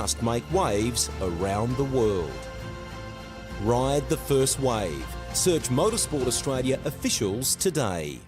just make waves around the world. Ride the first wave. Search Motorsport Australia officials today.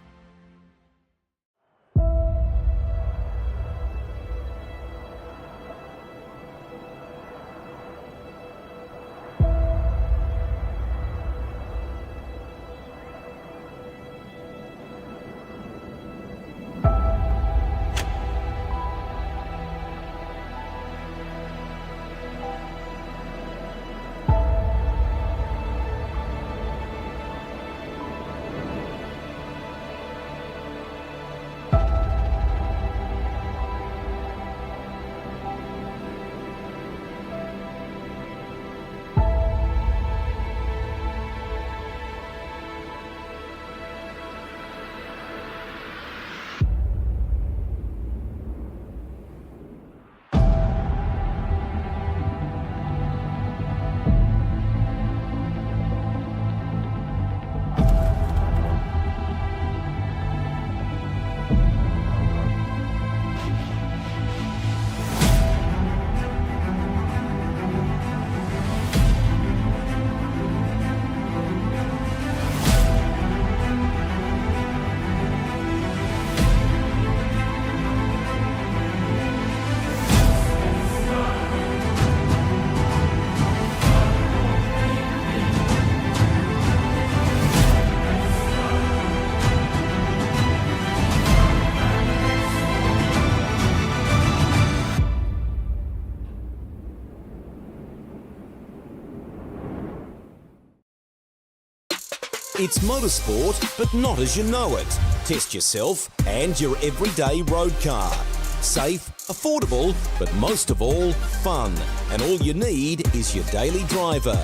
It's motorsport, but not as you know it. Test yourself and your everyday road car. Safe, affordable, but most of all, fun. And all you need is your daily driver.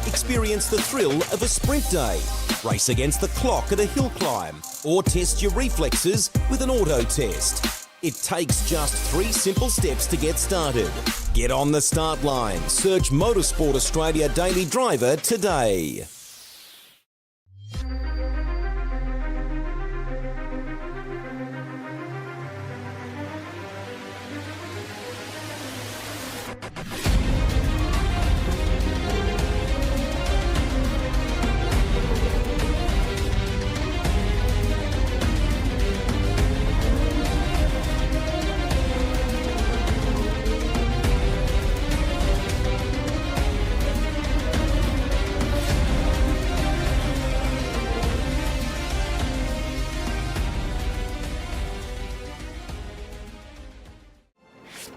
Experience the thrill of a sprint day. Race against the clock at a hill climb. Or test your reflexes with an auto test. It takes just 3 simple steps to get started. Get on the start line. Search Motorsport Australia Daily Driver today.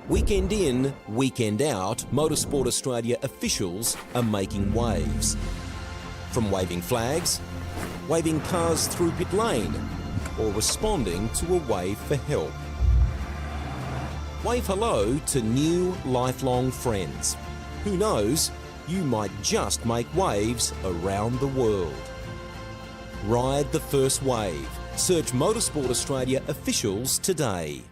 Weekend in, weekend out, Motorsport Australia officials are making waves. From waving flags, waving cars through pit lane, or responding to a wave for help. Wave hello to new lifelong friends. Who knows, you might just make waves around the world. Ride the first wave. Search Motorsport Australia officials today.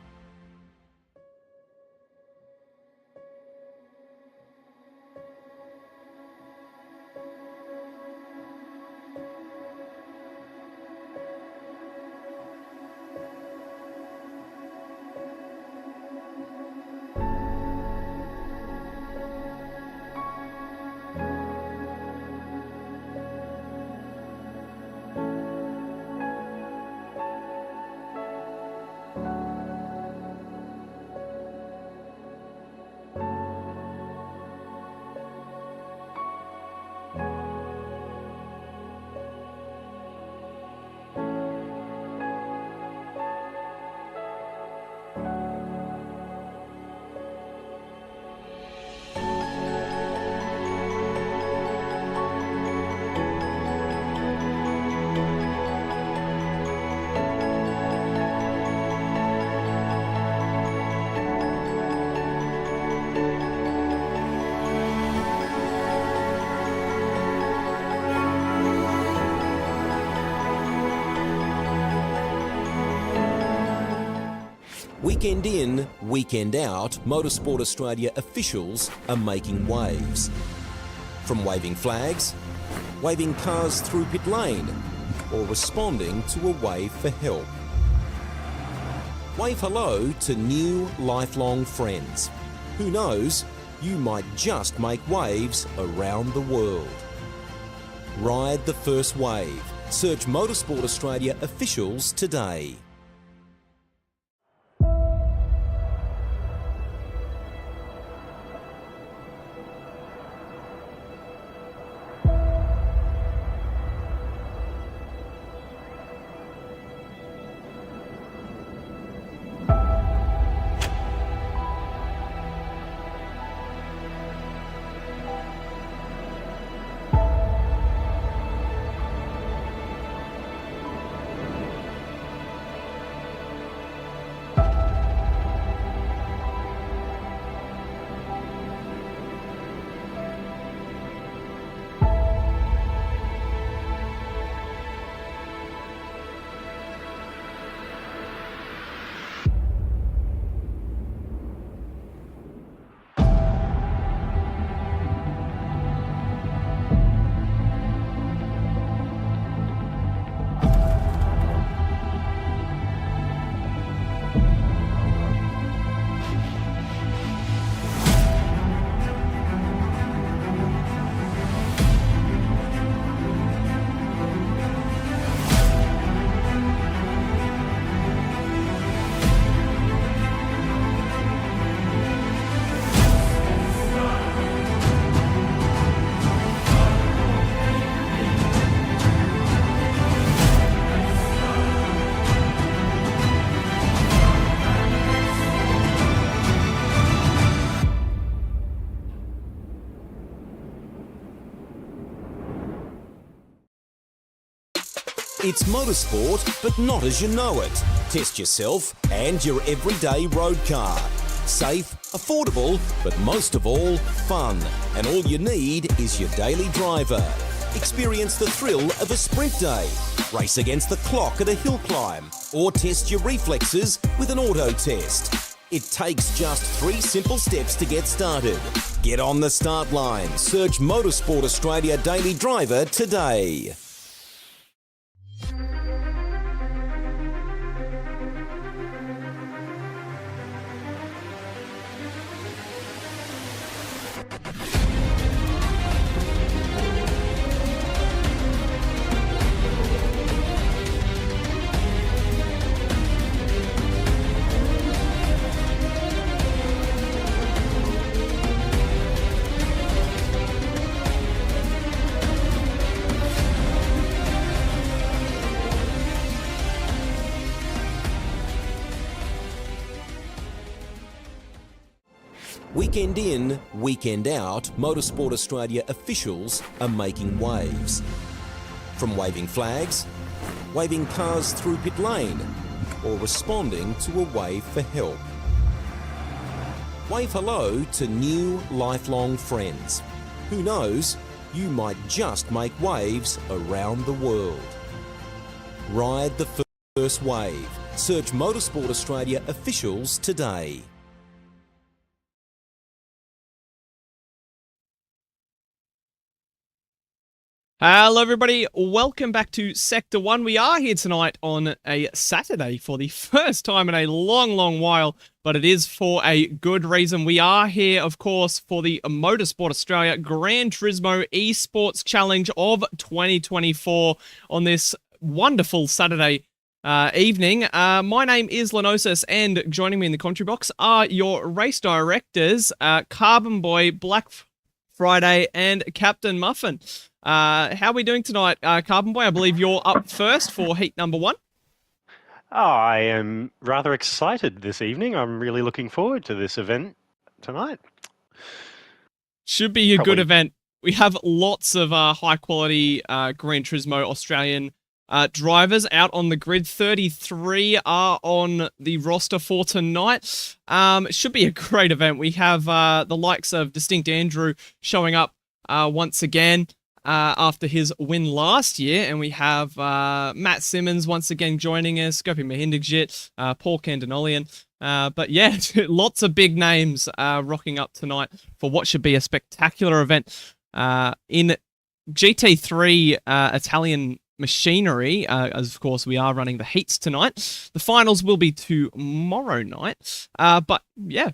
Weekend in, weekend out, Motorsport Australia officials are making waves. From waving flags, waving cars through pit lane, or responding to a wave for help. Wave hello to new lifelong friends. Who knows, you might just make waves around the world. Ride the first wave. Search Motorsport Australia officials today. It's motorsport, but not as you know it. Test yourself and your everyday road car. Safe, affordable, but most of all, fun. And all you need is your daily driver. Experience the thrill of a sprint day. Race against the clock at a hill climb. Or test your reflexes with an auto test. It takes just 3 simple steps to get started. Get on the start line. Search Motorsport Australia Daily Driver today. Weekend in, weekend out, Motorsport Australia officials are making waves. From waving flags, waving cars through pit lane, or responding to a wave for help. Wave hello to new, lifelong friends. Who knows, you might just make waves around the world. Ride the first wave. Search Motorsport Australia officials today. Hello everybody, welcome back to Sector 1. We are here tonight on a Saturday for the first time in a long while, but it is for a good reason. We are here, of course, for the Motorsport Australia Gran Turismo Esports Challenge of 2024 on this wonderful Saturday evening. My name is Lenosis, and joining me in the commentary box are your race directors, Carbon Boy, Black Friday, and Captain Muffin. How are we doing tonight, Carbon Boy? I believe you're up first for heat number 1. I am rather excited this evening. I'm really looking forward to this event tonight. Should be a good event. We have lots of high-quality Gran Turismo Australian drivers out on the grid. 33 are on the roster for tonight. It should be a great event. We have the likes of Distinct Andrew showing up once again after his win last year, and we have Matt Simmons once again joining us, Gopi Mahindigjit, Paul Candinolian. But yeah, lots of big names rocking up tonight for what should be a spectacular event in GT3 Italian Machinery. As of course we are running the heats tonight. The finals will be tomorrow night. But yeah,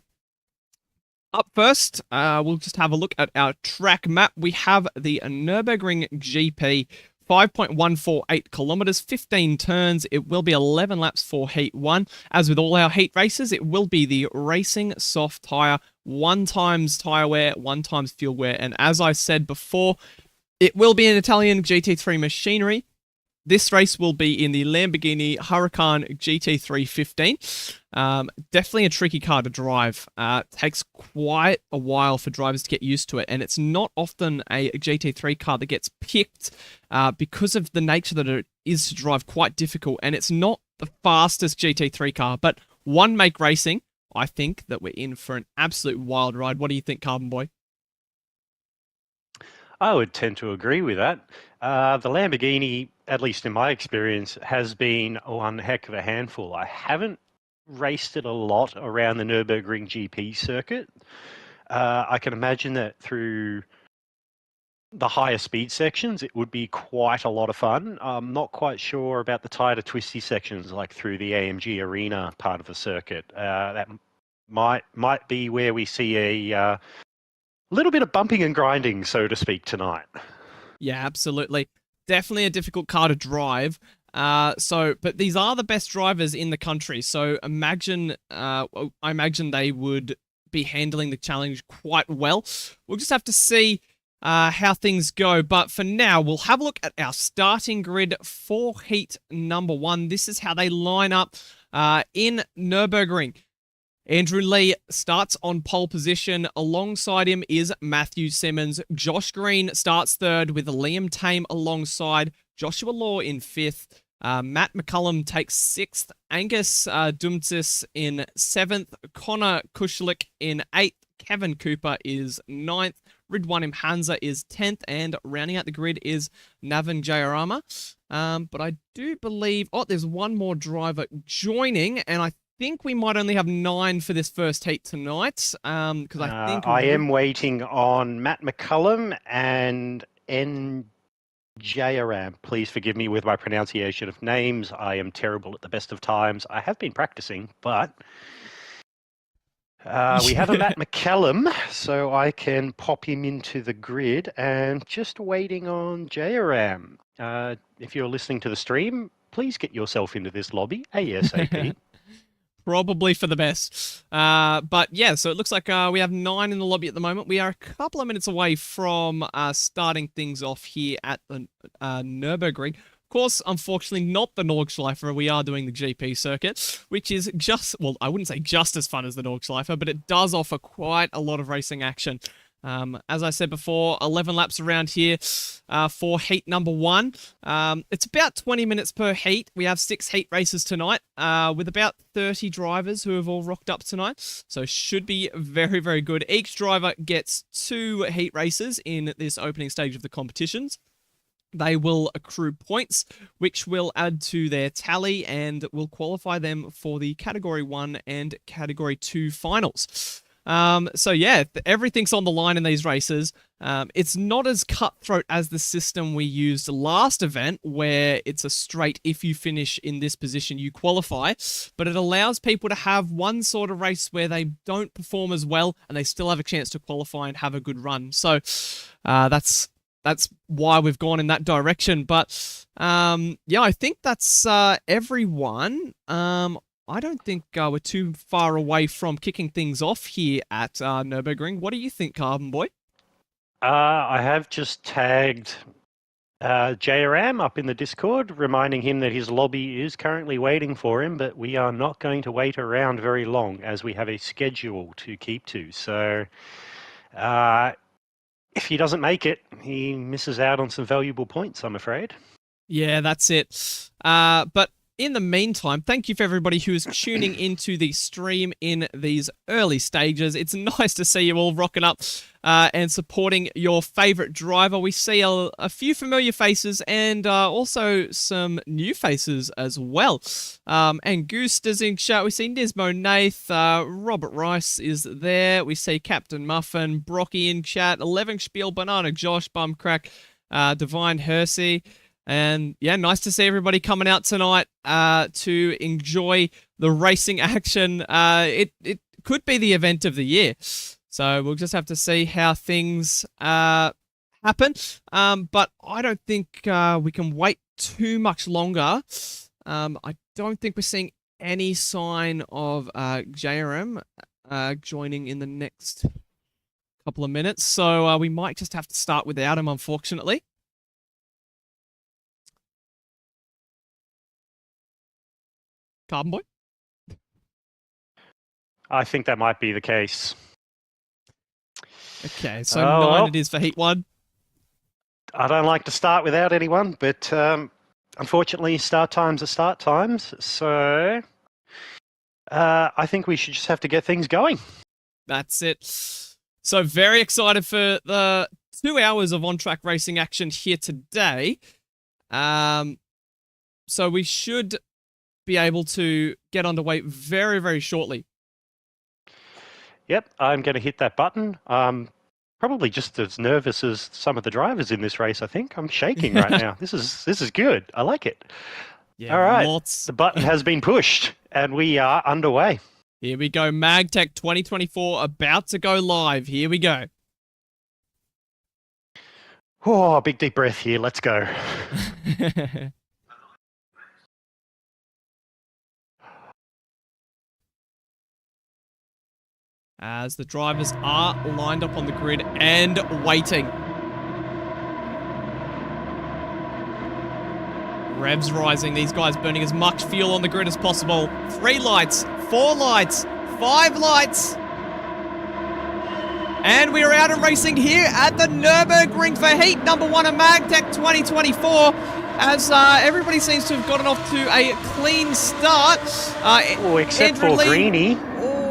Up first, we'll just have a look at our track map. We have the Nürburgring GP, 5.148 kilometers, 15 turns. It will be 11 laps for Heat 1. As with all our heat races, it will be the racing soft tyre, 1 times tyre wear, 1 times fuel wear. And as I said before, it will be an Italian GT3 Machinery. This race will be in the Lamborghini Huracan GT3 15. Definitely a tricky car to drive. Takes quite a while for drivers to get used to it, and it's not often a GT3 car that gets picked because of the nature that it is to drive, quite difficult, and it's not the fastest GT3 car, but one make racing, I think that we're in for an absolute wild ride. What do you think, Carbon Boy? I would tend to agree with that. The Lamborghini, at least in my experience, has been one heck of a handful. I haven't raced it a lot around the Nürburgring GP circuit. I can imagine that through the higher speed sections, it would be quite a lot of fun. I'm not quite sure about the tighter twisty sections, like through the AMG Arena part of the circuit. That might be where we see a little bit of bumping and grinding, so to speak, tonight. Yeah, absolutely. Definitely a difficult car to drive. But these are the best drivers in the country. So I imagine they would be handling the challenge quite well. We'll just have to see how things go. But for now, we'll have a look at our starting grid for heat number 1. This is how they line up in Nürburgring. Andrew Lee starts on pole position. Alongside him is Matthew Simmons. Josh Green starts third with Liam Tame alongside. Joshua Law in 5th. Matt McCullum takes 6th. Angus Dumtis in 7th. Connor Kushlik in 8th. Kevin Cooper is 9th. Ridwan Imhanza is 10th. And rounding out the grid is Navin Jayarama. But I do believe... Oh, there's one more driver joining. And I think we might only have 9 for this first heat tonight. Because I think... I am waiting on Matt McCullum and N. Jayaram. Please forgive me with my pronunciation of names. I am terrible at the best of times. I have been practicing, but we have a Matt McCallum, so I can pop him into the grid, and just waiting on Jayaram. If you're listening to the stream, please get yourself into this lobby ASAP. Probably for the best. But yeah, so it looks like we have 9 in the lobby at the moment. We are a couple of minutes away from starting things off here at the Nürburgring. Of course, unfortunately, not the Nordschleife. We are doing the GP circuit, which is just, well, I wouldn't say just as fun as the Nordschleife, but it does offer quite a lot of racing action. As I said before, 11 laps around here for heat number 1. It's about 20 minutes per heat. We have 6 heat races tonight with about 30 drivers who have all rocked up tonight. So should be very, very good. Each driver gets 2 heat races in this opening stage of the competitions. They will accrue points, which will add to their tally and will qualify them for the Category 1 and Category 2 finals. So yeah, everything's on the line in these races. It's not as cutthroat as the system we used last event, where it's a straight, if you finish in this position, you qualify, but it allows people to have one sort of race where they don't perform as well and they still have a chance to qualify and have a good run. So, that's why we've gone in that direction. But, yeah, I think that's, everyone. I don't think we're too far away from kicking things off here at Nürburgring. What do you think, Carbon Boy? I have just tagged Jayaram up in the Discord, reminding him that his lobby is currently waiting for him, but we are not going to wait around very long as we have a schedule to keep to. So if he doesn't make it, he misses out on some valuable points, I'm afraid. Yeah, that's it. But in the meantime, thank you for everybody who is tuning into the stream in these early stages. It's nice to see you all rocking up and supporting your favourite driver. We see a few familiar faces and also some new faces as well. Angusta's in chat. We see Nismo Nath. Robert Rice is there. We see Captain Muffin, Brocky in chat, Levenspiel, Banana Josh, Bumcrack, Divine Hersey. And yeah, nice to see everybody coming out tonight to enjoy the racing action. It could be the event of the year. So we'll just have to see how things happen. But I don't think we can wait too much longer. I don't think we're seeing any sign of JRM joining in the next couple of minutes. So we might just have to start without him, unfortunately. Carbon Boy? I think that might be the case. Okay, so 9 it is for Heat 1. I don't like to start without anyone, but unfortunately, start times are start times. So I think we should just have to get things going. That's it. So very excited for the 2 hours of on-track racing action here today. So we should be able to get underway very, very shortly. Yep, I'm going to hit that button. Probably just as nervous as some of the drivers in this race, I think. I'm shaking right now. This is good. I like it. Yeah, all right, lots. The button has been pushed, and we are underway. Here we go. MAGTEC 2024 about to go live. Here we go. Oh, big deep breath here. Let's go. As the drivers are lined up on the grid and waiting. Revs rising. These guys burning as much fuel on the grid as possible. 3 lights, 4 lights, 5 lights. And we are out and racing here at the Nürburgring for heat number 1 of MAGTEC 2024. As everybody seems to have gotten off to a clean start. Except Andrew for Lee. Greenie.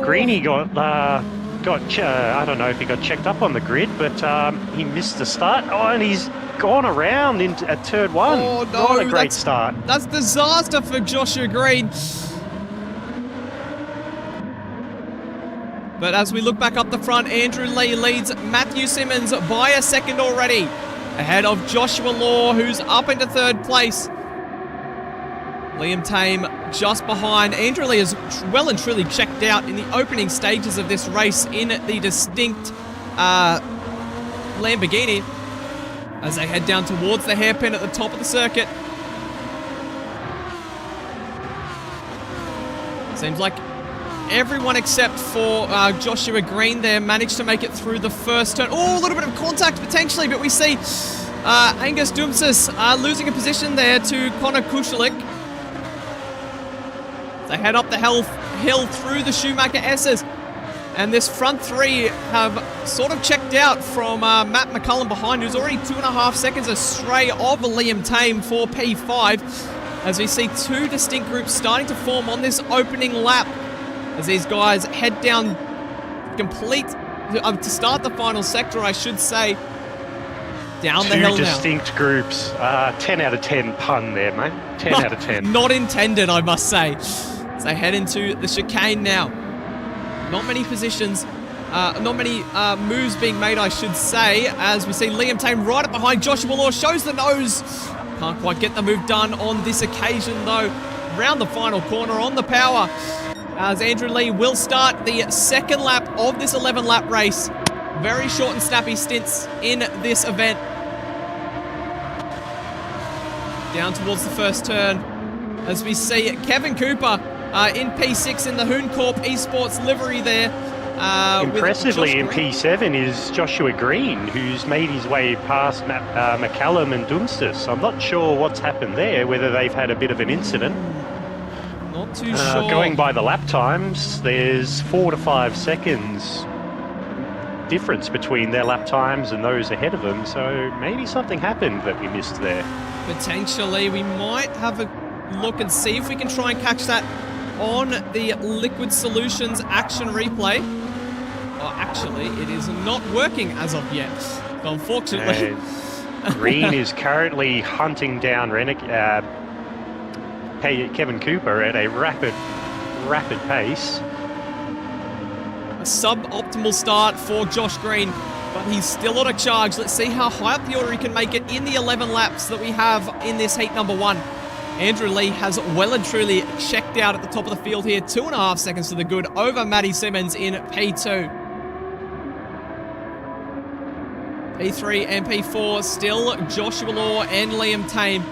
Greenie got I don't know if he got checked up on the grid, but he missed the start. Oh, and he's gone around at turn 1. Oh, no. Not a great start. That's disaster for Joshua Green. But as we look back up the front, Andrew Lee leads Matthew Simmons by a second already. Ahead of Joshua Law, who's up into 3rd place. Liam Tame just behind. Andrew Lee is well and truly checked out in the opening stages of this race in the distinct Lamborghini as they head down towards the hairpin at the top of the circuit. Seems like everyone except for Joshua Green there managed to make it through the first turn. Oh, a little bit of contact potentially, but we see Angus Dumsis losing a position there to Connor Kuchelik. They head up the hill through the Schumacher S's. And this front 3 have sort of checked out from Matt McCullum behind, who's already 2.5 seconds astray of Liam Tame for P5. As we see 2 distinct groups starting to form on this opening lap. As these guys head down to start the final sector, I should say, down the hill now. 2 distinct groups. 10 out of 10 pun there, mate. 10 out of 10. Not intended, I must say. As they head into the chicane now. Not many positions, not many moves being made, I should say, as we see Liam Tame right up behind. Joshua Law shows the nose. Can't quite get the move done on this occasion, though. Round the final corner on the power. As Andrew Lee will start the 2nd lap of this 11-lap race. Very short and snappy stints in this event. Down towards the first turn. As we see Kevin Cooper in P6 in the Hooncorp Esports livery there. Impressively in P7 is Joshua Green, who's made his way past McCallum and Dumstis. I'm not sure what's happened there, whether they've had a bit of an incident. Not too sure. Going by the lap times, there's 4 to 5 seconds difference between their lap times and those ahead of them, so maybe something happened that we missed there. Potentially, we might have a look and see if we can try and catch that on the Liquid Solutions action replay. Oh, actually, it is not working as of yet, unfortunately. Green is currently hunting down Kevin Cooper at a rapid pace. A suboptimal start for Josh Green, but he's still on a charge. Let's see how high up the order he can make it in the 11 laps that we have in this heat number 1. Andrew Lee has well and truly checked out at the top of the field here. 2.5 seconds to the good over Matty Simmons in P2. P3 and P4, still Joshua Law and Liam Tame.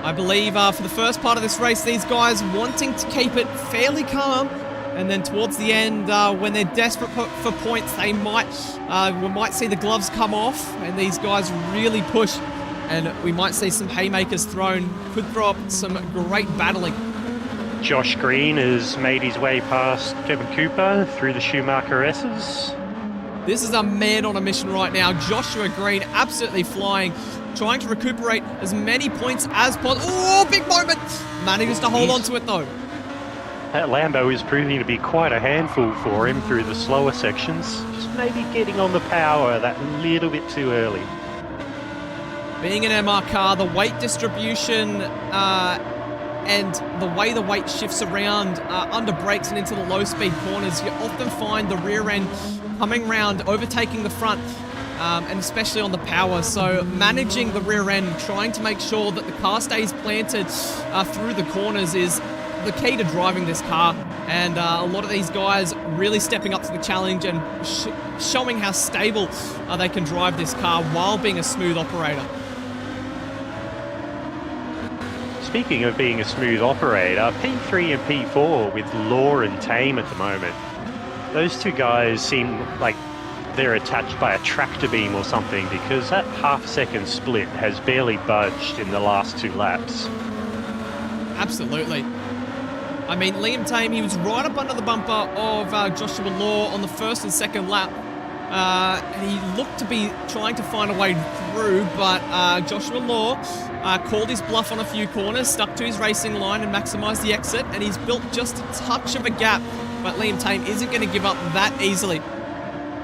I believe for the first part of this race, these guys wanting to keep it fairly calm, and then towards the end, when they're desperate for points, we might see the gloves come off, and these guys really push, and we might see some haymakers thrown. Could throw up some great battling. Josh Green has made his way past Kevin Cooper through the Schumacher S's. This is a man on a mission right now. Joshua Green absolutely flying, trying to recuperate as many points as possible. Oh, big moment! Manages to hold on to it though. That Lambo is proving to be quite a handful for him through the slower sections. Just maybe getting on the power that little bit too early. Being an MR car, the weight distribution and the way the weight shifts around under brakes and into the low-speed corners, you often find the rear end coming round, overtaking the front, and especially on the power. So managing the rear end, trying to make sure that the car stays planted through the corners is the key to driving this car. And a lot of these guys really stepping up to the challenge and showing how stable they can drive this car while being a smooth operator. Speaking of being a smooth operator, P3 and P4 with Law and Tame at the moment. Those two guys seem like they're attached by a tractor beam or something, because that half-second split has barely budged in the last 2 laps. Absolutely. I mean, Liam Tame, he was right up under the bumper of Joshua Law on the first and second lap. And he looked to be trying to find a way through, but Joshua Law called his bluff on a few corners, stuck to his racing line and maximised the exit, and he's built just a touch of a gap. But Liam Tame isn't going to give up that easily.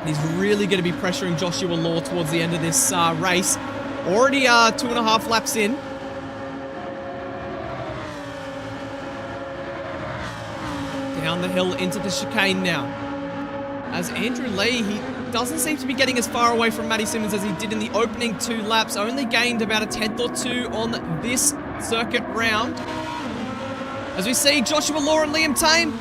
He's really going to be pressuring Joshua Law towards the end of this race. Already 2.5 laps in. Down the hill into the chicane now. As Andrew Lee, he doesn't seem to be getting as far away from Matty Simmons as he did in the opening 2 laps. Only gained about a 10th or 2 on this circuit round. As we see Joshua Law and Liam Tame.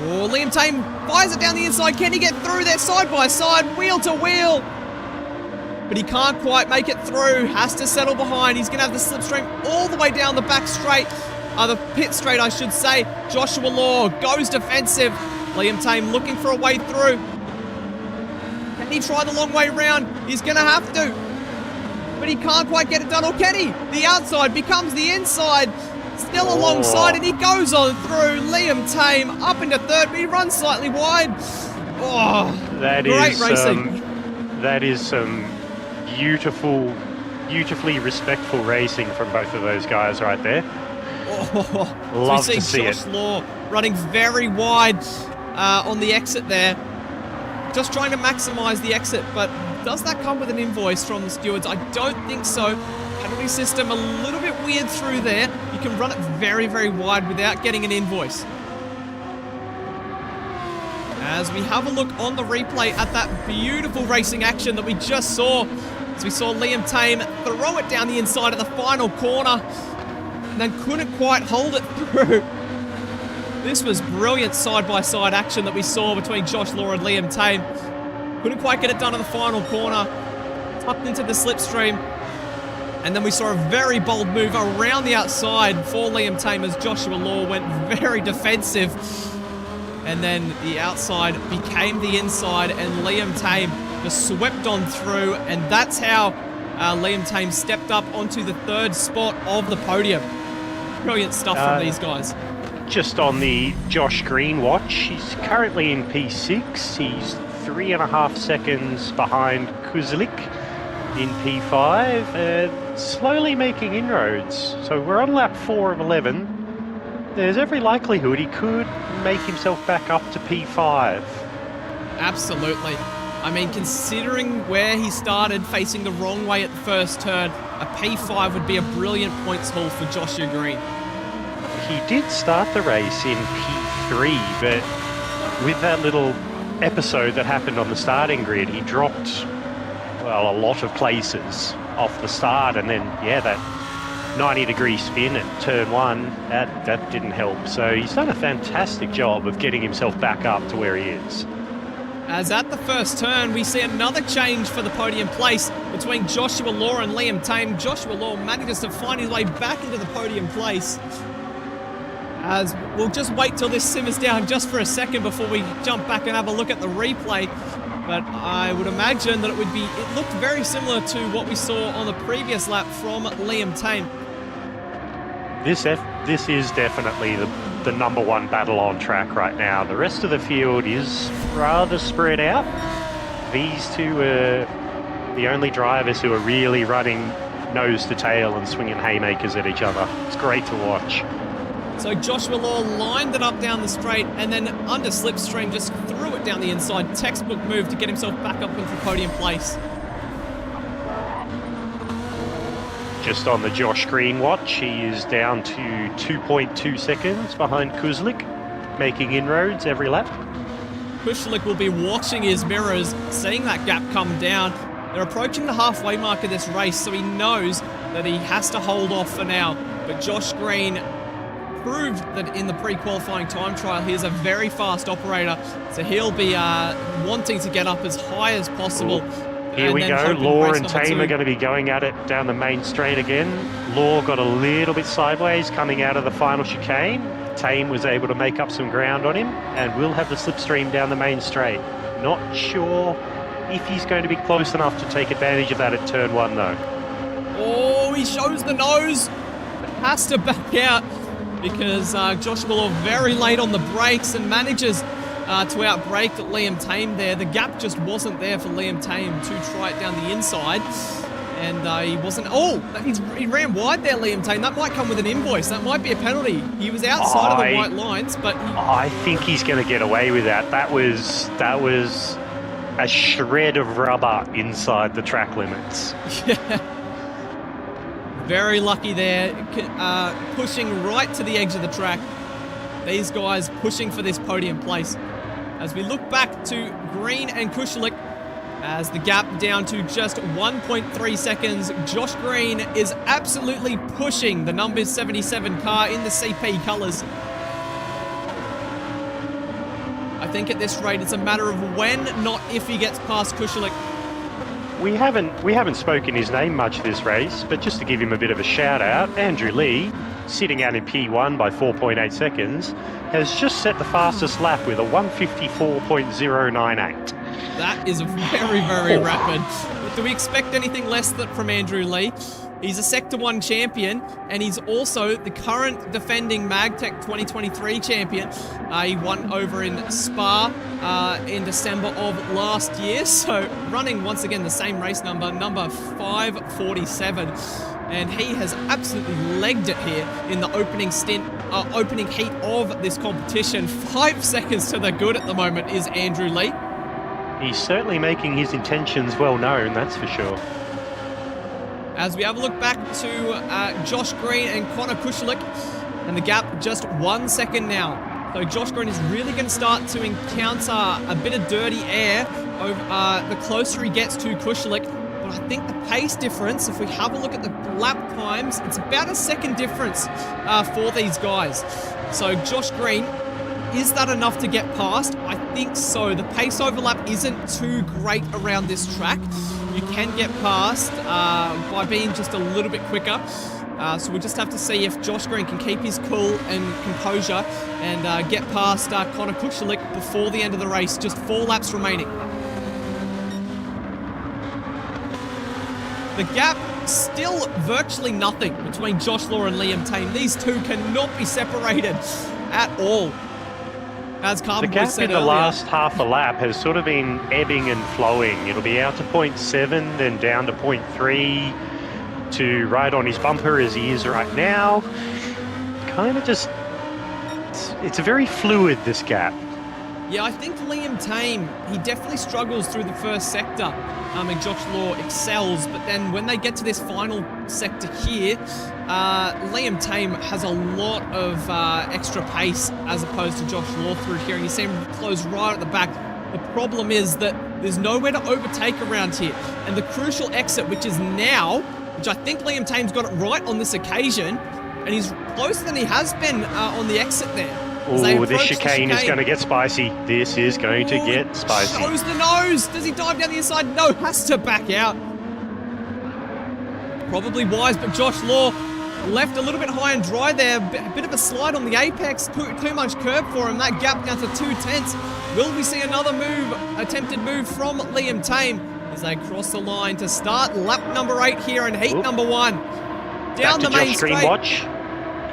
Oh, Liam Tame fires it down the inside. Can he get through there side by side, wheel to wheel? But he can't quite make it through. Has to settle behind. He's going to have the slipstream all the way down the back straight. The pit straight, I should say. Joshua Law goes defensive. Liam Tame looking for a way through. Can he try the long way round? He's going to have to. But he can't quite get it done. Or can he? The outside becomes the inside. Still alongside, and he goes on through. Liam Tame up into third, but he runs slightly wide. Oh, great racing. That is some beautifully respectful racing from both of those guys right there. Oh, love so we to see see Josh it. Law running very wide on the exit there. Just trying to maximise the exit, but does that come with an invoice from the stewards? I don't think so. Penalty system a little bit weird through there. You can run it very, very wide without getting an invoice. As we have a look on the replay at that beautiful racing action that we just saw. As we saw Liam Tame throw it down the inside of the final corner and then couldn't quite hold it through. This was brilliant side-by-side action that we saw between Josh Law and Liam Tame. Couldn't quite get it done in the final corner. Tucked into the slipstream. And then we saw a very bold move around the outside for Liam Tame as Joshua Law went very defensive. And then the outside became the inside and Liam Tame just swept on through. And that's how Liam Tame stepped up onto the 3rd spot of the podium. Brilliant stuff from these guys. Just on the Josh Green watch, he's currently in P6. He's 3.5 seconds behind Kuzlik in P5, slowly making inroads. So we're on lap 4 of 11. There's every likelihood he could make himself back up to P5. Absolutely. I mean, considering where he started facing the wrong way at the first turn, a P5 would be a brilliant points haul for Joshua Green. He did start the race in P3, but with that little episode that happened on the starting grid, he dropped, well, a lot of places off the start, and then, yeah, that 90-degree spin at turn 1, that didn't help. So he's done a fantastic job of getting himself back up to where he is. As at the first turn, we see another change for the podium place between Joshua Law and Liam Tame. Joshua Law manages to find his way back into the podium place. As we'll just wait till this simmers down just for a second before we jump back and have a look at the replay. But I would imagine that it looked very similar to what we saw on the previous lap from Liam Tame. This is definitely the number one battle on track right now. The rest of the field is rather spread out. These two are the only drivers who are really running nose to tail and swinging haymakers at each other. It's great to watch. So Joshua Law lined it up down the straight and then under slipstream just threw it down the inside. Textbook move to get himself back up into podium place. Just on the Josh Green watch, he is down to 2.2 seconds behind Kuzelik, making inroads every lap. Kuzelik will be watching his mirrors, seeing that gap come down. They're approaching the halfway mark of this race, so he knows that he has to hold off for now. But Josh Green proved that in the pre-qualifying time trial he is a very fast operator, so he'll be wanting to get up as high as possible. Here we go, Law and Tame are going to be going at it down the main straight again. Law got a little bit sideways coming out of the final chicane. Tame was able to make up some ground on him and will have the slipstream down the main straight. Not sure if he's going to be close enough to take advantage of that at turn one though. Oh, he shows the nose, but has to back out because Joshua Law very late on the brakes and manages to outbrake Liam Tame there. The gap just wasn't there for Liam Tame to try it down the inside. And he wasn't... Oh, he ran wide there, Liam Tame. That might come with an invoice. That might be a penalty. He was outside of the white lines, but... I think he's going to get away with that. That was a shred of rubber inside the track limits. Yeah. Very lucky there, pushing right to the edge of the track. These guys pushing for this podium place. As we look back to Green and Kuzelik, as the gap down to just 1.3 seconds, Josh Green is absolutely pushing the number 77 car in the CP colours. I think at this rate it's a matter of when, not if he gets past Kuzelik. We haven't spoken his name much this race, but just to give him a bit of a shout out, Andrew Lee, sitting out in P1 by 4.8 seconds, has just set the fastest lap with a 154.098. That is very, very rapid. Do we expect anything less from Andrew Lee? He's a Sector 1 champion, and he's also the current defending MAGTEC 2023 champion. He won over in Spa in December of last year, so running once again the same race number 547. And he has absolutely legged it here in the opening heat of this competition. 5 seconds to the good at the moment is Andrew Lee. He's certainly making his intentions well known, that's for sure. As we have a look back to Josh Green and Connor Kuzelik, and the gap just 1 second now. So Josh Green is really going to start to encounter a bit of dirty air the closer he gets to Kuzelik. But I think the pace difference, if we have a look at the lap times, it's about a second difference for these guys. So Josh Green, is that enough to get past? I think so. The pace overlap isn't too great around this track. You can get past by being just a little bit quicker. So we'll just have to see if Josh Green can keep his cool and composure and get past Connor Kuzelik before the end of the race. Just 4 laps remaining. The gap, still virtually nothing between Josh Law and Liam Tame. These two cannot be separated at all. As Carbon the gap said in the earlier, last half a lap has sort of been ebbing and flowing. It'll be out to 0.7, then down to 0.3, to right on his bumper as he is right now. Kind of just... It's very fluid, this gap. Yeah, I think Liam Tame, he definitely struggles through the first sector. And Josh Law excels, but then when they get to this final sector here, Liam Tame has a lot of extra pace as opposed to Josh Law through here, and you see him close right at the back. The problem is that there's nowhere to overtake around here, and the crucial exit, which is now, which I think Liam Tame's got it right on this occasion, and he's closer than he has been on the exit there. Oh, this chicane is going to get spicy. This is going to get spicy. Shows the nose. Does he dive down the inside? No, has to back out. Probably wise, but Josh Law left a little bit high and dry there. A bit of a slide on the apex. Too much curb for him. That gap down to 2/10. Will we see another attempted move from Liam Tame as they cross the line to start lap number 8 here in heat number 1. Down the main straight. Watch.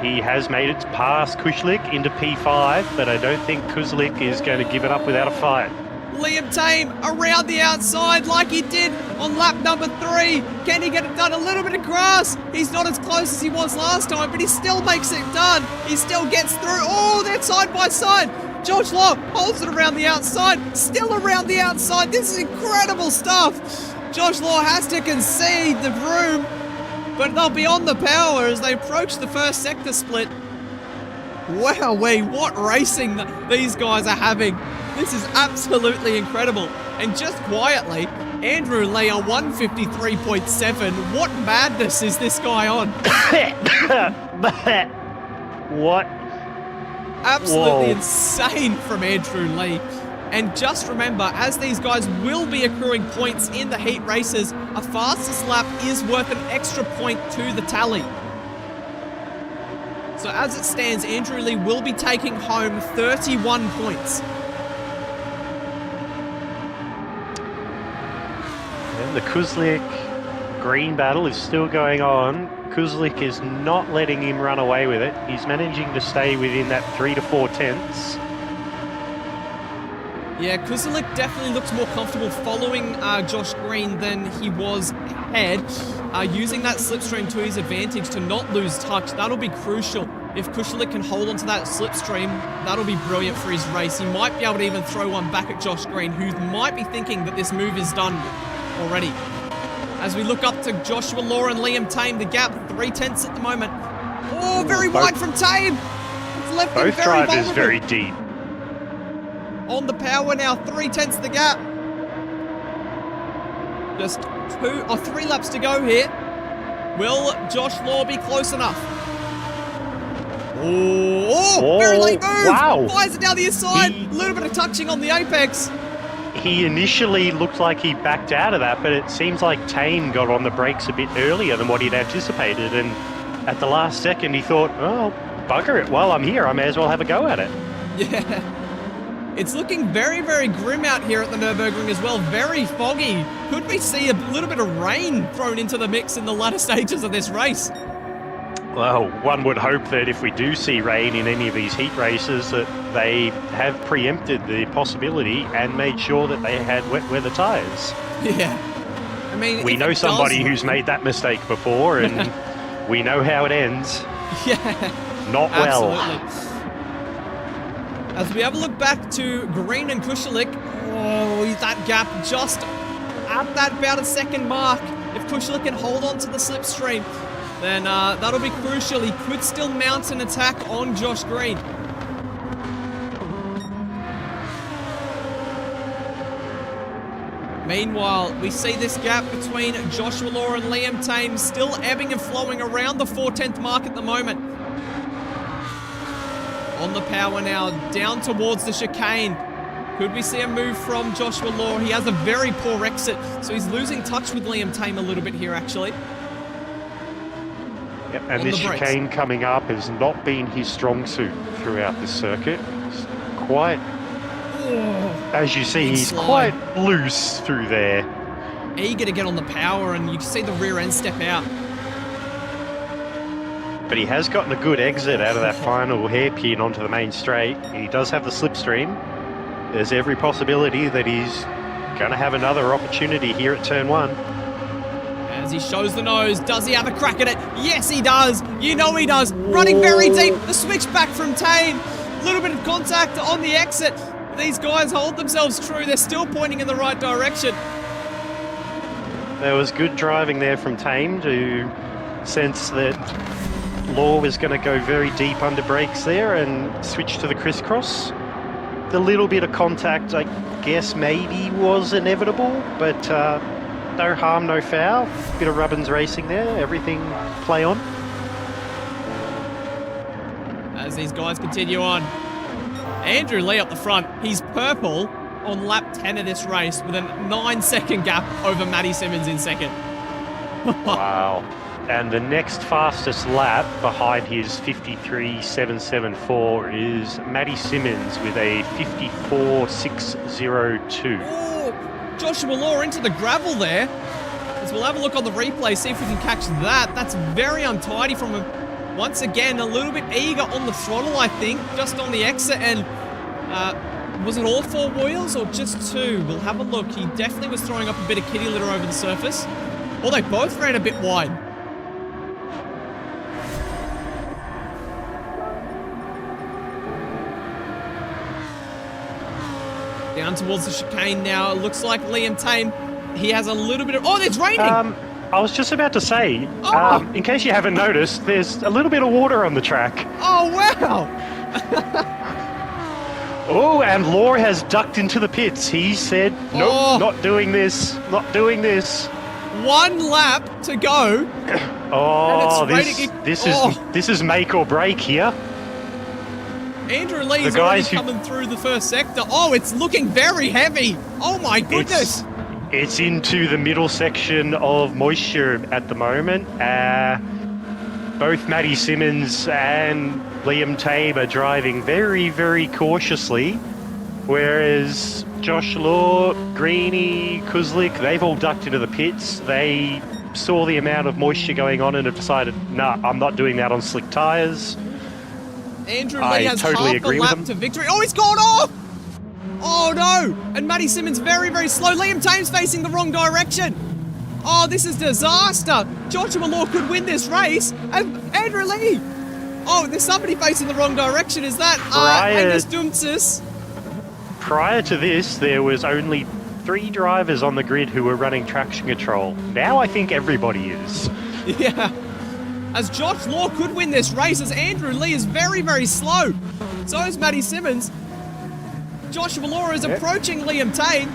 He has made it past Kushlik into P5, but I don't think Kushlik is going to give it up without a fight. Liam Tame around the outside like he did on lap number 3. Can he get it done? A little bit of grass. He's not as close as he was last time, but he still makes it done. He still gets through. Oh, they're side by side. Josh Law holds it around the outside. Still around the outside. This is incredible stuff. Josh Law has to concede the room, but they'll be on the power as they approach the first sector split. Wowee, what racing these guys are having. This is absolutely incredible. And just quietly, Andrew Lee on 153.7. What madness is this guy on? What? Absolutely insane from Andrew Lee. And just remember, as these guys will be accruing points in the heat races, a fastest lap is worth an extra point to the tally. So as it stands, Andrew Lee will be taking home 31 points. And the Kushlik green battle is still going on. Kushlik is not letting him run away with it. He's managing to stay within that 3 to 4 tenths. Yeah, Kushlik definitely looks more comfortable following Josh Green than he was ahead. Using that slipstream to his advantage to not lose touch, that'll be crucial. If Kushlik can hold onto that slipstream, that'll be brilliant for his race. He might be able to even throw one back at Josh Green, who might be thinking that this move is done already. As we look up to Joshua Law and Liam Tame, the gap 3/10 at the moment. Oh, very wide from Tame. It's left him both very drivers vulnerable. very deep. On the power now, 3/10 the gap. Just 2 or 3 laps to go here. Will Josh Law be close enough? Oh, very late move. Wow. Fires it down the inside. A little bit of touching on the apex. He initially looked like he backed out of that, but it seems like Tame got on the brakes a bit earlier than what he'd anticipated. And at the last second, he thought, oh, bugger it. While I'm here, I may as well have a go at it. Yeah. It's looking very, very grim out here at the Nürburgring as well. Very foggy. Could we see a little bit of rain thrown into the mix in the latter stages of this race? Well, one would hope that if we do see rain in any of these heat races, that they have preempted the possibility and made sure that they had wet weather tyres. Yeah. I mean, we know somebody who's made that mistake before, and we know how it ends. Yeah. Not well. Absolutely. As we have a look back to Green and Kushlik, oh, that gap just at that about a second mark. If Kushlik can hold on to the slipstream, then that'll be crucial. He could still mount an attack on Josh Green. Meanwhile, we see this gap between Joshua Law and Liam Tame still ebbing and flowing around the 4/10 mark at the moment. On the power now, down towards the chicane. Could we see a move from Joshua Law? He has a very poor exit, so he's losing touch with Liam Tame a little bit here, actually. Yep, and this chicane coming up has not been his strong suit throughout this circuit. It's quite, as you see, he's quite loose through there. Eager to get on the power, and you can see the rear end step out. But he has gotten a good exit out of that final hairpin onto the main straight. He does have the slipstream. There's every possibility that he's going to have another opportunity here at turn 1. As he shows the nose, does he have a crack at it? Yes, he does. You know he does. Running very deep. The switch back from Tame. A little bit of contact on the exit. These guys hold themselves true. They're still pointing in the right direction. There was good driving there from Tame to sense that Law was going to go very deep under brakes there and switch to the crisscross. The little bit of contact, I guess, maybe was inevitable, but no harm, no foul. Bit of Rubbins racing there, everything play on. As these guys continue on, Andrew Lee up the front. He's purple on lap 10 of this race with a 9-second gap over Matty Simmons in second. Wow. And the next fastest lap behind his 53.774 is Matty Simmons with a 54.602. Oh, Joshua Law into the gravel there. As we'll have a look on the replay, see if we can catch that. That's very untidy from him. Once again, a little bit eager on the throttle, I think, just on the exit. And was it all 4 wheels or just 2? We'll have a look. He definitely was throwing up a bit of kitty litter over the surface. Or they both ran a bit wide. Down towards the chicane now. It looks like Liam Tame, he has a little bit of... Oh, it's raining! I was just about to say, in case you haven't noticed, there's a little bit of water on the track. Oh, wow! Oh, and Law has ducked into the pits. He said, nope, not doing this, not doing this. 1 lap to go. Oh, this is make or break here. Andrew Lee's already coming through the first sector. Oh, it's looking very heavy. Oh my goodness. It's into the middle section of moisture at the moment. Both Matty Simmons and Liam Tame are driving very, very cautiously, whereas Josh Law, Greeny, Kuzlik, they've all ducked into the pits. They saw the amount of moisture going on and have decided, nah, I'm not doing that on slick tyres. Andrew Lee has half a lap to victory. Oh, he's gone off! Oh no! And Matty Simmons very, very slow. Liam Tame's facing the wrong direction. Oh, this is disaster. Joshua Law could win this race. And Andrew Lee. Oh, there's somebody facing the wrong direction. Is that Angus Dumtsis? Prior to this, there was only 3 drivers on the grid who were running traction control. Now I think everybody is. Yeah. As Josh Law could win this race, as Andrew Lee is very, very slow. So is Matty Simmons. Joshua Law is approaching Liam Tame.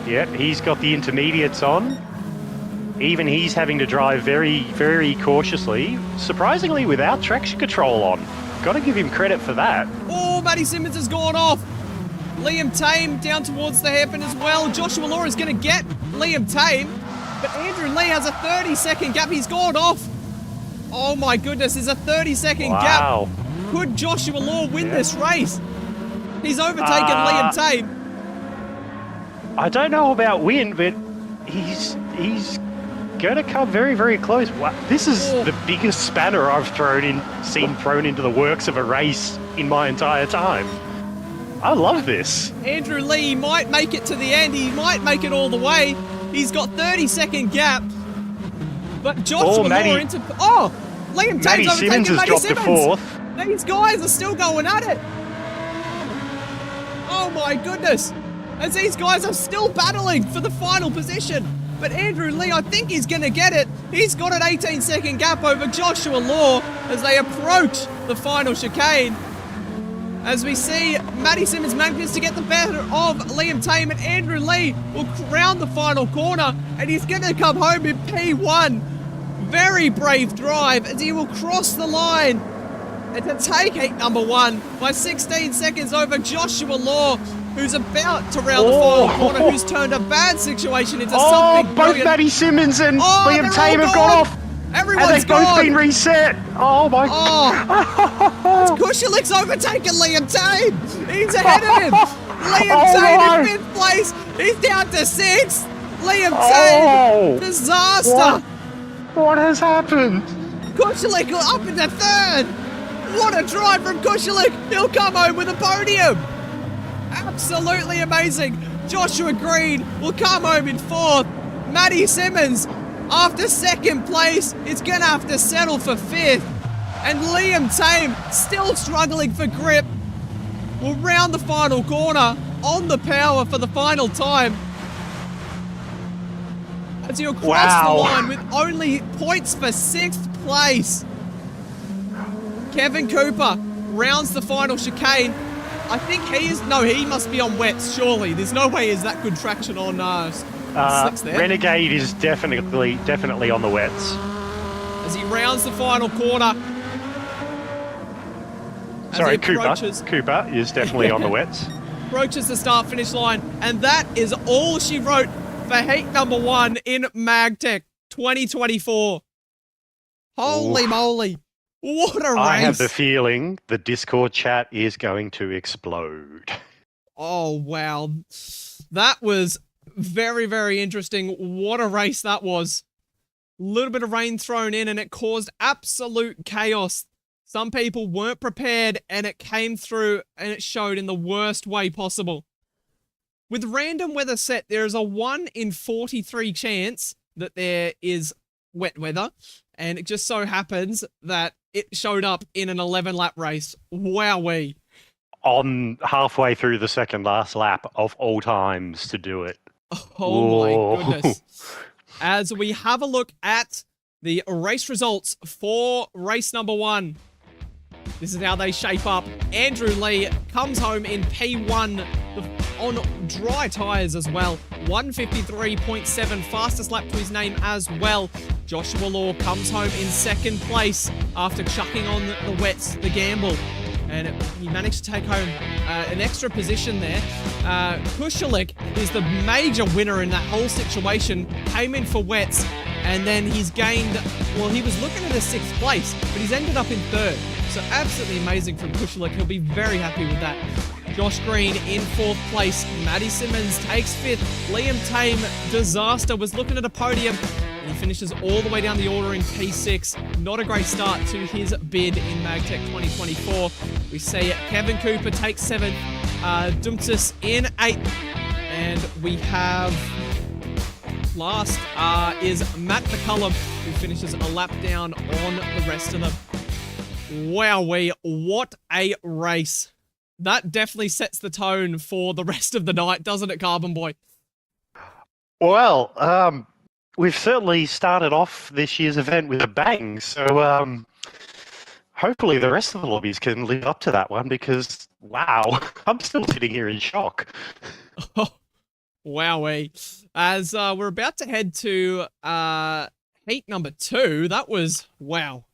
Yep, he's got the intermediates on. Even he's having to drive very, very cautiously. Surprisingly, without traction control on. Got to give him credit for that. Oh, Matty Simmons has gone off. Liam Tame down towards the hairpin as well. Joshua Law is going to get Liam Tame. But Andrew Lee has a 30-second gap. He's gone off. Oh my goodness, there's a 30-second gap. Could Joshua Law win this race? He's overtaken Liam Tame. I don't know about win, but he's going to come very, very close. Wow. This is the biggest spanner I've seen thrown into the works of a race in my entire time. I love this. Andrew Lee might make it to the end. He might make it all the way. He's got 30-second gap. But Joshua Law into... Oh! Liam Tame's overtaken Matty Simmons. To 4th. These guys are still going at it. Oh my goodness. As these guys are still battling for the final position. But Andrew Lee, I think he's going to get it. He's got an 18-second gap over Joshua Law as they approach the final chicane. As we see, Matty Simmons manages to get the better of Liam Tame, and Andrew Lee will round the final corner, and he's going to come home in P1. Very brave drive as he will cross the line and to take heat number 1 by 16 seconds over Joshua Law, who's about to round the final corner, who's turned a bad situation into something brilliant. Both Matty Simmons and Liam Tame have gone off. Everyone's and they've both been reset. Oh my God. Kushelik's overtaken Liam Tame. He's ahead of him. Liam Tame in 5th place. He's down to 6th. Liam Tame. Disaster. What has happened? Kushelik up into 3rd. What a drive from Kushelik. He'll come home with a podium. Absolutely amazing. Joshua Green will come home in 4th. Matty Simmons, after 2nd place, is going to have to settle for 5th. And Liam Tame, still struggling for grip, will round the final corner on the power for the final time. As he'll cross the line with only points for 6th place. Kevin Cooper rounds the final chicane. I think he must be on wets, surely. There's no way he's that good traction on slicks there. Renegade is definitely on the wets. As he rounds the final corner. Sorry, he Cooper. approaches, Cooper is definitely on the wets. approaches the start-finish line, and that is all she wrote for heat number 1 in MAGTEC 2024. Holy moly. What a race. I have the feeling the Discord chat is going to explode. Oh, wow. That was very, very interesting. What a race that was. A little bit of rain thrown in, and it caused absolute chaos. Some people weren't prepared, and it came through, and it showed in the worst way possible. With random weather set, there is a 1 in 43 chance that there is wet weather, and it just so happens that it showed up in an 11-lap race. Wowee. On halfway through the second last lap of all times to do it. Oh my goodness. As we have a look at the race results for race number 1. This is how they shape up. Andrew Lee comes home in P1 on dry tyres as well. 153.7, fastest lap to his name as well. Joshua Law comes home in second place after chucking on the wets, the gamble. And he managed to take home an extra position there. Kushalik is the major winner in that whole situation. Came in for wets, and then he's gained, well, he was looking at a 6th place, but he's ended up in 3rd. So absolutely amazing from Kushalik. He'll be very happy with that. Josh Green in 4th place. Maddie Simmons takes 5th. Liam Tame, disaster, was looking at a podium. He finishes all the way down the order in P6. Not a great start to his bid in MAGTEC 2024. We see Kevin Cooper takes 7th, Dumtis in 8th, and we have last is Matt McCullum, who finishes a lap down on the rest of them. Wowee, what a race. That definitely sets the tone for the rest of the night, doesn't it, Carbon Boy? Well, we've certainly started off this year's event with a bang, so hopefully the rest of the lobbies can live up to that one because, wow, I'm still sitting here in shock. Oh, wowee. As we're about to head to heat number 2, that was, wow,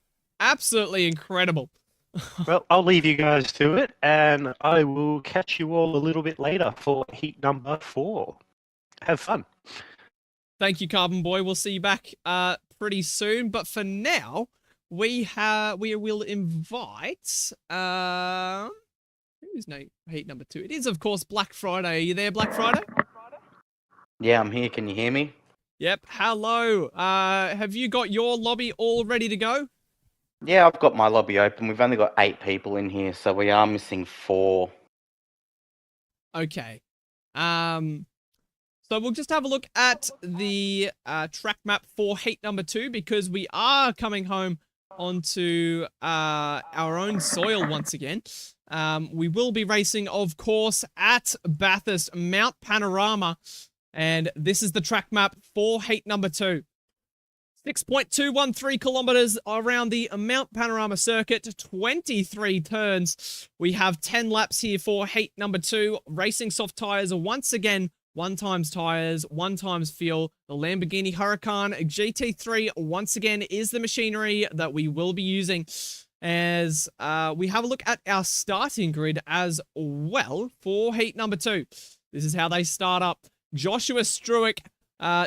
absolutely incredible. Well, I'll leave you guys to it, and I will catch you all a little bit later for heat number 4. Have fun. Thank you, Carbon Boy. We'll see you back pretty soon. But for now, we will invite who's name heat number 2. It is, of course, Black Friday. Are you there, Black Friday? Yeah, I'm here. Can you hear me? Yep. Hello. Have you got your lobby all ready to go? Yeah, I've got my lobby open. We've only got 8 people in here, so we are missing 4. Okay. So we'll just have a look at the track map for heat number 2 because we are coming home onto our own soil once again. We will be racing, of course, at Bathurst Mount Panorama, and this is the track map for heat number 2. 6.213 kilometers around the Mount Panorama circuit, 23 turns. We have 10 laps here for heat number 2. Racing soft tires once again. 1 times tires, 1 times fuel. The Lamborghini Huracan GT3 once again is the machinery that we will be using as we have a look at our starting grid as well for heat number 2. This is how they start up. Joshua Struick,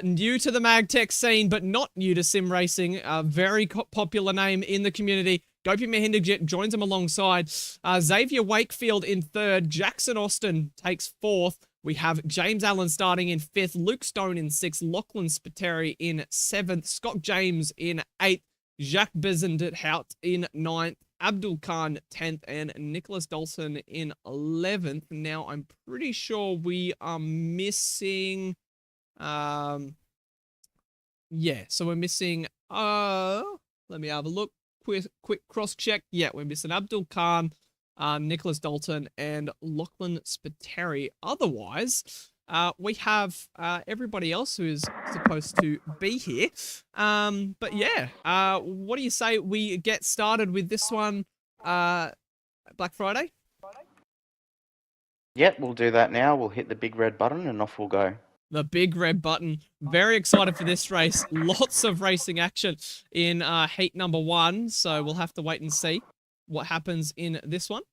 new to the MAGTEC scene, but not new to sim racing. A very popular name in the community. Gopi Mahinderjit joins him alongside. Xavier Wakefield in 3rd. Jackson Austin takes 4th. We have James Allen starting in 5th. Luke Stone in 6th. Lachlan Spiteri in 7th. Scott James in 8th. Jacques Bezendhout in 9th. Abdul Khan 10th. And Nicholas Dolson in 11th. Now, I'm pretty sure we are missing... yeah, so we're missing, let me have a look, quick cross-check. Yeah, we're missing Abdul Khan, Nicholas Dalton, and Lachlan Spiteri. Otherwise, we have everybody else who is supposed to be here. But yeah, what do you say we get started with this one, Black Friday? Yep, we'll do that now. We'll hit the big red button and off we'll go. The big red button. Very excited for this race. Lots of racing action in heat number 1. So we'll have to wait and see what happens in this one.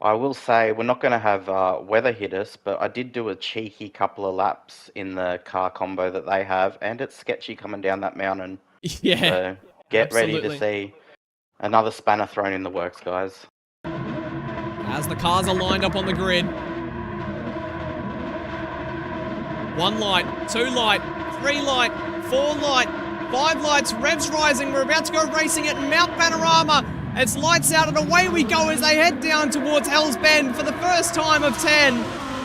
I will say we're not going to have weather hit us, but I did do a cheeky couple of laps in the car combo that they have, and it's sketchy coming down that mountain. Yeah, So get ready to absolutely. see another spanner thrown in the works, guys. As the cars are lined up on the grid. 1 light, 2 light, 3 light, 4 light, 5 lights, revs rising. We're about to go racing at Mount Panorama. It's lights out and away we go as they head down towards Hell's Bend for the first time of 10.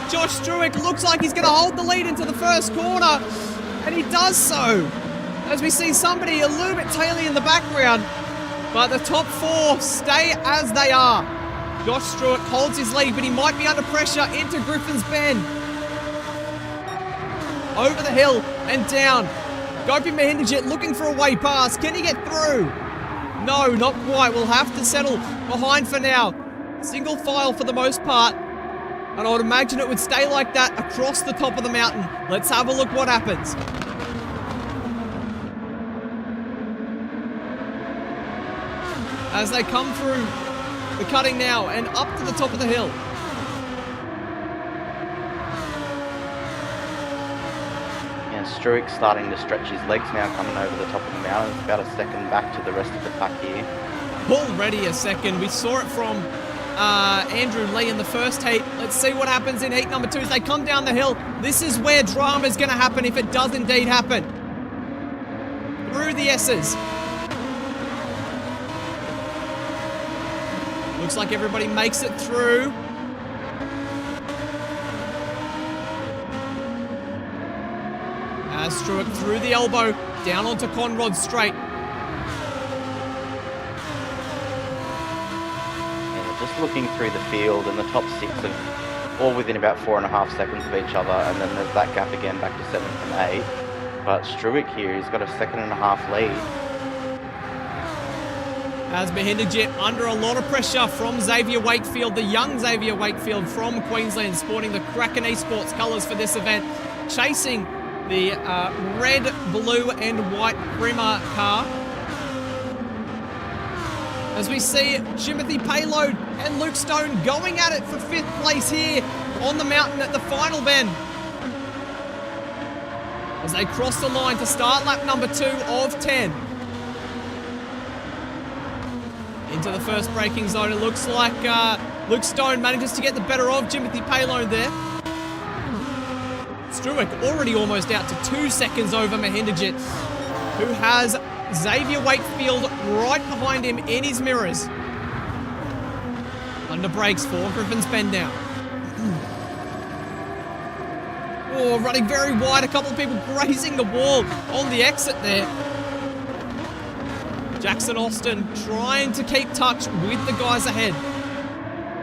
Josh Struick looks like he's going to hold the lead into the first corner, and he does so. As we see somebody a little bit taily in the background, but the top 4 stay as they are. Josh Struick holds his lead, but he might be under pressure into Griffin's Bend. Over the hill and down. Gopi Mahindajit looking for a way past. Can he get through? No, not quite. We'll have to settle behind for now. Single file for the most part. And I would imagine it would stay like that across the top of the mountain. Let's have a look what happens. As they come through the cutting now and up to the top of the hill. Struick starting to stretch his legs now, coming over the top of the mountain. It's about a second back to the rest of the pack here. Already a second. We saw it from Andrew Lee in the first heat. Let's see what happens in heat number 2 as they come down the hill. This is where drama is going to happen if it does indeed happen. Through the S's. Looks like everybody makes it through. As Struick through the elbow, down onto Conrod straight. Yeah, just looking through the field, and the top 6 are all within about 4.5 seconds of each other, and then there's that gap again back to 7th and 8th. But Struick here, he's got a 1.5 lead. As Mahindajit under a lot of pressure from Xavier Wakefield, the young Xavier Wakefield from Queensland, sporting the Kraken Esports colours for this event, chasing the red, blue and white Prima car. As we see Timothy Payload and Luke Stone going at it for 5th place here on the mountain at the final bend. As they cross the line to start lap number 2 of 10. Into the first braking zone, it looks like Luke Stone manages to get the better of Timothy Payload there. Struick already almost out to 2 seconds over Mahindajit, who has Xavier Wakefield right behind him in his mirrors. Under brakes for Griffin's Bend now. Oh, running very wide. A couple of people grazing the wall on the exit there. Jackson Austin trying to keep touch with the guys ahead.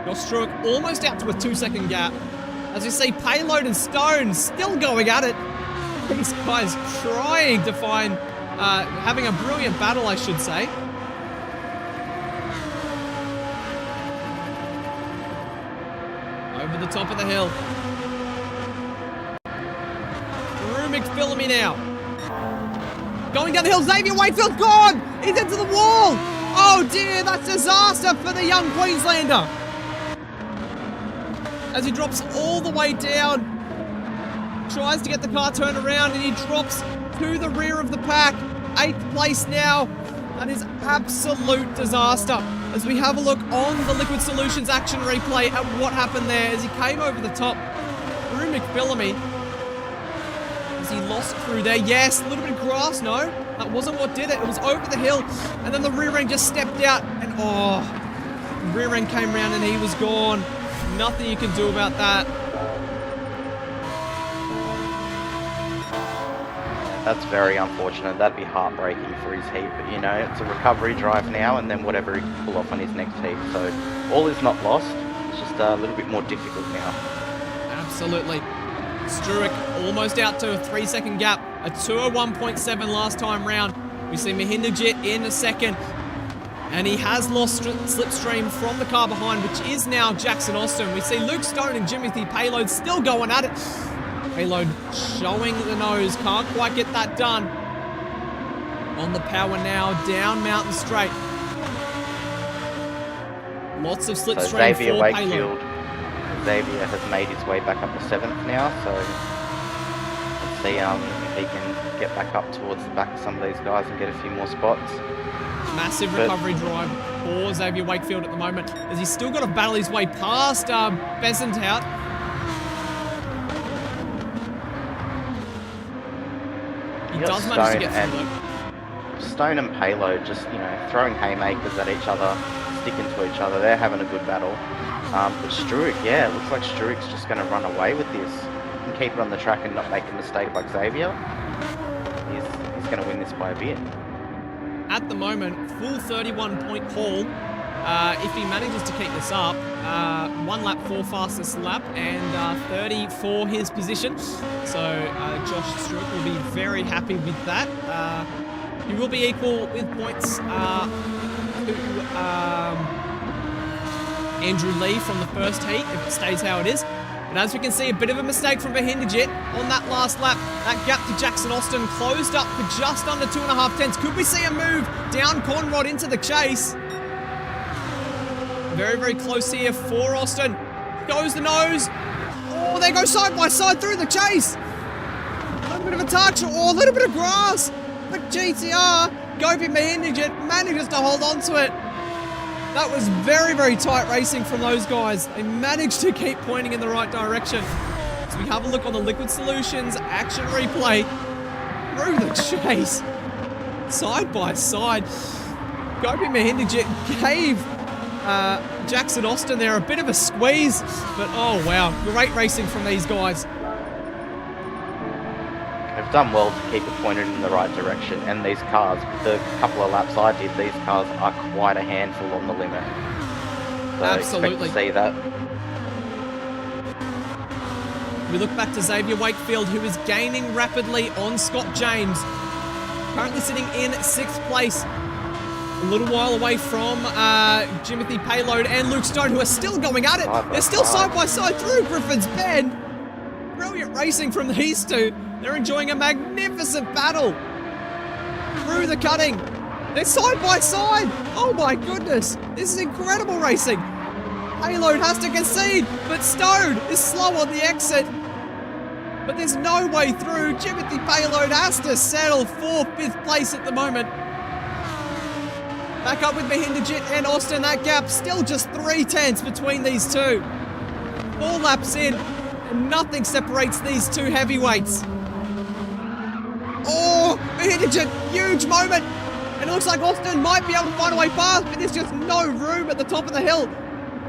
Josh Struick almost out to a 2-second gap. As you see, Payload and Stone still going at it. These guys trying to find, having a brilliant battle, I should say. Over the top of the hill. Through McPhillamy now. Going down the hill, Xavier Wakefield gone! He's into the wall! Oh dear, that's disaster for the young Queenslander. As he drops all the way down, tries to get the car turned around, and he drops to the rear of the pack. 8th place now. That is absolute disaster. As we have a look on the Liquid Solutions action replay at what happened there as he came over the top through McPhillamy. As he lost through there. Yes, a little bit of grass, no. That wasn't what did it. It was over the hill, and then the rear end just stepped out, and the rear end came around and he was gone. Nothing you can do about that. That's very unfortunate. That'd be heartbreaking for his heat, but you know, it's a recovery drive now, and then whatever he can pull off on his next heat. So all is not lost. It's just a little bit more difficult now. Absolutely. Struick almost out to a 3-second gap. A 2:01.7 last time round. We see Mahindajit in a second. And he has lost slipstream from the car behind, which is now Jackson Austin. We see Luke Stone and Timothy Payload still going at it. Payload showing the nose. Can't quite get that done. On the power now, down Mountain Straight. Lots of So slipstream Xavier for Wakefield, payload. Xavier has made his way back up to 7th now, so let's see if he can get back up towards the back of some of these guys and get a few more spots. Massive recovery drive for Xavier Wakefield at the moment, as he's still got to battle his way past Bezentout. He does manage to get through though. Stone and Payload just, throwing haymakers at each other, sticking to each other. They're having a good battle. But Struick, yeah, it looks like Struick's just going to run away with this and keep it on the track and not make a mistake like Xavier. He's going to win this by a bit. At the moment, full 31-point haul. If he manages to keep this up, 1 lap for fastest lap and 30 for his position. So Josh Struick will be very happy with that. He will be equal with points to Andrew Lee from the first heat, if it stays how it is. And as we can see, a bit of a mistake from Mahindajit on that last lap. That gap to Jackson Austin closed up for just under 2.5 tenths. Could we see a move down Conrod into the chase? Very, very close here for Austin. Goes the nose. Oh, they go side by side through the chase. A little bit of a touch, or a little bit of grass. But GTR, Gopi Mahindajit manages to hold on to it. That was very, very tight racing from those guys. They managed to keep pointing in the right direction. So we have a look on the Liquid Solutions action replay. Through the chase. Side by side. Gopi Mahindajit gave Jackson Austin there a bit of a squeeze. But oh wow, great racing from these guys. They've done well to keep it pointed in the right direction, and these cars, the couple of laps I did, these cars are quite a handful on the limit. So Absolutely. Expect to see that. We look back to Xavier Wakefield, who is gaining rapidly on Scott James. Currently sitting in 6th place. A little while away from Jimothy Payload and Luke Stone, who are still going at it. They're still side by side through Griffin's Bend. Brilliant racing from these two. They're enjoying a magnificent battle through the cutting. They're side by side. Oh my goodness. This is incredible racing. Payload has to concede, but Stone is slow on the exit. But there's no way through. Jimothy Payload has to settle for 5th place at the moment. Back up with Mahindajit and Austin. That gap still just 3 tenths between these two. 4 laps in, and nothing separates these two heavyweights. Oh, Mahindajit, huge moment. And it looks like Austin might be able to find a way past, but there's just no room at the top of the hill.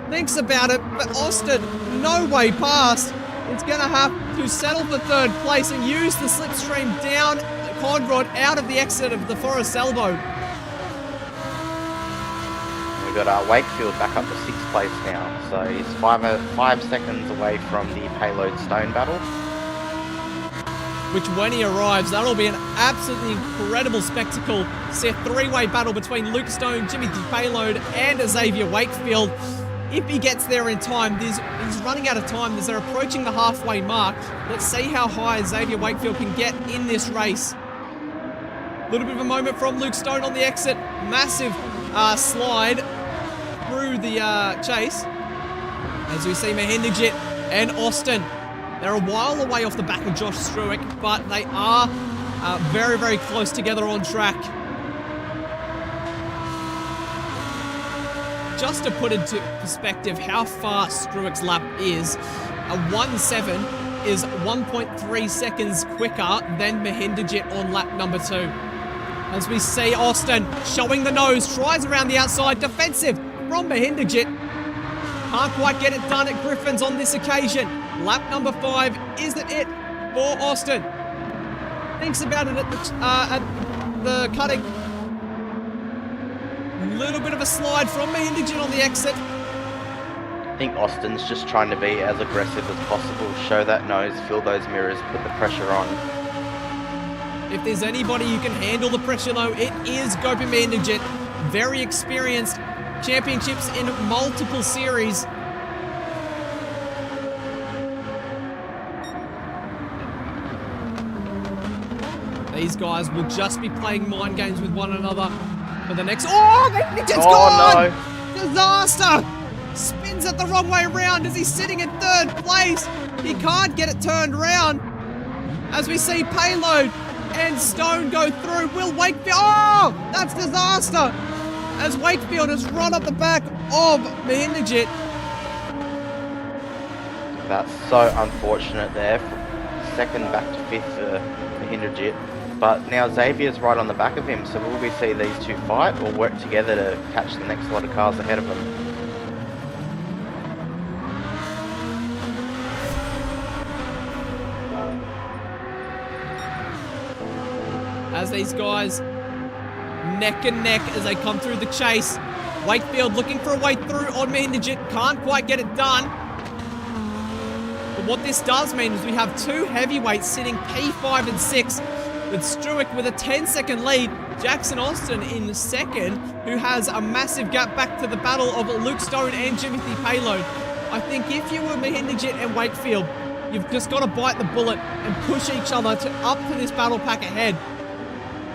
Thinks about it, but Austin, no way past. It's going to have to settle for 3rd place and use the slipstream down Conrod out of the exit of the Forest Elbow. We've got Wakefield back up to 6th place now, so he's 5 seconds away from the Payload Stone battle. Which when he arrives, that'll be an absolutely incredible spectacle. See a 3-way battle between Luke Stone, Jimothy Payload, and Xavier Wakefield. If he gets there in time, he's running out of time as they're approaching the halfway mark. Let's see how high Xavier Wakefield can get in this race. A little bit of a moment from Luke Stone on the exit. Massive slide through the chase. As we see Mahindajit and Austin. They're a while away off the back of Josh Struick, but they are very, very close together on track. Just to put into perspective how fast Struick's lap is, a 1.7 is 1.3 seconds quicker than Mahindajit on lap number 2. As we see Austin showing the nose, tries around the outside, defensive from Mahindajit. Can't quite get it done at Griffin's on this occasion. Lap number 5 isn't it for Austin. Thinks about it at the cutting. Little bit of a slide from Mahindajit on the exit. I think Austin's just trying to be as aggressive as possible, show that nose, fill those mirrors, put the pressure on. If there's anybody who can handle the pressure though, it is Gopi Mahindajit. Very experienced, championships in multiple series. These guys will just be playing mind games with one another for the next... Oh, Mahindajit's gone! No. Disaster! spins it the wrong way around as he's sitting in third place. He can't get it turned around. As we see Payload and Stone go through. Will Wakefield... Oh, that's disaster. As Wakefield has run up the back of Mahindajit. That's so unfortunate there. Second back to fifth for Mahindajit. But now Xavier's right on the back of him, so will we see these two fight or work together to catch the next lot of cars ahead of them? As these guys neck and neck as they come through the chase. Wakefield looking for a way through on Mahindajit, can't quite get it done. But what this does mean is we have two heavyweights sitting P5 and 6, with Struick with a 10-second lead, Jackson Austin in second, who has a massive gap back to the battle of Luke Stone and Jimothy Payload. I think if you were Mahindajit and Wakefield, you've just got to bite the bullet and push each other up to this battle pack ahead.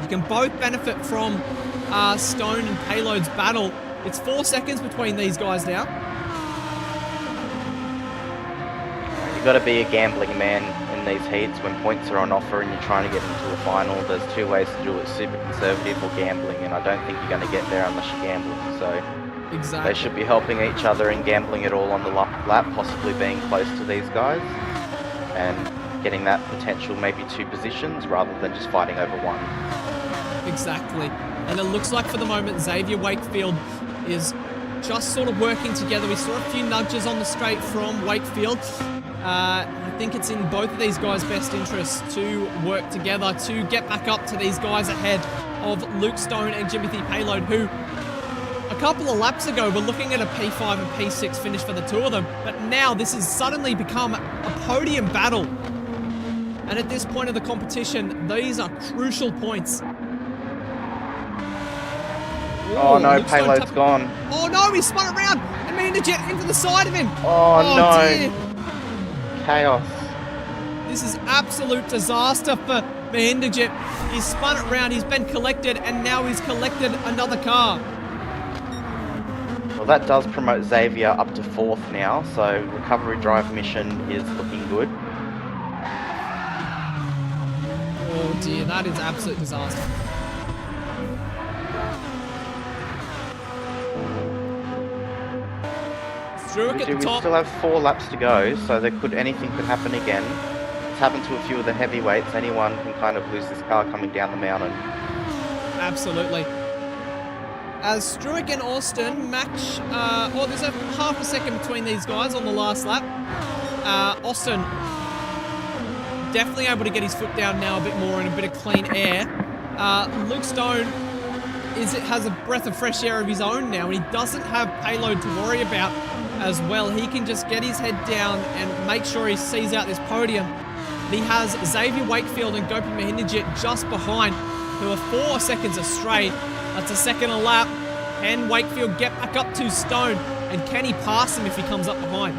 You can both benefit from Stone and Payload's battle. It's 4 seconds between these guys now. You've got to be a gambling man in these heats when points are on offer and you're trying to get into a final. There's two ways to do it, super conservative or gambling, and I don't think you're going to get there unless you're gambling. So exactly. They should be helping each other and gambling it all on the lap, possibly being close to these guys and getting that potential maybe 2 positions rather than just fighting over one. Exactly. And it looks like for the moment Xavier Wakefield is just sort of working together. We saw a few nudges on the straight from Wakefield. I think it's in both of these guys' best interests to work together to get back up to these guys ahead of Luke Stone and Jimothy Payload, who a couple of laps ago were looking at a P5 and P6 finish for the two of them, but now this has suddenly become a podium battle. And at this point of the competition, these are crucial points. Oh no, Payload's gone. Oh no, he spun around and Mahindajit into the side of him. Oh no. Dear. Chaos. This is absolute disaster for Mahindajit. He's spun it round, he's been collected, and now he's collected another car. Well, that does promote Xavier up to 4th now, so recovery drive mission is looking good. Oh dear, that is absolute disaster. Struick at the We top. still have 4 laps to go, so anything could happen again. It's happened to a few of the heavyweights. Anyone can kind of lose this car coming down the mountain. Absolutely. As Struick and Austin match, there's a half a second between these guys on the last lap. Austin definitely able to get his foot down now a bit more in a bit of clean air. Luke Stone has a breath of fresh air of his own now, and he doesn't have Payload to worry about as well. He can just get his head down and make sure he sees out this podium. He has Xavier Wakefield and Gopi Mahindajit just behind, who are 4 seconds astray. That's a second a lap. Can Wakefield get back up to Stone? And can he pass him if he comes up behind?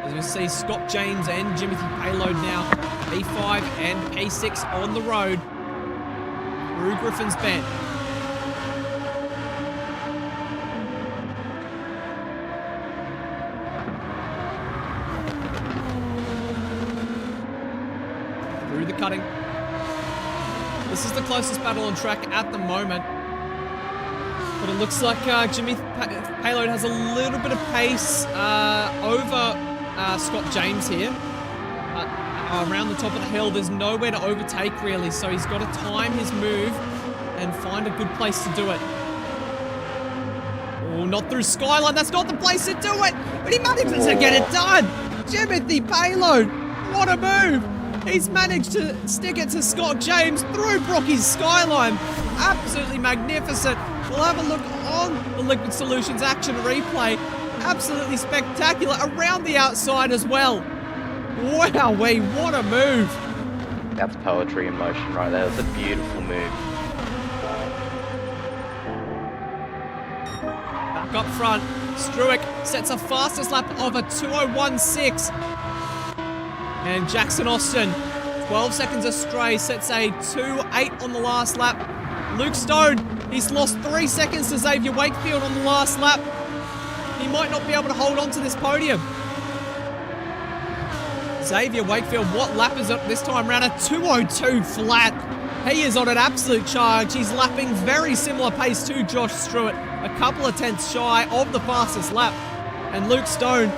As we see Scott James and Jimothy Payload now, P5 and P6 on the road through Griffin's Bend. Through the cutting. This is the closest battle on track at the moment. But it looks like Jimothy Payload has a little bit of pace over Scott James here. Around the top of the hill, there's nowhere to overtake really, so he's got to time his move and find a good place to do it. Oh, not through Skyline, that's not the place to do it, but he manages to get it done. Jimothy Payload, what a move. He's managed to stick it to Scott James through Brocky's Skyline. Absolutely magnificent. We'll have a look on the Liquid Solutions action replay. Absolutely spectacular around the outside as well. Wowee, what a move. That's poetry in motion right there. That's a beautiful move. Back up front, Struick sets a fastest lap of a 2:01.6. And Jackson Austin 12 seconds astray, sets a 2.8 on the last lap. Luke Stone, he's lost 3 seconds to Xavier Wakefield on the last lap. He might not be able to hold on to this podium. Xavier Wakefield, what lap is it this time around? A 2:02 flat. He is on an absolute charge. He's lapping very similar pace to Josh Stewart, a couple of tenths shy of the fastest lap. And Luke Stone,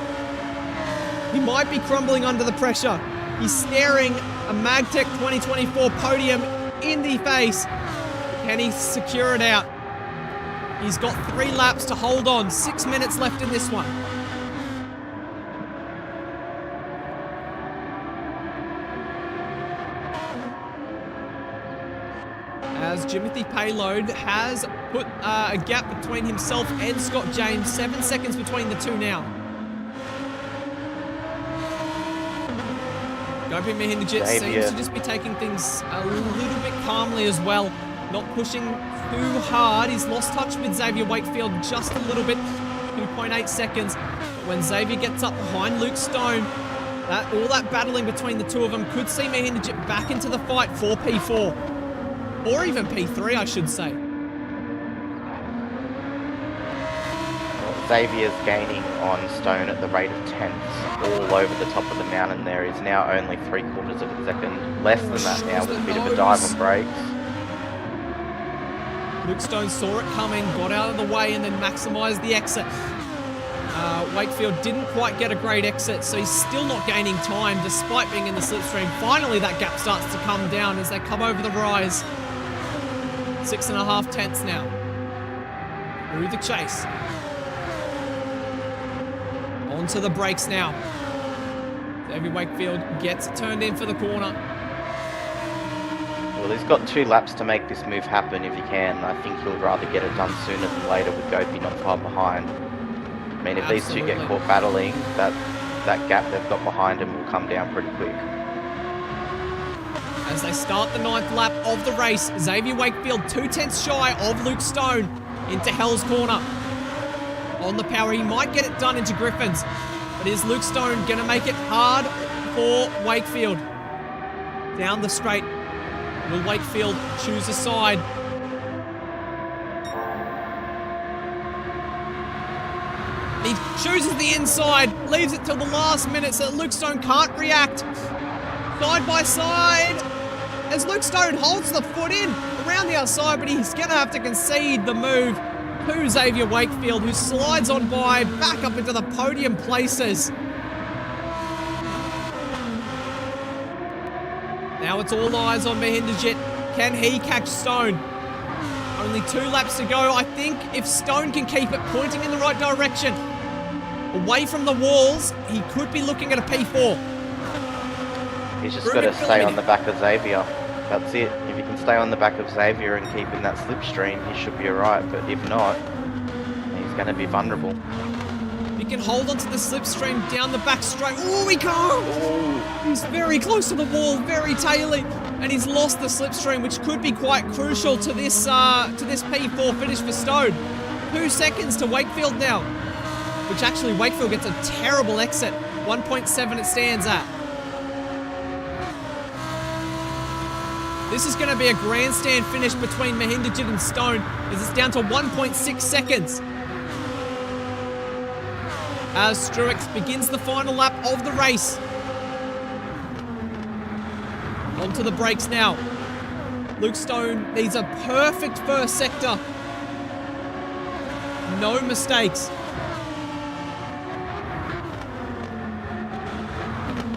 he might be crumbling under the pressure. He's staring a MAGTEC 2024 podium in the face. Can he secure it out? He's got 3 laps to hold on. 6 minutes left in this one. As Jimothy Payload has put a gap between himself and Scott James. 7 seconds between the two now. Gopi Mahinderjit seems to just be taking things a little bit calmly as well. Not pushing too hard. He's lost touch with Xavier Wakefield just a little bit. 2.8 seconds. But when Xavier gets up behind Luke Stone, all that battling between the two of them could see Mahinderjit back into the fight for P4. Or even P3, I should say. Xavier's gaining on Stone at the rate of tenths all over the top of the mountain there. He's now only 3/4 of a second less than that now with a bit of a dive on brakes. Luke Stone saw it coming, got out of the way and then maximised the exit. Wakefield didn't quite get a great exit, so he's still not gaining time despite being in the slipstream. Finally that gap starts to come down as they come over the rise. 6.5 tenths now. Through the chase. Onto the brakes now. Xavier Wakefield gets it turned in for the corner. Well, he's got 2 laps to make this move happen if he can. I think he'll rather get it done sooner than later with Gopi not far behind. I mean, if these two get caught battling, that gap they've got behind him will come down pretty quick. As they start the 9th lap of the race, Xavier Wakefield 2 tenths shy of Luke Stone into Hell's Corner. On the power, he might get it done into Griffin's, but is Luke Stone going to make it hard for Wakefield? Down the straight, will Wakefield choose a side? He chooses the inside, leaves it till the last minute so that Luke Stone can't react. Side by side, as Luke Stone holds the foot in around the outside, but he's going to have to concede the move to Xavier Wakefield, who slides on by, back up into the podium places. Now it's all eyes on Mahinderjit. Can he catch Stone? Only 2 laps to go. I think if Stone can keep it pointing in the right direction, away from the walls, he could be looking at a P4. He's just got to stay on the back of Xavier. That's it. If he can stay on the back of Xavier and keep in that slipstream, he should be alright. But if not, he's going to be vulnerable. He can hold onto the slipstream down the back straight. Oh, he can't! He's very close to the wall, very taily, and he's lost the slipstream, which could be quite crucial to this P4 finish for Stone. 2 seconds to Wakefield now, which actually Wakefield gets a terrible exit. 1.7 it stands at. This is going to be a grandstand finish between Mahinderjit and Stone, as it's down to 1.6 seconds. As Struix begins the final lap of the race. Onto the brakes now. Luke Stone needs a perfect first sector. No mistakes.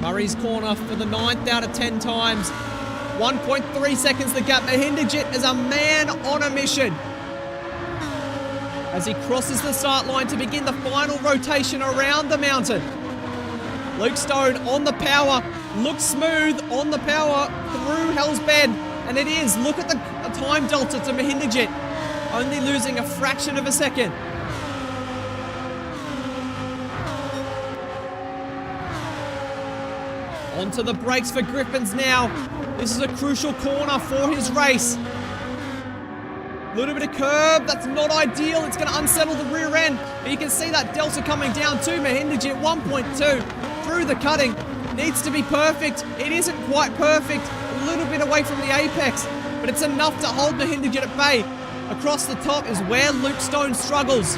Murray's corner for the 9th out of 10 times. 1.3 seconds the gap. Mahinderjit is a man on a mission. As he crosses the start line to begin the final rotation around the mountain. Luke Stone on the power. Looks smooth on the power through Hell's Bend. And it is. Look at the time delta to Mahinderjit. Only losing a fraction of a second. Onto the brakes for Griffins now. This is a crucial corner for his race. A little bit of curb, that's not ideal. It's going to unsettle the rear end. But you can see that delta coming down to Mahinderjit, 1.2 through the cutting. Needs to be perfect. It isn't quite perfect. A little bit away from the apex, but it's enough to hold Mahindra at bay. Across the top is where Luke Stone struggles.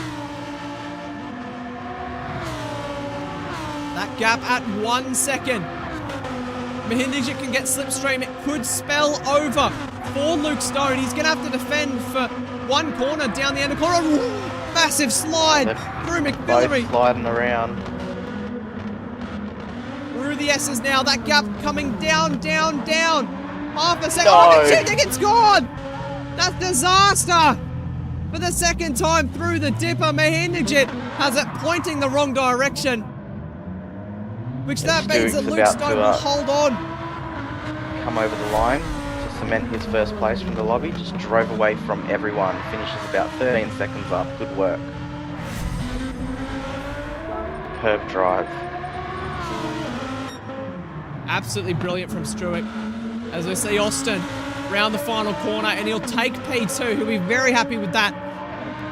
That gap at 1 second. Mahindra can get slipstream. It could spell over for Luke Stone. He's going to have to defend for one corner down the end of the corner. Ooh, massive slide through McBillary. Both sliding around. Through the S's now. That gap coming down, down, down. Half a second. No. Oh, it's gone. That's disaster. For the second time through the dipper, Mahindra has it pointing the wrong direction. Which that means that Luke Stone will hold on. Come over the line to cement his first place from the lobby. Just drove away from everyone. Finishes about 13 seconds up. Good work. Curb drive. Absolutely brilliant from Struick. As we see Austin round the final corner, and he'll take P2. He'll be very happy with that.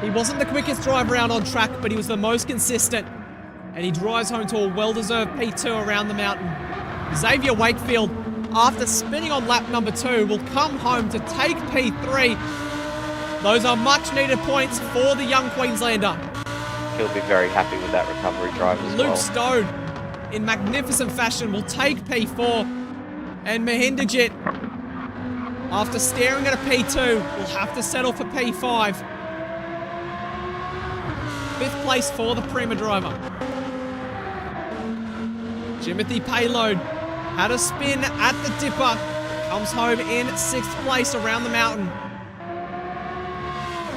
He wasn't the quickest drive around on track, but he was the most consistent. And he drives home to a well-deserved P2 around the mountain. Xavier Wakefield, after spinning on lap number 2, will come home to take P3. Those are much-needed points for the young Queenslander. He'll be very happy with that recovery drive as well. Luke Stone, in magnificent fashion, will take P4. And Mahindra, after staring at a P2, will have to settle for P5. 5th place for the Prima driver. Timothy Payload had a spin at the dipper. Comes home in 6th place around the mountain.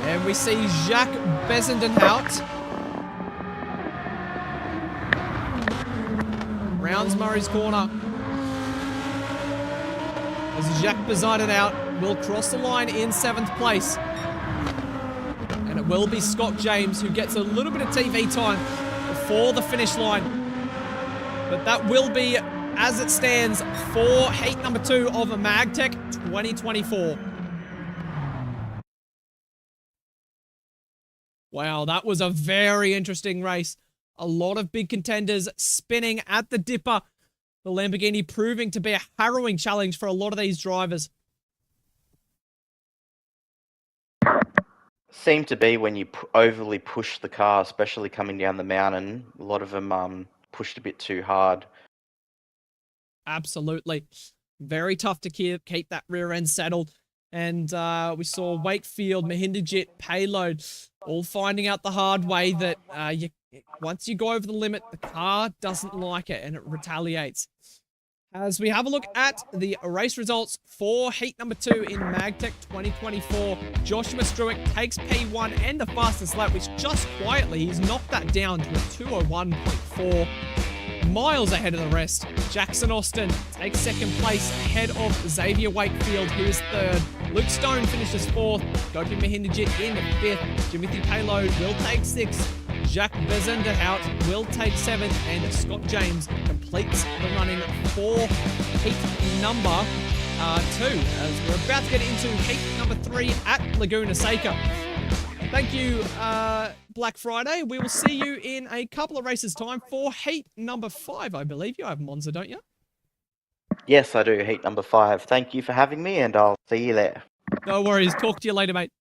And we see Jacques Bezendenhout. Rounds Murray's corner. As Jacques Bezendenhout will cross the line in 7th place. And it will be Scott James who gets a little bit of TV time before the finish line. But that will be, as it stands, for heat number 2 of MAGTEC 2024. Wow, that was a very interesting race. A lot of big contenders spinning at the dipper. The Lamborghini proving to be a harrowing challenge for a lot of these drivers. Seemed to be when you overly push the car, especially coming down the mountain. A lot of them pushed a bit too hard. Absolutely. Very tough to keep that rear end settled. And we saw Wakefield, Mahindra, Payload, all finding out the hard way that once you go over the limit, the car doesn't like it and it retaliates. As we have a look at the race results for heat number 2 in MAGTEC 2024, Joshua Struick takes P1 and the fastest lap, which just quietly, he's knocked that down to a 2:01.4. Miles ahead of the rest. Jackson Austin takes 2nd place ahead of Xavier Wakefield, who is 3rd. Luke Stone finishes 4th. Dopey Mahindra in 5th. Timothy Payload will take 6th. Jacques Bezendenhout will take 7th. And Scott James completes the running for heat number 2. As we're about to get into heat number 3 at Laguna Seca. Thank you, Black Friday. We will see you in a couple of races' time for heat number 5, I believe. You have Monza, don't you? Yes, I do. Heat number 5. Thank you for having me, and I'll see you there. No worries. Talk to you later, mate.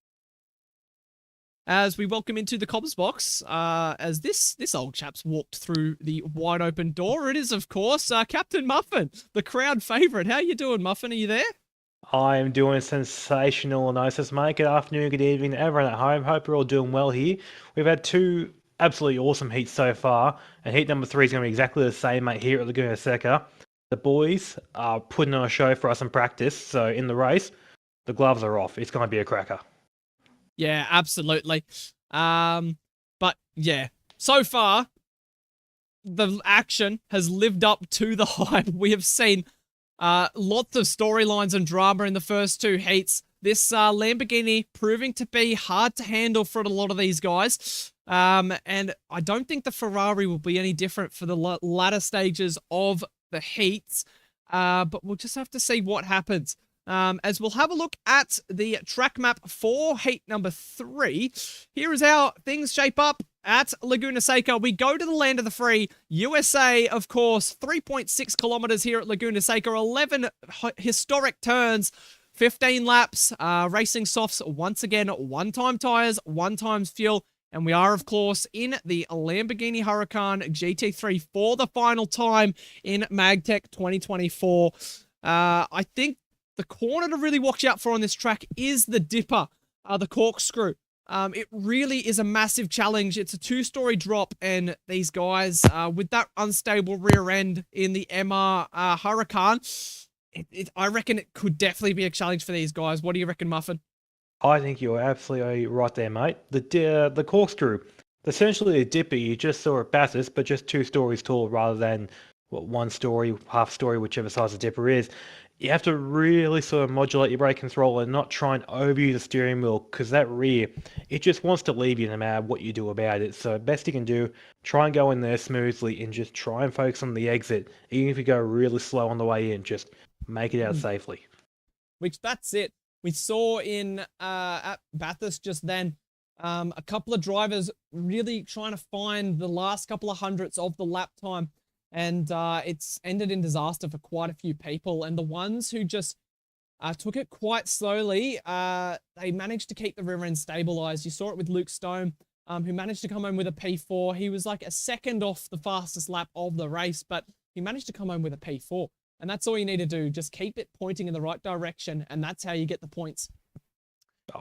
As we welcome into the Cobbs box, as this old chap's walked through the wide open door, it is, of course, Captain Muffin, the crowd favourite. How you doing, Muffin? Are you there? I am doing sensational, nicest mate. Good afternoon, good evening, everyone at home. Hope you're all doing well here. We've had 2 absolutely awesome heats so far, and heat number 3 is going to be exactly the same, mate, here at Laguna Seca. The boys are putting on a show for us in practice, so in the race, the gloves are off. It's going to be a cracker. Yeah, absolutely. But yeah, so far, the action has lived up to the hype. We have seen lots of storylines and drama in the first 2 heats. This Lamborghini proving to be hard to handle for a lot of these guys. And I don't think the Ferrari will be any different for the latter stages of the heats. But we'll just have to see what happens. as we'll have a look at the track map for heat number 3. Here is how things shape up at Laguna Seca. We go to the land of the free. USA, of course, 3.6 kilometers here at Laguna Seca, 11 historic turns, 15 laps, racing softs once again, 1-time tires, 1-time fuel. And we are, of course, in the Lamborghini Huracan GT3 for the final time in MAGTEC 2024. I think the corner to really watch out for on this track is the dipper, the corkscrew. It really is a massive challenge. It's a 2-story drop, and these guys, with that unstable rear end in the MR Huracan, I reckon it could definitely be a challenge for these guys. What do you reckon, Muffin? I think you're absolutely right there, mate. The corkscrew, essentially a dipper you just saw at Bathurst, but just 2 stories tall rather than 1 story, half story, whichever size the dipper is. You have to really sort of modulate your brake control and not try and overuse the steering wheel, because that rear, it just wants to leave you no matter what you do about it. So best you can do, try and go in there smoothly and just try and focus on the exit. Even if you go really slow on the way in, just make it out safely. Which, that's it. We saw in at Bathurst just then a couple of drivers really trying to find the last couple of hundredths of the lap time, and it's ended in disaster for quite a few people. And the ones who just took it quite slowly, they managed to keep the rear end stabilized. You saw it with Luke Stone, who managed to come home with a P4. He was like a second off the fastest lap of the race, but he managed to come home with a P4. And that's all you need to do. Just keep it pointing in the right direction, and that's how you get the points.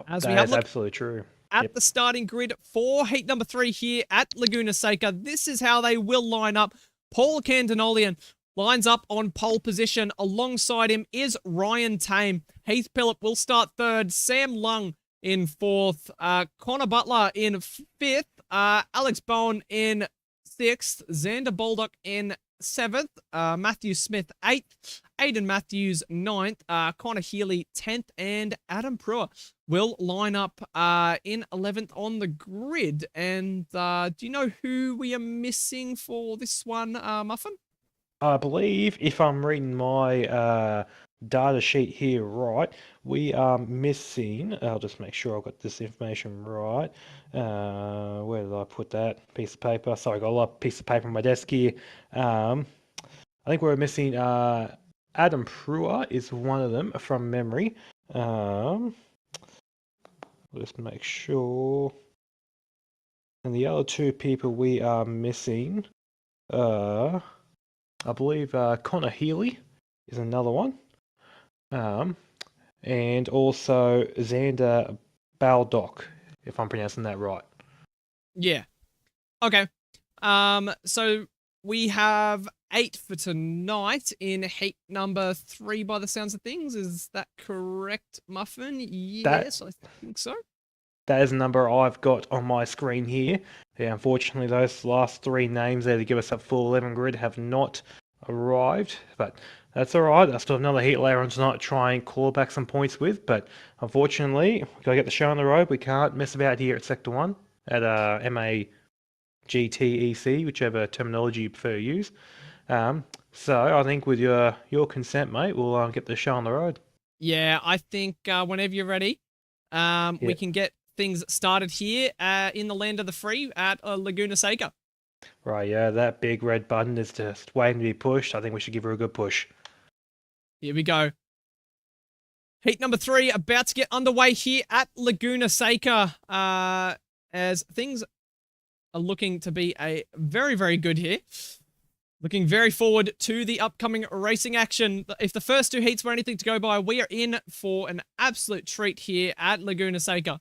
That's absolutely true. At the starting grid for heat number 3 here at Laguna Seca, this is how they will line up. Paul Candinolian lines up on pole position. Alongside him is Ryan Tame. Heath Phillip will start 3rd. Sam Lung in 4th. Connor Butler in 5th. Alex Bowen in 6th. Xander Baldock in 7th, Matthew Smith 8th, Aidan Matthews 9th, Connor Healy 10th, and Adam Pruitt will line up in 11th on the grid. And do you know who we are missing for this one, Muffin? I believe, if I'm reading my data sheet here right, we are missing, I'll just make sure I've got this information right. Where did I put that piece of paper? Sorry, I got a lot of piece of paper on my desk here. I think we're missing Adam Pruitt is one of them from memory. Let's make sure. And the other 2 people we are missing, I believe Connor Healy is another one. And also Xander Baldock, if I'm pronouncing that right. Yeah. Okay. So we have 8 for tonight in heat number 3 by the sounds of things. Is that correct, Muffin? Yes, I think so. That is the number I've got on my screen here. Yeah, unfortunately, those last 3 names there to give us a full 11 grid have not arrived, but that's all right. I still have another heat later on tonight to try and claw back some points with, but unfortunately, we've got to get the show on the road. We can't mess about here at Sector 1 at MAGTEC, whichever terminology you prefer to use. So I think with your consent, mate, we'll get the show on the road. Yeah, I think whenever you're ready, we can get things started here in the land of the free at Laguna Seca. Right, yeah, that big red button is just waiting to be pushed. I think we should give her a good push. Here we go. Heat number 3 about to get underway here at Laguna Seca, as things are looking to be a very, very good here. Looking very forward to the upcoming racing action. If the first 2 heats were anything to go by, we are in for an absolute treat here at Laguna Seca.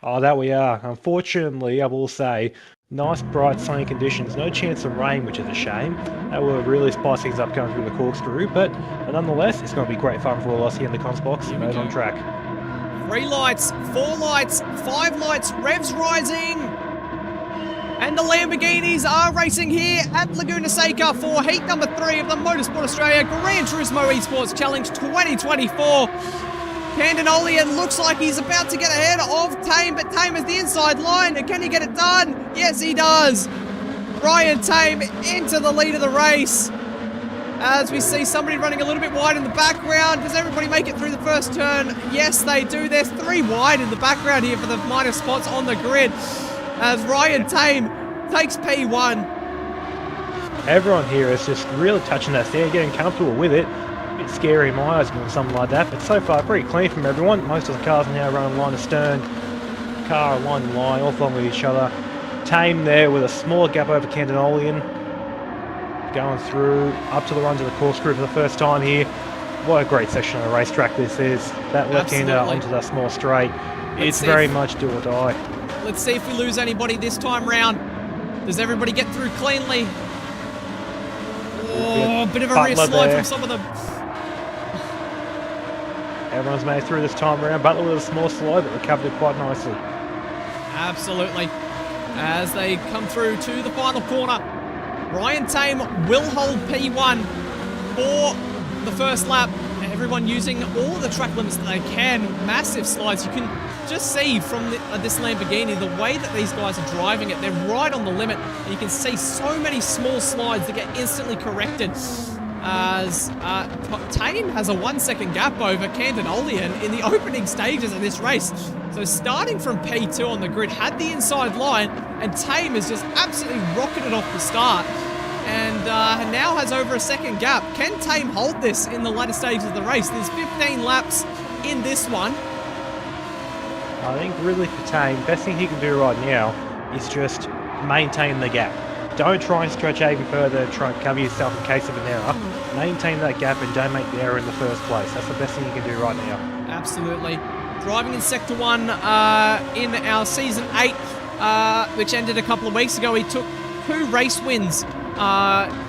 Oh, that we are. Unfortunately, I will say, nice, bright, sunny conditions. No chance of rain, which is a shame. That will really spice things up going through the corkscrew, but nonetheless, it's going to be great fun for all of us here in the cons box and on track. 3 lights, 4 lights, 5 lights, revs rising. And the Lamborghinis are racing here at Laguna Seca for heat number 3 of the Motorsport Australia Gran Turismo Esports Challenge 2024. Candinolian looks like he's about to get ahead of Tame, but Tame is the inside line. And can he get it done? Yes, he does. Ryan Tame into the lead of the race. As we see somebody running a little bit wide in the background. Does everybody make it through the first turn? Yes, they do. There's 3 wide in the background here for the minor spots on the grid. As Ryan Tame takes P1. Everyone here is just really touching that stand, getting comfortable with it. A bit scary in my eyes doing something like that, but so far pretty clean from everyone. Most of the cars are now running line to stern. Car line to line, all flowing with each other. Tame there with a smaller gap over Candonolian. Going through up to the runs of the corkscrew for the first time here. What a great section of the racetrack this is. That left-hander onto that small straight. It's very much do or die. Let's see if we lose anybody this time round. Does everybody get through cleanly? Oh, a bit of a rear slide from some of them. Everyone's made it through this time around. Butler with a small slide, but recovered it quite nicely. Absolutely. As they come through to the final corner, Ryan Tame will hold P1 for the first lap. Everyone using all the track limits that they can. Massive slides. You can just see from this Lamborghini the way that these guys are driving it. They're right on the limit, and you can see so many small slides that get instantly corrected. As Tame has a 1-second gap over Candonolian in the opening stages of this race. So starting from P2 on the grid, had the inside line, and Tame has just absolutely rocketed off the start. And now has over a second gap. Can Tame hold this in the latter stages of the race? There's 15 laps in this one. I think really for Tame, best thing he can do right now is just maintain the gap. Don't try and stretch even further, try and cover yourself in case of an error. Maintain that gap and don't make the error in the first place. That's the best thing you can do right now. Absolutely. Driving in Sector 1 in our Season 8, which ended a couple of weeks ago, he took 2 race wins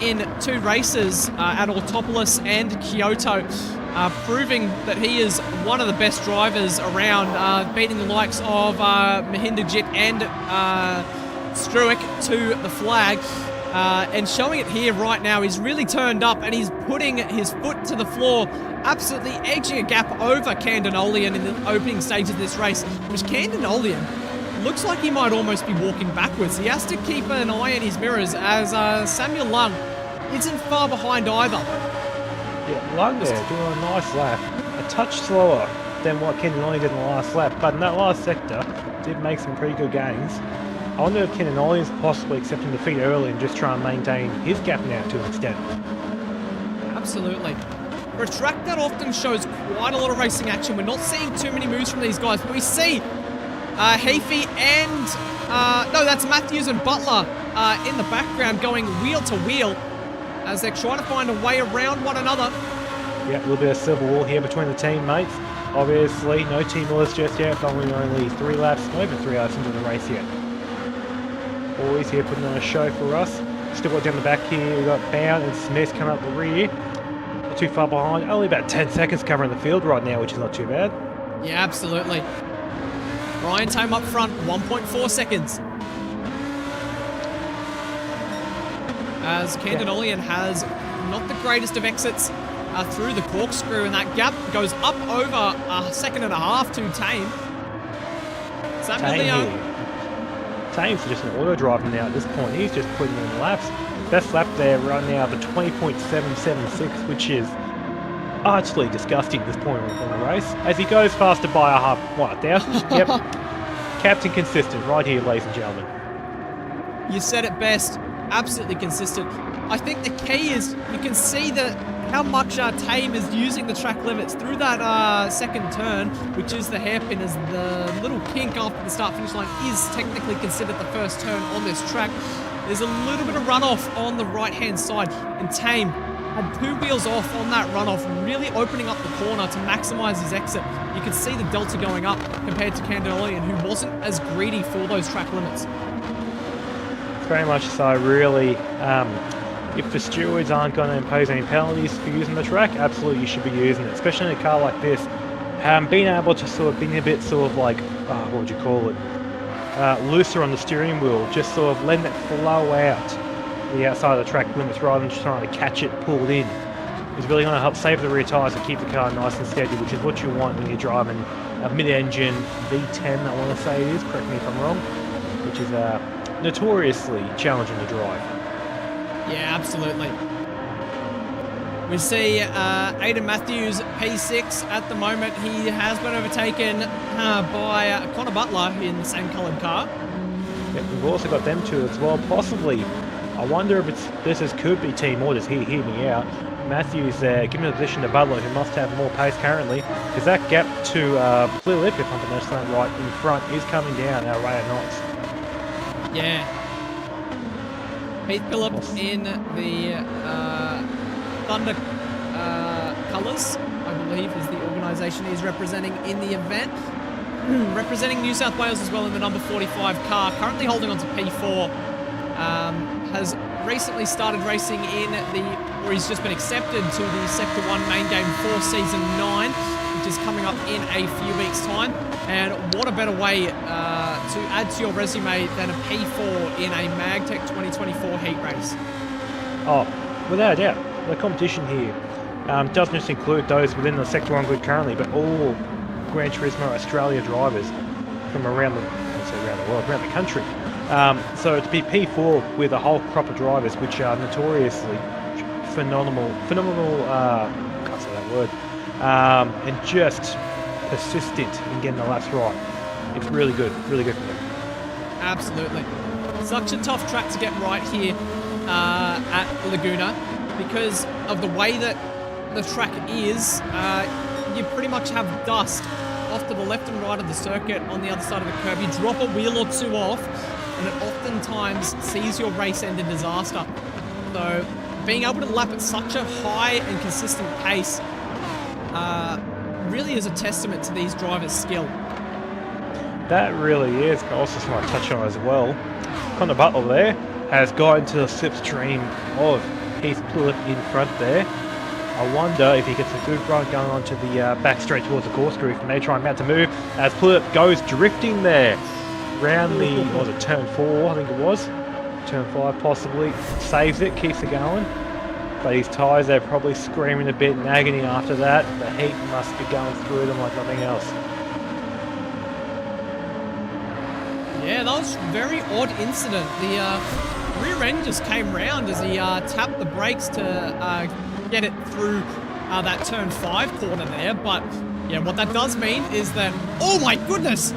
in 2 races at Autopolis and Kyoto, proving that he is one of the best drivers around, beating the likes of Mahindra and Struick to the flag, and showing it here right now. He's really turned up and he's putting his foot to the floor, absolutely edging a gap over Candonolian in the opening stage of this race, which Candonolian looks like he might almost be walking backwards. He has to keep an eye in his mirrors as Samuel Lung isn't far behind either. Yeah, Lung there doing a nice lap. A touch slower than what Candonolian did in the last lap, but in that last sector did make some pretty good gains. I wonder if Candonolian's possibly accepting defeat early and just trying to maintain his gap now to an extent. Absolutely. For a track that often shows quite a lot of racing action, we're not seeing too many moves from these guys, but we see Heafy and, no, that's Matthews and Butler in the background going wheel to wheel as they're trying to find a way around one another. Yeah, a little bit of civil war here between the teammates. Obviously, no team wars just yet, only 3 laps, not even 3 laps into the race yet. Boys here putting on a show for us. Still got down the back here, we've got Bound and Smith coming up the rear. Not too far behind, only about 10 seconds covering the field right now, which is not too bad. Yeah, absolutely. Ryan Tame up front, 1.4 seconds. As Candonolian has not the greatest of exits through the corkscrew, and that gap goes up over a second and a half to Tame. Tame's just an auto driver now at this point. He's just putting in laps. Best lap there right now, the 20.776, which is absolutely disgusting at this point in the race. As he goes faster by a half, what, 1,000? Yep. Captain consistent right here, ladies and gentlemen. You said it best. Absolutely consistent. I think the key is you can see that how much Tame is using the track limits through that second turn, which is the hairpin, as the little kink after the start-finish line is technically considered the first turn on this track. There's a little bit of runoff on the right-hand side, and Tame had 2 wheels off on that runoff, really opening up the corner to maximise his exit. You can see the delta going up compared to Candonolian, who wasn't as greedy for those track limits. Very much so, really. If the stewards aren't going to impose any penalties for using the track, absolutely you should be using it, especially in a car like this. Being able to sort of be a bit sort of like, what would you call it, looser on the steering wheel, just sort of letting it flow out the outside of the track limits rather than just trying to catch it pulled in, is really going to help save the rear tyres and keep the car nice and steady, which is what you want when you're driving a mid-engine V10, I want to say it is, correct me if I'm wrong, which is notoriously challenging to drive. Yeah, absolutely. We see Aidan Matthews, P6 at the moment. He has been overtaken by Connor Butler in the same coloured car. Yep, we've also got them two as well, possibly. I wonder if this could be team orders. Hear me out. Matthews there, giving the position to Butler, who must have more pace currently, because that gap to Plilip, if I'm pronouncing that right, in front is coming down our rate of knots. Yeah. Heath Phillip in the Thunder colours, I believe, is the organisation he's representing in the event. Representing New South Wales as well in the number 45 car, currently holding on to P4. Has recently started racing or he's just been accepted to the Sector 1 main game for Season 9, which is coming up in a few weeks' time. And what a better way to add to your resume than a P4 in a MAGTEC 2024 heat race. Oh, without a doubt. The competition here doesn't just include those within the Sector 1 grid currently, but all Gran Turismo Australia drivers from around the country. So to be P4 with a whole crop of drivers, which are notoriously phenomenal, can't say that word, and just persistent in getting the laps right. It's really good for them. Absolutely. Such a tough track to get right here at Laguna because of the way that the track is. You pretty much have dust off to the left and right of the circuit on the other side of the curb. You drop a wheel or two off, and it oftentimes sees your race end in disaster. So being able to lap at such a high and consistent pace really is a testament to these drivers' skill. That really is. I also just want to touch on as well. Connor Butler there has got into the slipstream of Heath Plilip in front there. I wonder if he gets a good run going onto the back straight towards the corkscrew. If they try and mount to move as Plilip goes drifting there. Round the, turn 4, I think it was. Turn 5 possibly. Saves it, keeps it going. But his tyres, they're probably screaming a bit in agony after that. The heat must be going through them like nothing else. Yeah, that was a very odd incident. The rear end just came round as he tapped the brakes to get it through that turn 5 corner there. But yeah, what that does mean is that, oh my goodness,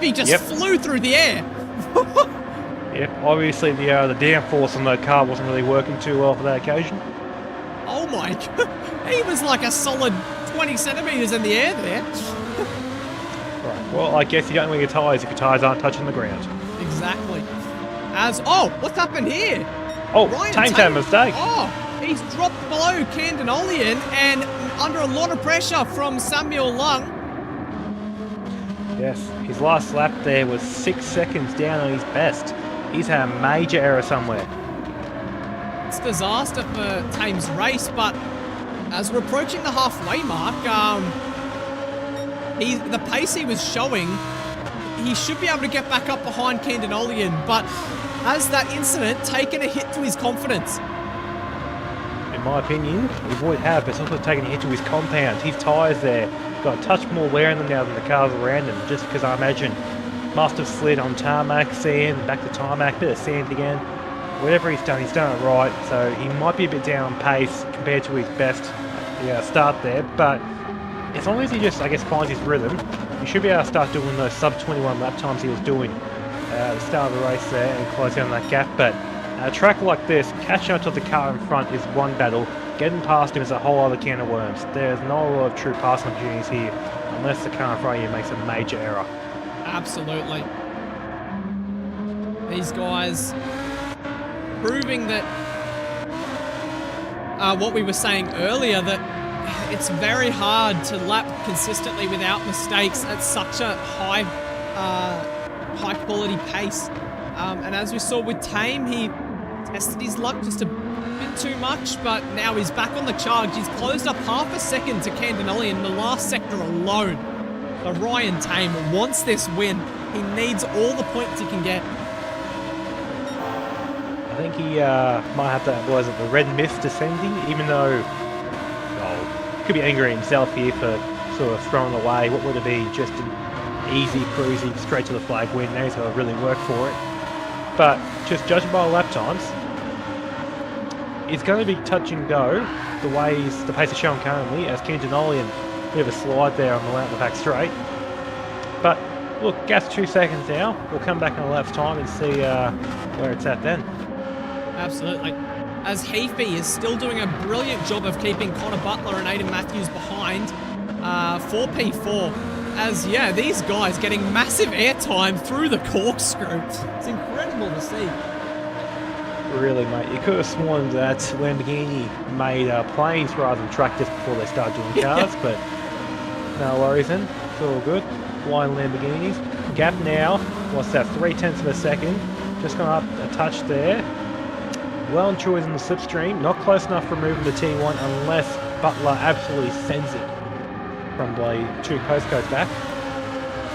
he just flew through the air. Yep, obviously the downforce on the car wasn't really working too well for that occasion. Oh my god, he was like a solid 20 centimetres in the air there. Right, well, I guess you don't wear your tyres if your tyres aren't touching the ground. Exactly. What's happened here? Oh, Ryan Taint had a mistake. Oh, he's dropped below Candonolian and under a lot of pressure from Samuel Lung. Yes, his last lap there was 6 seconds down on his best. He's had a major error somewhere. It's disaster for Tame's race, but as we're approaching the halfway mark, the pace he was showing, he should be able to get back up behind Candonolian, but has that incident taken a hit to his confidence? In my opinion, he would have, but it's also taken a hit to his compound. His tyres there got a touch more wear in them now than the cars around him, just because I imagine must have slid on tarmac, sand, back to tarmac, bit of sand again. Whatever he's done it right, so he might be a bit down on pace compared to his best start there, but as long as he just, I guess, finds his rhythm, he should be able to start doing those sub-21 lap times he was doing at the start of the race there and close down that gap. But a track like this, catching up to the car in front is one battle. Getting past him is a whole other can of worms. There's not a lot of true passing opportunities here unless the car in front of you makes a major error. Absolutely. These guys proving that what we were saying earlier, that it's very hard to lap consistently without mistakes at such a high quality pace. And as we saw with Tame, he tested his luck just a bit too much, but now he's back on the charge. He's closed up half a second to Candonolian in the last sector alone. So Ryan Tame wants this win. He needs all the points he can get. I think he might have to, the red mist descending, even though, he could be angry at himself here for sort of throwing away what would have been just an easy, cruising, straight to the flag win. Now he's got to really work for it. But just judging by lap times, is going to be touch and go the pace is shown currently, as Quintanolian, bit of a slide there on the out the back straight. But look, gas 2 seconds now. We'll come back in a lap's time and see where it's at then. Absolutely. As Heafy is still doing a brilliant job of keeping Connor Butler and Aidan Matthews behind for P4. As, yeah, these guys getting massive airtime through the corkscrew. It's incredible to see. Really, mate. You could have sworn that Lamborghini made planes rather than truck just before they started doing cars, but no worries then. It's all good. Flying Lamborghinis. Gap now. What's that? 0.3 of a second. Just gone up a touch there. Well and truly in the slipstream. Not close enough for moving to T1 unless Butler absolutely sends it from the 2 postcodes back.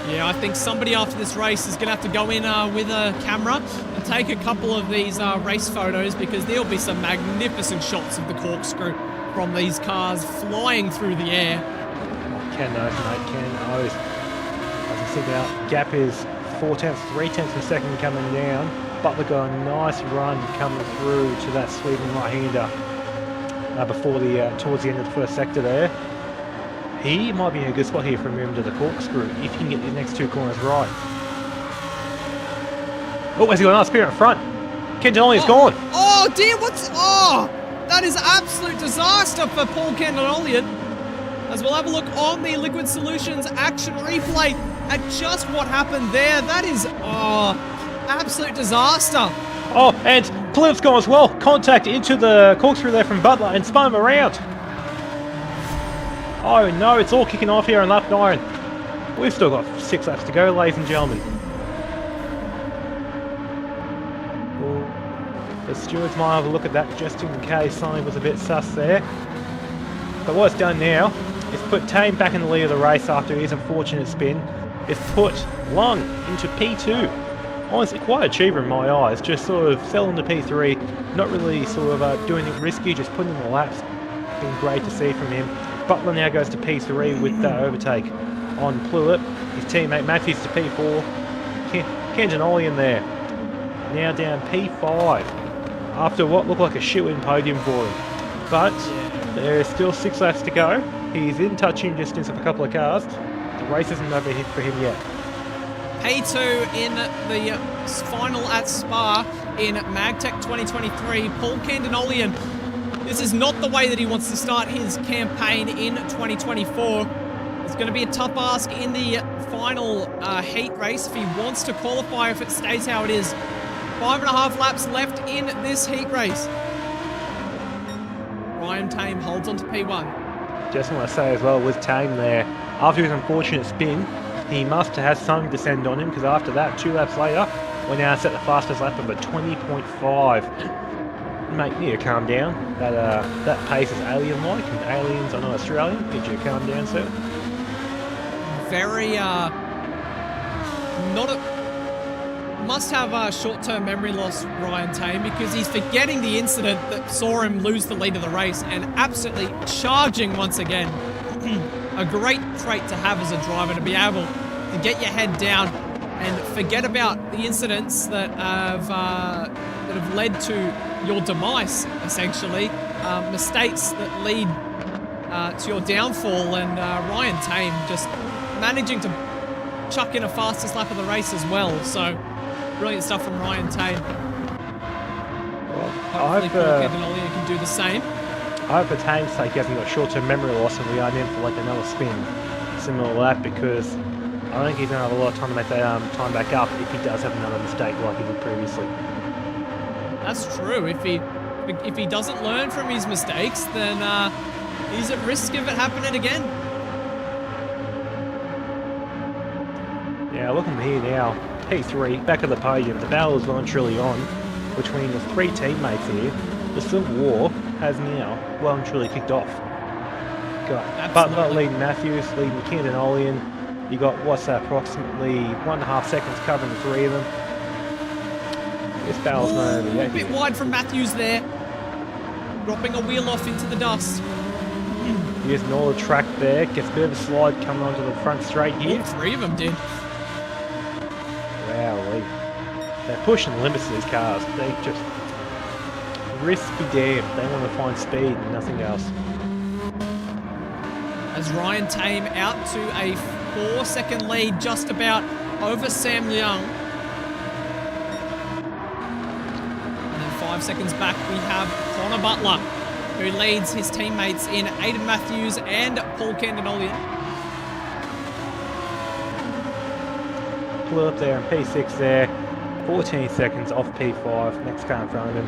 Yeah, I think somebody after this race is going to have to go in with a camera and take a couple of these race photos, because there'll be some magnificent shots of the corkscrew from these cars flying through the air. Ken knows, mate. Ken knows. As you see now, gap is 0.3 of a second coming down. Butler got a nice run coming through to that sweeping right-hander before towards the end of the first sector there. He might be in a good spot here for moving to the corkscrew if he can get these next 2 corners right. Oh, has he got another spear in front? Quintanolian's gone. Oh dear, that is absolute disaster for Paul Quintanolian. As we'll have a look on the Liquid Solutions action replay at just what happened there. That is, absolute disaster. Oh, and Plymouth's gone as well. Contact into the corkscrew there from Butler and spun him around. Oh no, it's all kicking off here on lap 9. We've still got 6 laps to go, ladies and gentlemen. The stewards might have a look at that just in case something was a bit sus there. But what it's done now is put Tame back in the lead of the race after his unfortunate spin. It's put Lung into P2. Honestly, quite a achiever in my eyes. Just sort of fell into P3, not really sort of doing anything risky, just putting in the laps. Been great to see from him. Butler now goes to P3 with the overtake on Pluitt. His teammate Matthews to P4. Quintanolian there. Now down P5 after what looked like a shoe-in podium for him. But there is still 6 laps to go. He's in touching distance of a couple of cars. The race isn't over for him yet. P2 in the final at Spa in MAGTEC 2023. Paul Quintanolian. This is not the way that he wants to start his campaign in 2024. It's going to be a tough ask in the final heat race if he wants to qualify, if it stays how it is. 5.5 laps left in this heat race. Ryan Tame holds on to P1. Just want to say as well, with Tame there, after his unfortunate spin, he must have had something descend on him, because after that, 2 laps later, we're now set the fastest lap of a 20.5. Mate, you need to calm down. That pace is alien-like, and aliens are not Australian. Need you to calm down, sir. Very, must have short-term memory loss, Ryan Tame, because he's forgetting the incident that saw him lose the lead of the race and absolutely charging once again. A great trait to have as a driver, to be able to get your head down and forget about the incidents that have led to your demise, essentially. Mistakes that lead to your downfall, and Ryan Tame just managing to chuck in a fastest lap of the race as well. So, brilliant stuff from Ryan Tame. Well, hopefully Paul Quintanolian can do the same. I hope for Tame's sake he hasn't got short-term memory loss and we are in for like another spin similar to that, because I don't think he's going to have a lot of time to make that time back up if he does have another mistake like he did previously. That's true. If he doesn't learn from his mistakes, then he's at risk of it happening again. Yeah, looking here now, P3, back at the podium. The battle is well and truly on between the 3 teammates here. The Civil War has now well and truly kicked off. Got Butler leading Matthews, leading Quintanolian. You got approximately 1.5 seconds covering the 3 of them. This battle's not over yet. A bit wide from Matthews there. Dropping a wheel off into the dust. Here's Nola track there. Gets a bit of a slide coming onto the front straight here. All 3 of them did. Wowee. They're pushing the limits of these cars. They just risks be damned. They want to find speed and nothing else. As Ryan Tame out to a 4-second lead, just about over Sam Leung. And then 5 seconds back, we have Connor Butler, who leads his teammates in Aidan Matthews and Paul Candinolian. Blew up there in P6 there. 14 seconds off P5. Next car in front of him.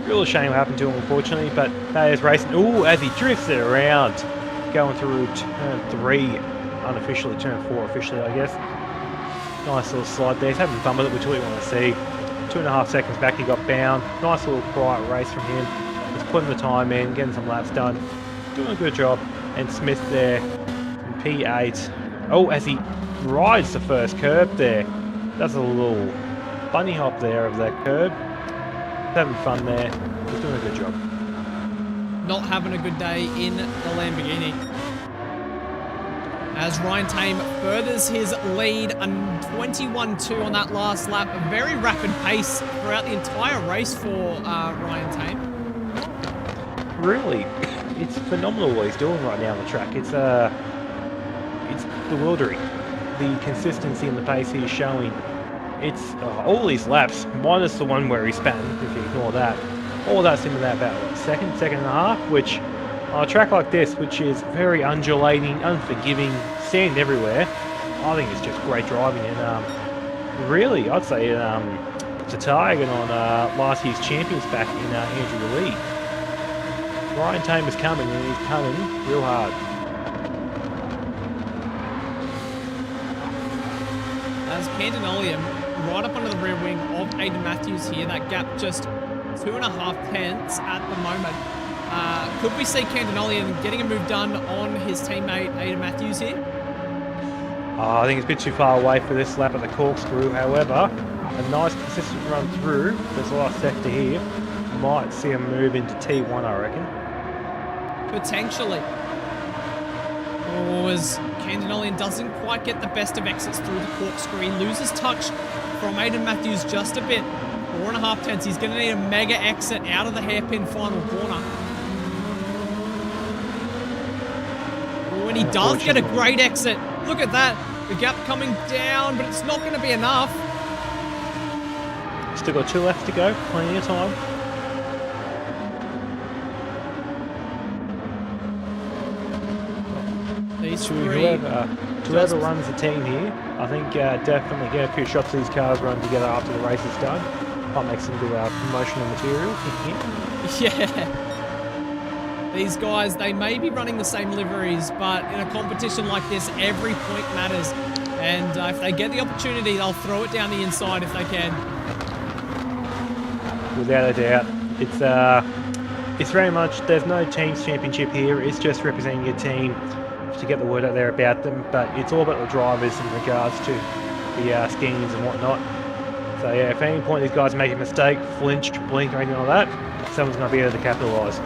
Real shame what happened to him, unfortunately, but that is racing. Ooh, as he drifts it around. Going through turn 3, unofficially, turn 4 officially, I guess. Nice little slide there. He's having fun with it, which we want to see. 2.5 seconds back, he got bound. Nice little quiet race from him. He's putting the time in, getting some laps done. Doing a good job. And Smith there in P8. Oh, as he rides the first curb there. Does a little bunny hop there of that curb. He's having fun there. He's doing a good job. Not having a good day in the Lamborghini. As Ryan Tame furthers his lead, a 21.2 on that last lap. A very rapid pace throughout the entire race for Ryan Tame. Really, it's phenomenal what he's doing right now on the track. It's bewildering. The consistency and the pace he's showing. It's all these laps, minus the one where he span, if you ignore that. All that's into that about what, second and a half, which on a track like this, which is very undulating, unforgiving, sand everywhere, I think it's just great driving. And really, I'd say it's a target on last year's champions back in Andrew Lee. Ryan Tame is coming, and he's coming real hard. As Candinolian right up under the rear wing of Aidan Matthews here, that gap just 2.5 tenths at the moment. Could we see Candinolian getting a move done on his teammate Aidan Matthews here? I think it's a bit too far away for this lap at the corkscrew. However, a nice consistent run through. There's a lot of sector here. Might see him move into T1, I reckon. Potentially. Or as Candinolian doesn't quite get the best of exits through the corkscrew. He loses touch from Aidan Matthews just a bit. 4.5 tenths. He's going to need a mega exit out of the hairpin final corner. When he does get a great exit, look at that. The gap coming down, but it's not going to be enough. Still got 2 left to go. Plenty of time. These To three. whoever runs the team here, I think definitely get a few shots of these cars run together after the race is done. Might make some good promotional material. Yeah. These guys, they may be running the same liveries, but in a competition like this, every point matters. And if they get the opportunity, they'll throw it down the inside if they can. Without a doubt. It's very much, there's no teams championship here. It's just representing your team to get the word out there about them. But it's all about the drivers in regards to the schemes and whatnot. So yeah, if at any point these guys make a mistake, flinch, blink or anything like that, someone's going to be able to capitalise.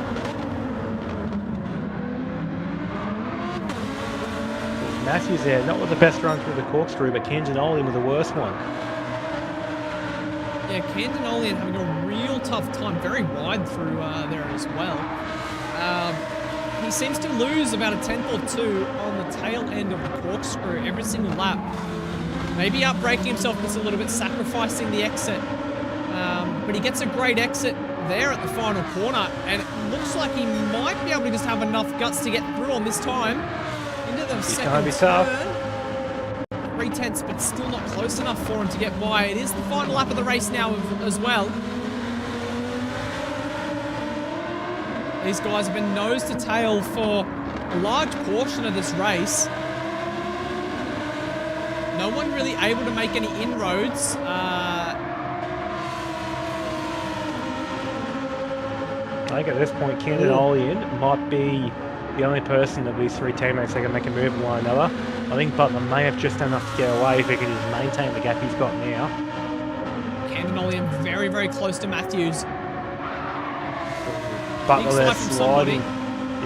Matthews there, not with the best run through the corkscrew, but Candinolian with the worst one. Yeah, Candinolian having a real tough time, very wide through there as well. He seems to lose about a tenth or two on the tail end of the corkscrew every single lap. Maybe outbraking himself just a little bit, sacrificing the exit. But he gets a great exit there at the final corner, and it looks like he might be able to just have enough guts to get through on this time. Into the second turn. 3 tenths, but still not close enough for him to get by. It is the final lap of the race now as well. These guys have been nose to tail for a large portion of this race. No one really able to make any inroads. I think at this point, Candinolian might be the only person of these 3 teammates that can make a move with one another. I think Butler may have just enough to get away if he can just maintain the gap he's got now. Candinolian very, very close to Matthews. Butler there sliding.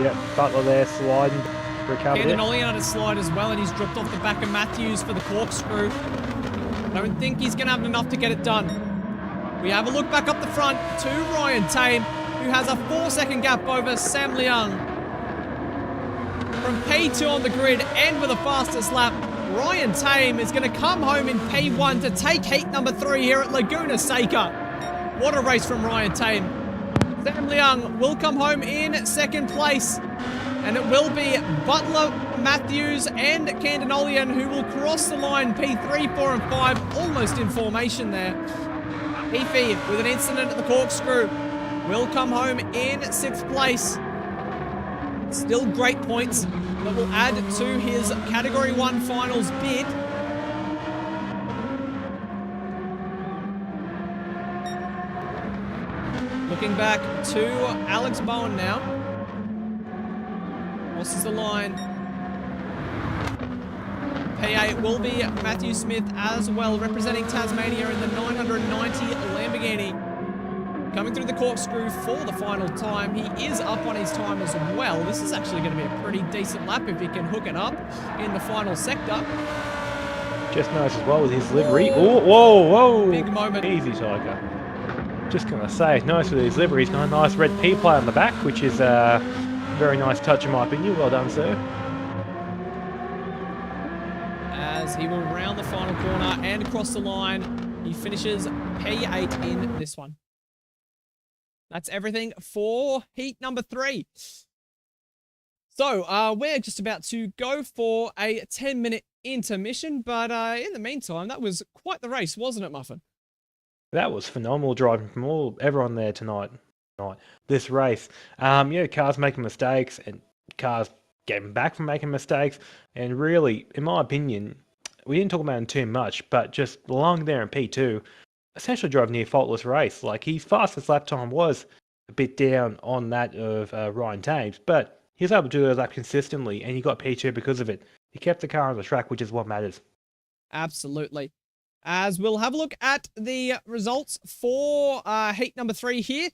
Yep, Butler there sliding. Recovered it. Candinolian had a slide as well, and he's dropped off the back of Matthews for the corkscrew. Don't think he's going to have enough to get it done. We have a look back up the front to Ryan Tame. who has a 4-second gap over Sam Leung. From P2 on the grid and with a fastest lap, Ryan Tame is going to come home in P1 to take heat number 3 here at Laguna Seca. What a race from Ryan Tame. Sam Leung will come home in 2nd place. And it will be Butler, Matthews, and Candinolian who will cross the line P3, 4, and 5, almost in formation there. Efi, with an incident at the corkscrew, will come home in 6th place. Still great points that will add to his Category 1 finals bid. Looking back to Alex Bowen now. Crosses the line. P8 will be Matthew Smith as well, representing Tasmania in the 990 Lamborghini. Coming through the corkscrew for the final time. He is up on his time as well. This is actually going to be a pretty decent lap if he can hook it up in the final sector. Just nice as well with his livery. Oh, whoa, whoa. Big moment. Easy, Tiger. Just going to say, nice with his livery. He's got a nice red P plate on the back, which is a very nice touch in my opinion. Well done, sir. As he will round the final corner and across the line, he finishes P8 in this one. That's everything for heat number 3. So, we're just about to go for a 10-minute intermission, but in the meantime, that was quite the race, wasn't it, Muffin? That was phenomenal driving from everyone there tonight. This race. Cars making mistakes and cars getting back from making mistakes. And really, in my opinion, we didn't talk about it too much, but just Long there in P2 essentially drove near faultless race. Like, his fastest lap time was a bit down on that of Ryan Tames, but he was able to do his lap consistently, and he got P2 because of it. He kept the car on the track, which is what matters. Absolutely. As we'll have a look at the results for heat number 3 here.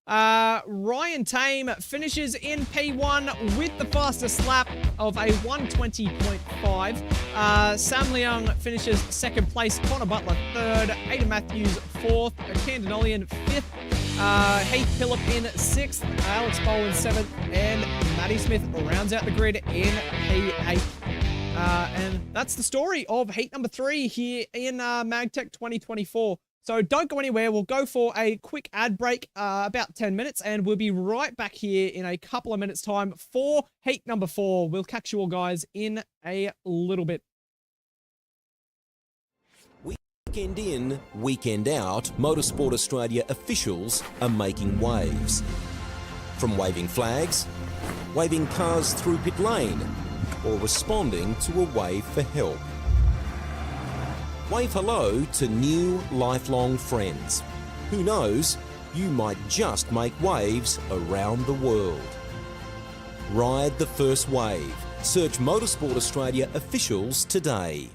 Ryan Tame finishes in P1 with the fastest lap of a 1:20.5. Sam Leung finishes 2nd place. Connor Butler 3rd. Aidan Matthews 4th. Candinolian 5th. Heath Phillip in 6th. Alex Bowen 7th. And Matty Smith rounds out the grid in P8. And that's the story of heat number 3 here in MAGTEC 2024. So don't go anywhere. We'll go for a quick ad break, about 10 minutes, and we'll be right back here in a couple of minutes' time for heat number 4. We'll catch you all guys in a little bit. Weekend in, weekend out, Motorsport Australia officials are making waves. From waving flags, waving cars through pit lane, or responding to a wave for help. Wave hello to new lifelong friends. Who knows, you might just make waves around the world. Ride the first wave. Search Motorsport Australia officials today.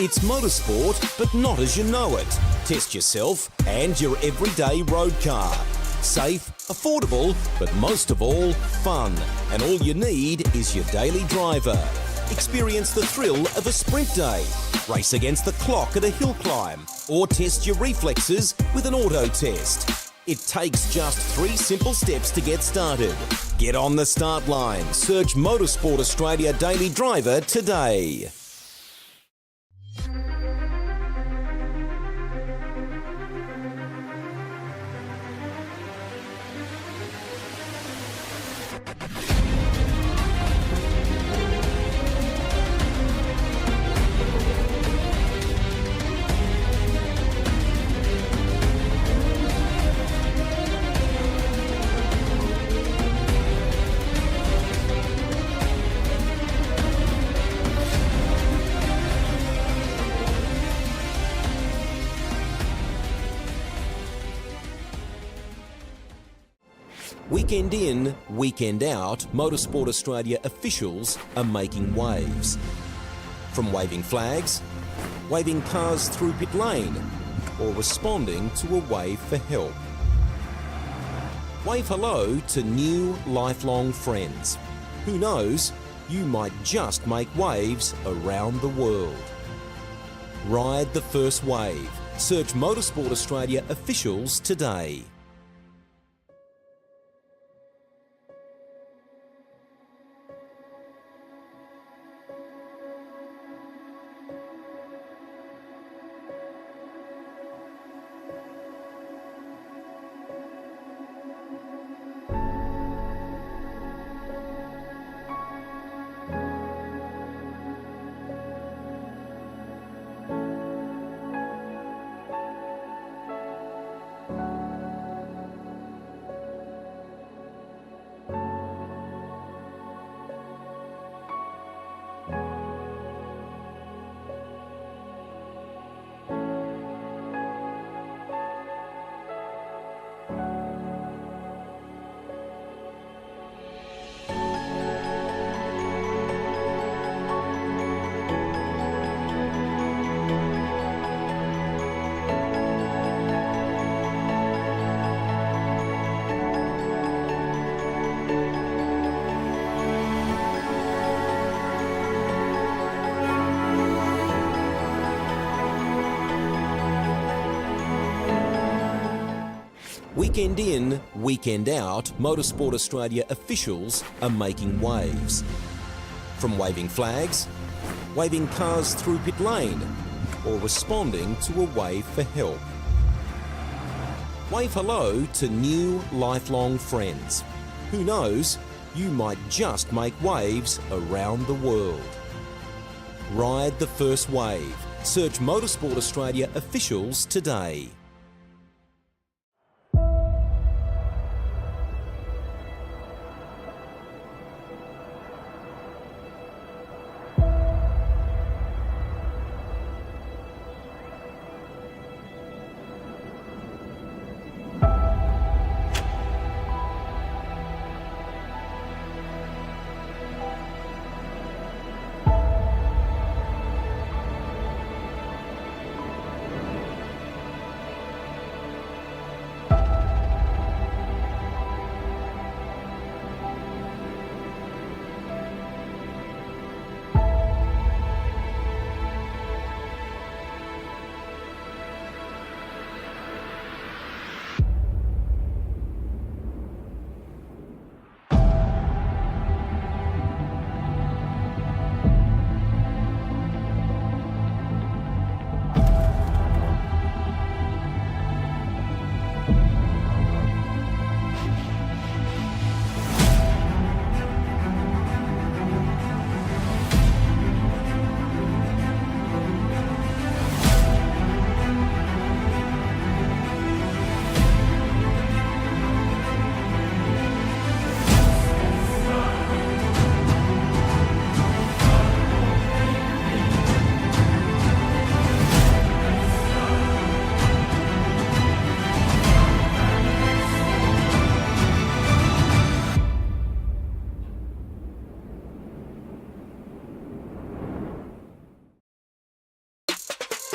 It's motorsport, but not as you know it. Test yourself and your everyday road car. Safe, affordable, but most of all, fun. And all you need is your daily driver. Experience the thrill of a sprint day. Race against the clock at a hill climb. Or test your reflexes with an auto test. It takes just 3 simple steps to get started. Get on the start line. Search Motorsport Australia Daily Driver today. Weekend in, weekend out, Motorsport Australia officials are making waves. From waving flags, waving cars through pit lane, or responding to a wave for help. Wave hello to new lifelong friends. Who knows, you might just make waves around the world. Ride the first wave. Search Motorsport Australia officials today. Weekend in, weekend out, Motorsport Australia officials are making waves. From waving flags, waving cars through pit lane, or responding to a wave for help. Wave hello to new lifelong friends. Who knows, you might just make waves around the world. Ride the first wave. Search Motorsport Australia officials today.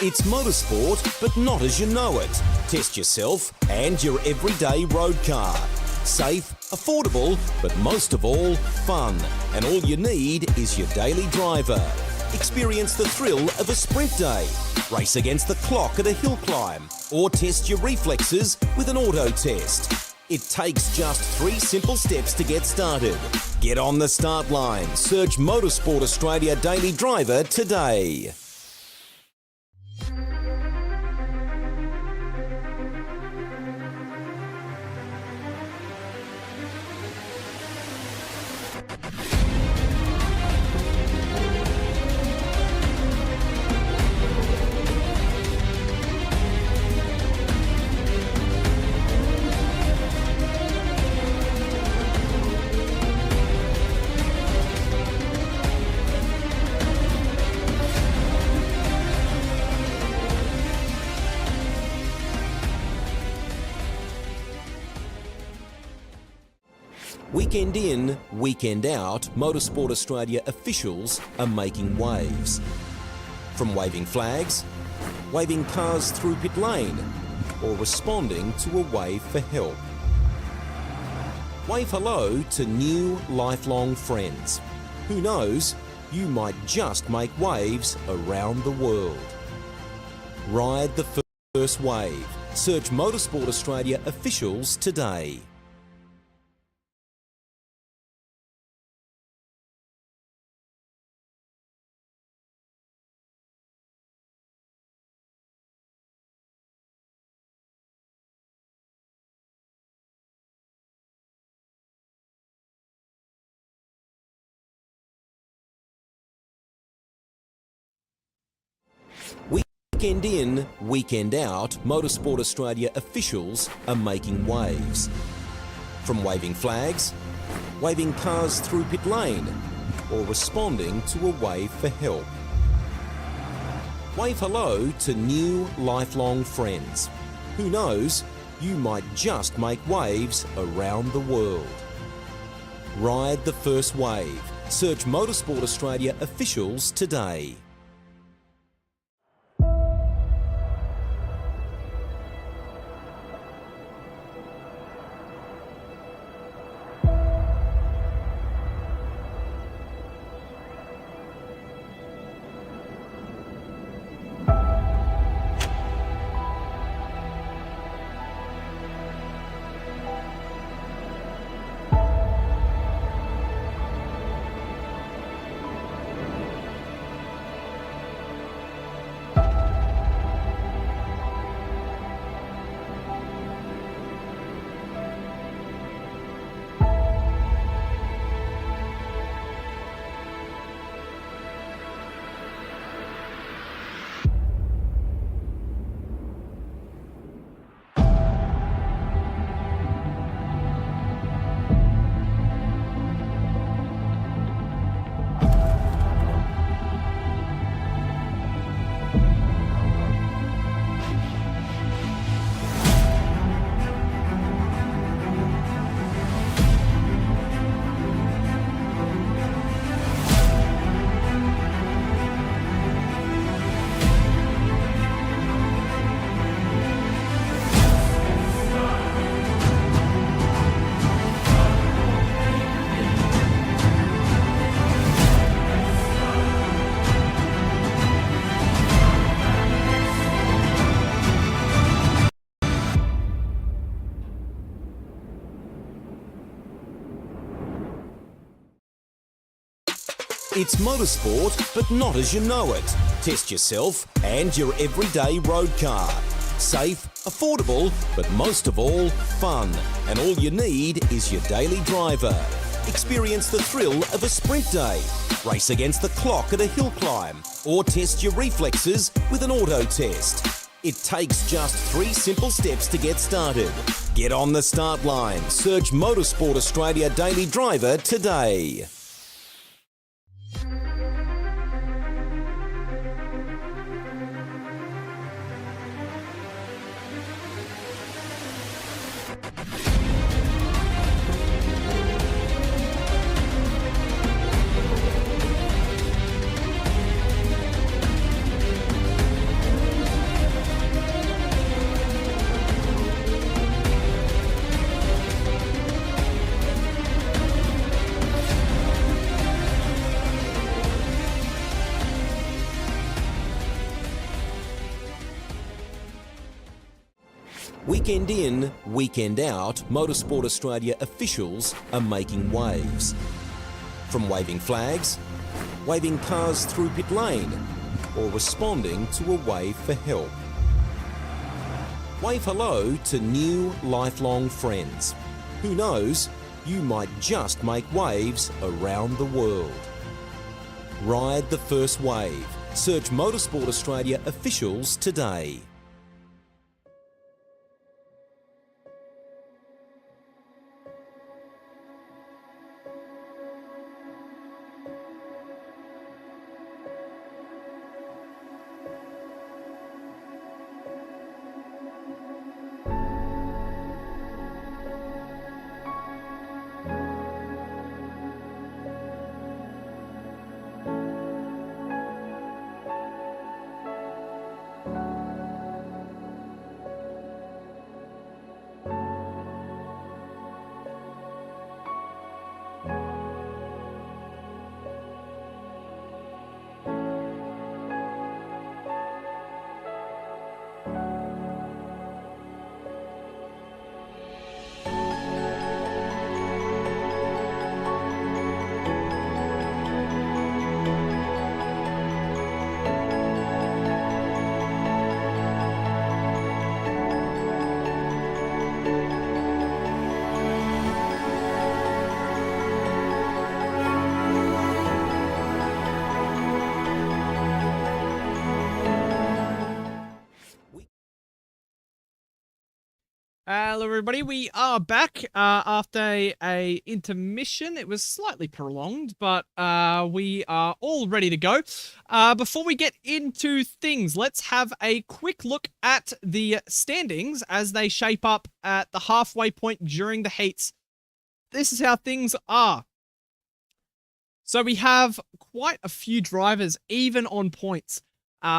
It's motorsport, but not as you know it. Test yourself and your everyday road car. Safe, affordable, but most of all, fun. And all you need is your daily driver. Experience the thrill of a sprint day. Race against the clock at a hill climb. Or test your reflexes with an auto test. It takes just 3 simple steps to get started. Get on the start line. Search Motorsport Australia Daily Driver today. Weekend in, weekend out, Motorsport Australia officials are making waves. From waving flags, waving cars through pit lane, or responding to a wave for help. Wave hello to new lifelong friends. Who knows, you might just make waves around the world. Ride the first wave. Search Motorsport Australia officials today. Weekend in, weekend out, Motorsport Australia officials are making waves. From waving flags, waving cars through pit lane, or responding to a wave for help. Wave hello to new lifelong friends. Who knows, you might just make waves around the world. Ride the first wave. Search Motorsport Australia officials today. It's motorsport, but not as you know it. Test yourself and your everyday road car. Safe, affordable, but most of all, fun. And all you need is your daily driver. Experience the thrill of a sprint day. Race against the clock at a hill climb. Or test your reflexes with an auto test. It takes just 3 simple steps to get started. Get on the start line. Search Motorsport Australia Daily Driver today. Weekend in, weekend out, Motorsport Australia officials are making waves. From waving flags, waving cars through pit lane, or responding to a wave for help. Wave hello to new lifelong friends. Who knows, you might just make waves around the world. Ride the first wave. Search Motorsport Australia officials today. Hello everybody, we are back after a intermission. It was slightly prolonged, but we are all ready to go. Before we get into things, let's have a quick look at the standings as they shape up at the halfway point during the heats. This is how things are. So we have quite a few drivers even on points.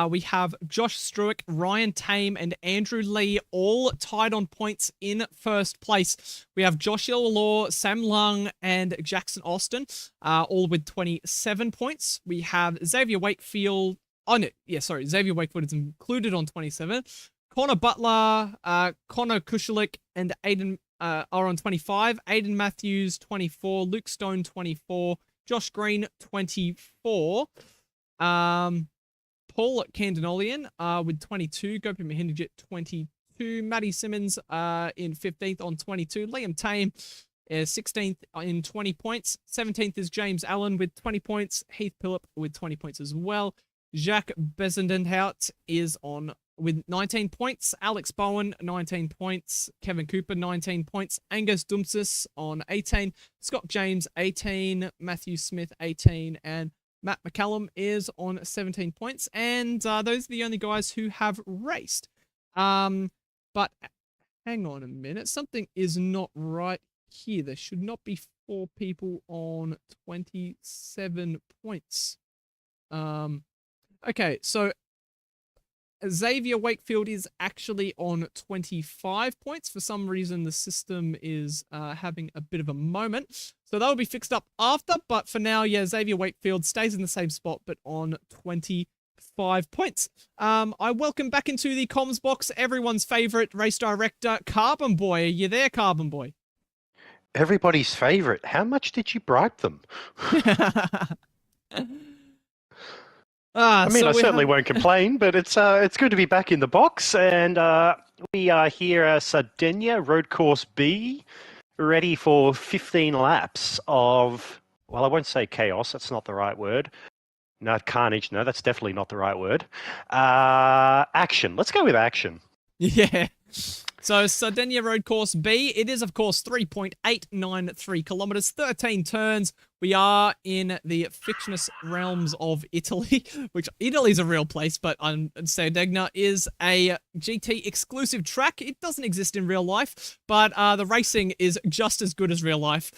We have Josh Struick, Ryan Tame, and Andrew Lee all tied on points in first place. We have Josh Law, Sam Lung, and Jackson Austin, all with 27 points. We have Xavier Wakefield. Oh, no, yeah, sorry. Xavier Wakefield is included on 27. Connor Butler, Connor Kushalik, and Aiden are on 25. Aiden Matthews, 24. Luke Stone, 24. Josh Green, 24. Paul Candinolian with 22. Gopi Mahinderjit, 22. Matty Simmons in 15th on 22. Liam Tame is 16th in 20 points. 17th is James Allen with 20 points. Heath Pillip with 20 points as well. Jacques Bezendenhout is on with 19 points. Alex Bowen, 19 points. Kevin Cooper, 19 points. Angus Dumsis on 18. Scott James, 18. Matthew Smith, 18. And Matt McCallum is on 17 points, and those are the only guys who have raced. But hang on a minute, something is not right here. There should not be 4 people on 27 points. Okay, so Xavier Wakefield is actually on 25 points. For some reason, the system is having a bit of a moment. So that will be fixed up after. But for now, yeah, Xavier Wakefield stays in the same spot, but on 25 points. I welcome back into the comms box everyone's favorite race director, Carbon Boy. Are you there, Carbon Boy? Everybody's favourite. How much did you bribe them? I mean, I certainly won't complain, but it's good to be back in the box, and we are here at Sardinia Road Course B, ready for 15 laps of, well, I won't say chaos, that's not the right word. No, carnage, no, that's definitely not the right word. Action, let's go with action. Yeah. So Sardinia Road Course B, it is of course 3.893 kilometers, 13 turns. We are in the fictitious realms of Italy, which Italy's a real place, but Sardinia is a GT exclusive track. It doesn't exist in real life, but the racing is just as good as real life.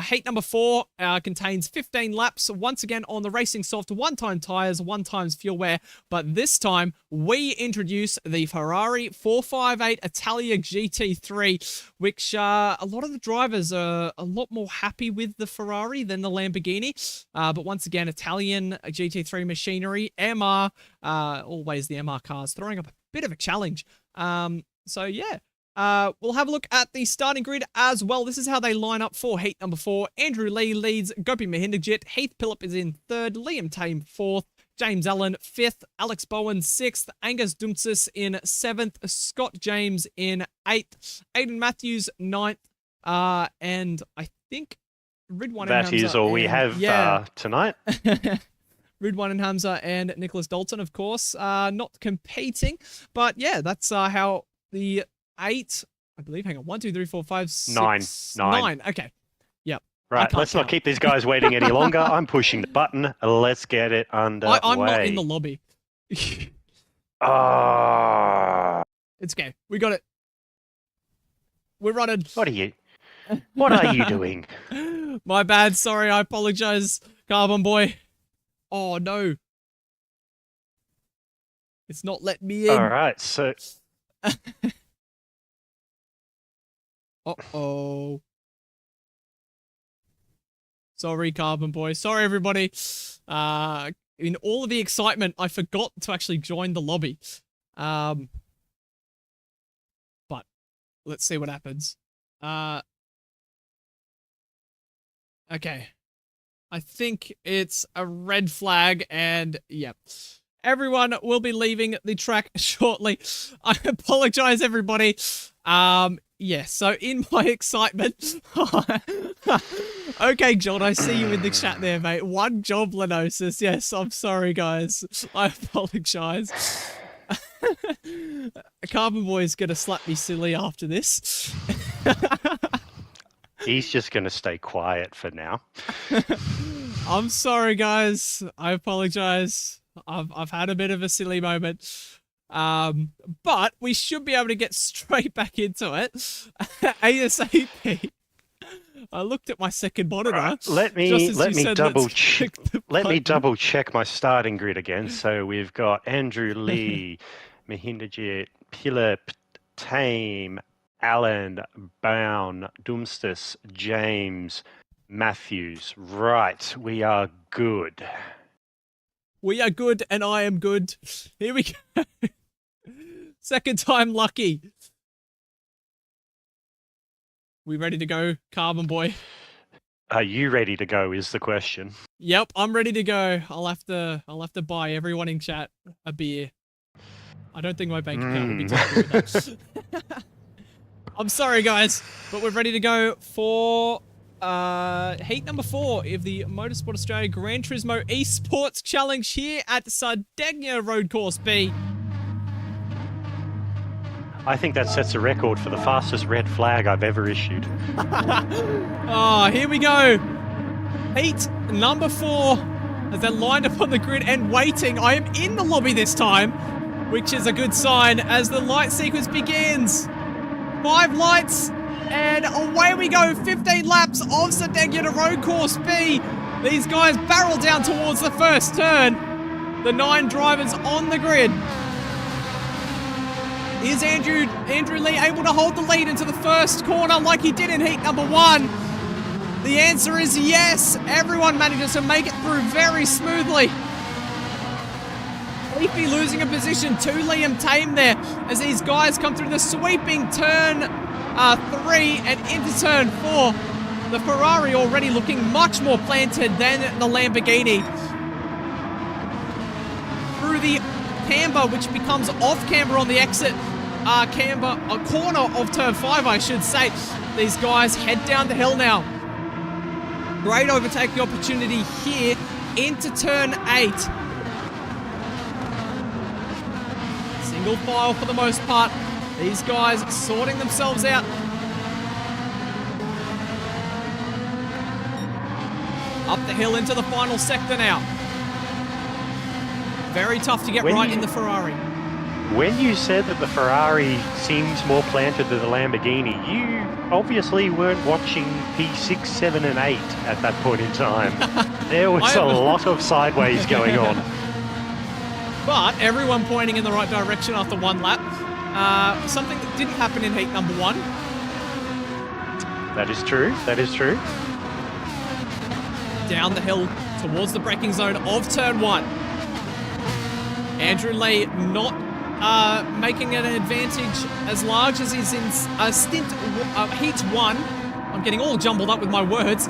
Heat number 4 contains 15 laps, once again on the Racing Soft, 1-time tires, 1 times fuel wear, but this time we introduce the Ferrari 458 Italian GT3, which a lot of the drivers are a lot more happy with the Ferrari than the Lamborghini. But once again, Italian GT3 Machinery, MR, always the MR cars, throwing up a bit of a challenge. So yeah, We'll have a look at the starting grid as well. This is how they line up for heat number 4. Andrew Lee leads, Gopi Mahinderjit, Heath Pillip is in 3rd, Liam Tame 4th, James Allen 5th, Alex Bowen 6th, Angus Dumtsis in 7th, Scott James in 8th, Aidan Matthews 9th, and I think Ridwan That is all we have tonight. Ridwan and Hamza and Nicholas Dalton, of course, not competing. But yeah, that's how the 8, I believe, hang on, 1, 2, 3, 4, 5, 6, 9. Okay. Yep. Right, let's not keep these guys waiting any longer. I'm pushing the button. Let's get it underway. I'm not in the lobby. It's okay. We got it. We're running. What are you doing? My bad. Sorry. I apologize, Carbon Boy. Oh, no. It's not letting me in. All right, so... Uh-oh. Sorry, Carbon Boy. Sorry, everybody. In all of the excitement, I forgot to actually join the lobby. But let's see what happens. Okay. I think it's a red flag, and yep. Everyone will be leaving the track shortly. I apologize, everybody. Yeah, so in my excitement... Okay, John, I see you in the chat there, mate. One job, Lenosis. Yes, I'm sorry, guys. I apologize. Carbon Boy is going to slap me silly after this. He's just going to stay quiet for now. I'm sorry, guys. I apologize. I've had a bit of a silly moment. But we should be able to get straight back into it. ASAP. I looked at my second monitor. Right, let me double check my starting grid again. So we've got Andrew Lee, Mahinderjit, Pillip, Tame, Allen, Bown, Dumstis, James, Matthews. Right, we are good. We are good, and I am good. Here we go. Second time lucky. We ready to go, Carbon Boy? Are you ready to go is the question. Yep, I'm ready to go. I'll have to buy everyone in chat a beer. I don't think my bank account will be taking with that. I'm sorry, guys, but we're ready to go for heat number 4 of the Motorsport Australia Gran Turismo Esports Challenge here at Sardinia Road Course B. I think that sets a record for the fastest red flag I've ever issued. Oh, here we go. Heat number 4 as they're lined up on the grid and waiting. I am in the lobby this time, which is a good sign as the light sequence begins. 5 lights, and away we go. 15 laps of Sardinia Road Course B. These guys barrel down towards the first turn. The 9 drivers on the grid. Is Andrew Lee able to hold the lead into the first corner like he did in heat number 1? The answer is yes. Everyone manages to make it through very smoothly. Leafy losing a position to Liam Tame there as these guys come through the sweeping turn 3 and into turn 4. The Ferrari already looking much more planted than the Lamborghini. Through the camber, which becomes off camber on the exit corner of turn 5, I should say. These guys head down the hill now. Great overtaking opportunity here into turn 8. Single file for the most part. These guys sorting themselves out. Up the hill into the final sector now. Very tough to get right in the Ferrari. When you said that the Ferrari seems more planted than the Lamborghini, you obviously weren't watching P6, 7 and 8 at that point in time. There was a lot of sideways going on. But everyone pointing in the right direction after 1 lap. Something that didn't happen in heat number 1. That is true. That is true. Down the hill towards the braking zone of turn 1. Andrew Lee not making an advantage as large as he's in heat 1. I'm getting all jumbled up with my words.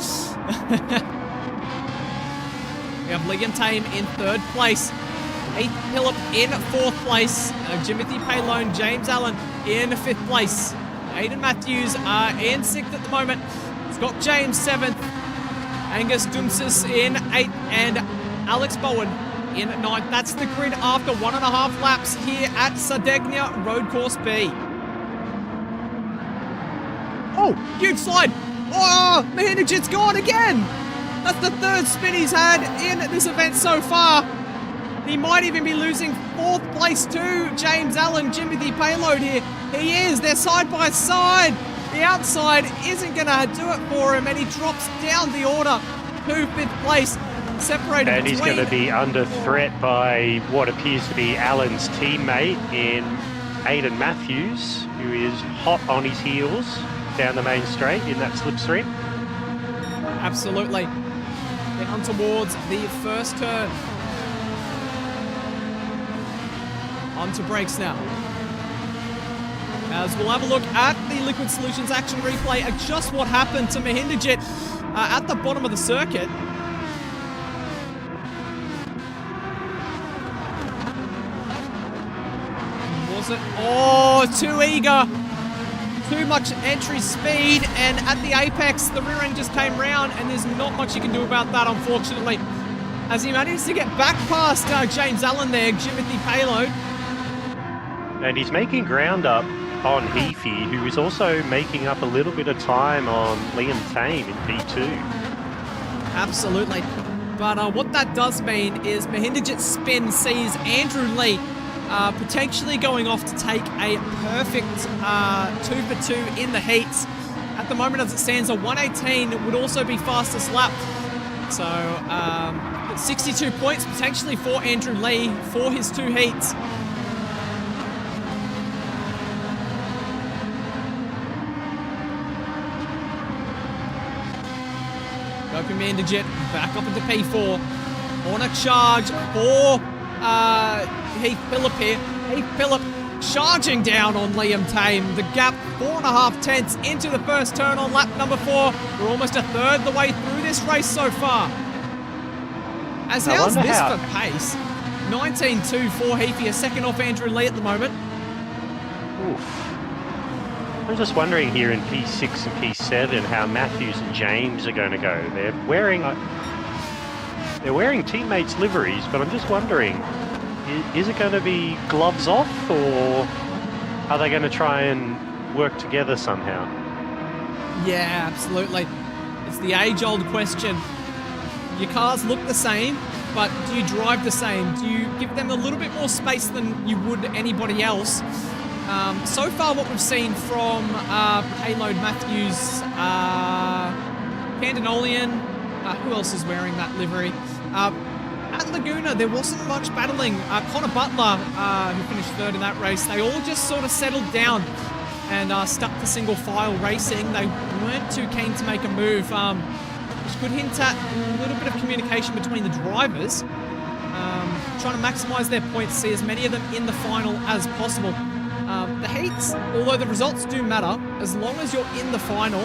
We have Liam Tame in 3rd place. Heath Phillip in 4th place. Jimothy Paylone, James Allen in 5th place. Aidan Matthews in 6th at the moment. Scott James 7th. Angus Dumsis in 8th. And Alex Bowen in 9th. That's the grid after 1.5 laps here at Sardegna Road Course B. Oh, huge slide. Oh, Mahinajit's gone again. That's the 3rd spin he's had in this event so far. He might even be losing 4th place to James Allen, Jimothy Payload here. He is. They're side by side. The outside isn't going to do it for him, and he drops down the order to 5th place. Separated and he's going to be under threat by what appears to be Alan's teammate in Aidan Matthews, who is hot on his heels down the main straight in that slipstream. Absolutely. Down towards the first turn. Onto brakes now. As we'll have a look at the Liquid Solutions action replay at just what happened to Mahindajit at the bottom of the circuit. Was it? Oh, too eager. Too much entry speed, and at the apex, the rear end just came round, and there's not much you can do about that, unfortunately. As he managed to get back past James Allen there, Jimothy Payload. And he's making ground up on Heafy, who is also making up a little bit of time on Liam Tame in P2. Absolutely. But what that does mean is Mahindajit's spin sees Andrew Lee potentially going off to take a perfect 2 for 2 in the heats. At the moment, as it stands, a 1:18 would also be fastest lap. So 62 points potentially for Andrew Lee for his 2 heats. Gopi Mandajit back up into P4. On a charge for Heath Phillip here. Heath Phillip charging down on Liam Tame. The gap 4.5 tenths into the first turn on lap number 4. We're almost a third the way through this race so far. As how's this for pace? 19.2 for Heafy, a second off Andrew Lee at the moment. Oof. I'm just wondering here in P6 and P7 how Matthews and James are going to go. They're wearing teammates' liveries, but I'm just wondering, is it going to be gloves off, or are they going to try and work together somehow? Yeah, absolutely. It's the age-old question. Your cars look the same, but do you drive the same? Do you give them a little bit more space than you would anybody else? So far what we've seen from Payload Matthews, Candinolian, who else is wearing that livery? At Laguna, there wasn't much battling. Connor Butler, who finished 3rd in that race, they all just sort of settled down and stuck to single file racing. They weren't too keen to make a move, which could hint at a little bit of communication between the drivers, trying to maximise their points, see as many of them in the final as possible. The heats, although the results do matter, as long as you're in the final,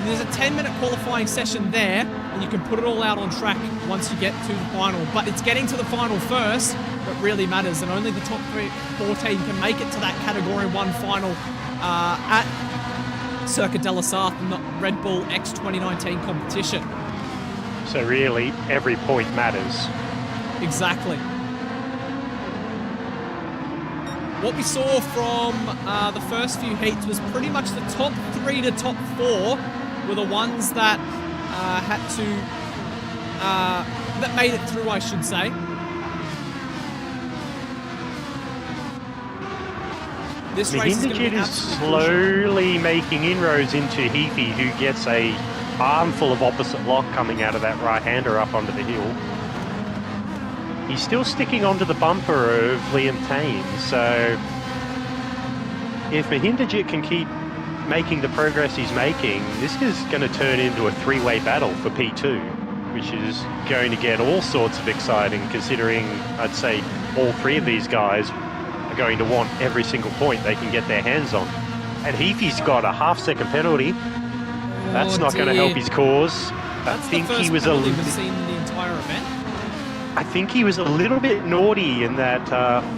there's a 10-minute qualifying session there, and you can put it all out on track once you get to the final. But it's getting to the final first that really matters, and only the top 14 can make it to that Category 1 final at Circuit de la Sarthe in the Red Bull X 2019 competition. So really, every point matters. Exactly. What we saw from the first few heats was pretty much the top 3 to top 4 were the ones that had to, that made it through, I should say. This race is going to be slowly making inroads into Heafy, who gets a armful of opposite lock coming out of that right-hander up onto the hill. He's still sticking onto the bumper of Liam Tame, so if Mahindajit can keep making the progress he's making, this is going to turn into a 3-way battle for P2, which is going to get all sorts of exciting, considering I'd say all 3 of these guys are going to want every single point they can get their hands on. And Heafy's got a half-second penalty. That's not going to help his cause. That's the first penalty we've seen in the entire event. I think he was a little bit naughty in that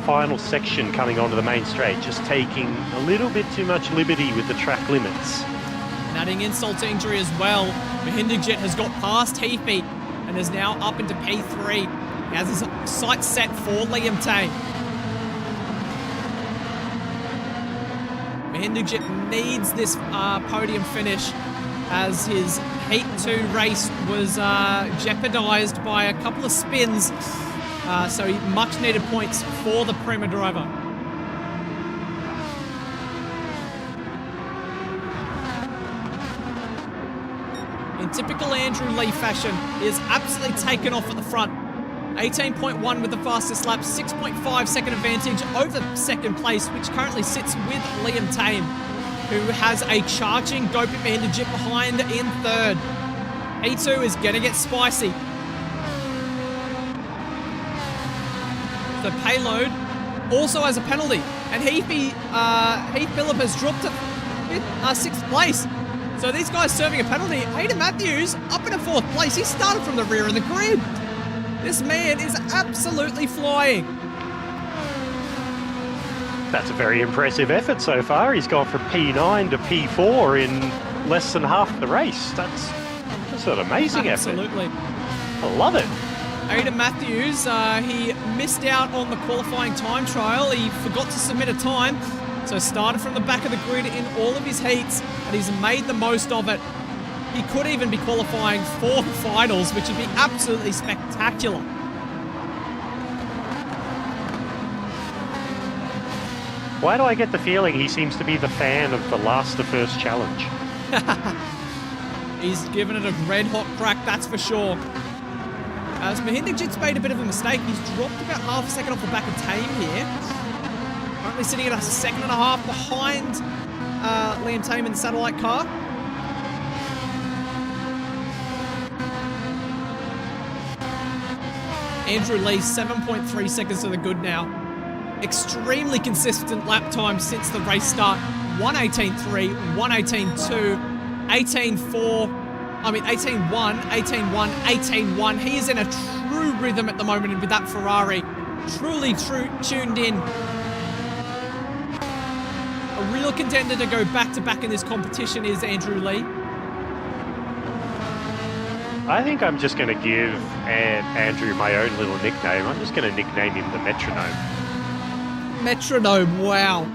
final section coming onto the main straight, just taking a little bit too much liberty with the track limits. And adding insult to injury as well, Mahinderjit has got past Heafy and is now up into P3. He has his sights set for Liam Tame. Mahinderjit needs this podium finish as his Heat 2 race was jeopardised by a couple of spins. So much needed points for the Prema driver. In typical Andrew Lee fashion, he is absolutely taken off at the front. 18.1 with the fastest lap, 6.5 second advantage over second place, which currently sits with Liam Tame, who has a charging Gopit Mahinderjit behind in third. E2 is going to get spicy. The payload also has a penalty, and Heath Phillip has dropped to sixth place. So these guys serving a penalty. Hayden Matthews up in a fourth place. He started from the rear of the grid. This man is absolutely flying. That's a very impressive effort so far. He's gone from P9 to P4 in less than half the race. That's an amazing Absolutely. effort. I love it. Hayden Matthews, he missed out on the qualifying time trial. He forgot to submit a time, so started from the back of the grid in all of his heats, and he's made the most of it. He could even be qualifying for finals, which would be absolutely spectacular. Why do I get the feeling he seems to be the fan of the last to first challenge? He's given it a red-hot crack, that's for sure. As Mahinderjit's made a bit of a mistake, he's dropped about half a second off the back of Tame here. Currently sitting at a second and a half behind Liam Tame in the satellite car. Andrew Lee, 7.3 seconds to the good now. Extremely consistent lap time since the race start. 1:18.3, 1:18.2, 18.4, 18.1, 18.1, 18.1. He is in a true rhythm at the moment with that Ferrari. Truly tuned in. A real contender to go back-to-back in this competition is Andrew Lee. I think I'm just going to give Andrew my own little nickname. I'm just going to nickname him the Metronome. Metronome, wow.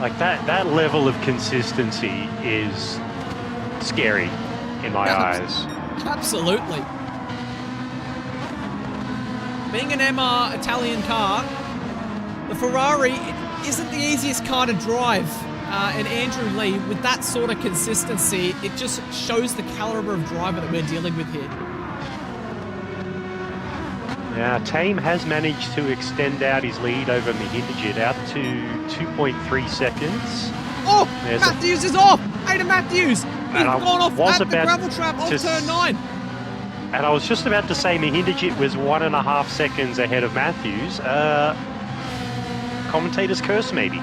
Like that level of consistency is scary in my eyes. Absolutely. Being an MR Italian car, the Ferrari isn't the easiest car to drive. And Andrew Lee, with that sort of consistency, it just shows the caliber of driver that we're dealing with here. Now, Tame has managed to extend out his lead over Mahinderjit out to 2.3 seconds. Oh, Matthews is off! Hayden Matthews! He's gone off at the gravel trap off turn 9. And I was just about to say Mahinderjit was 1.5 seconds ahead of Matthews. Commentator's curse, maybe.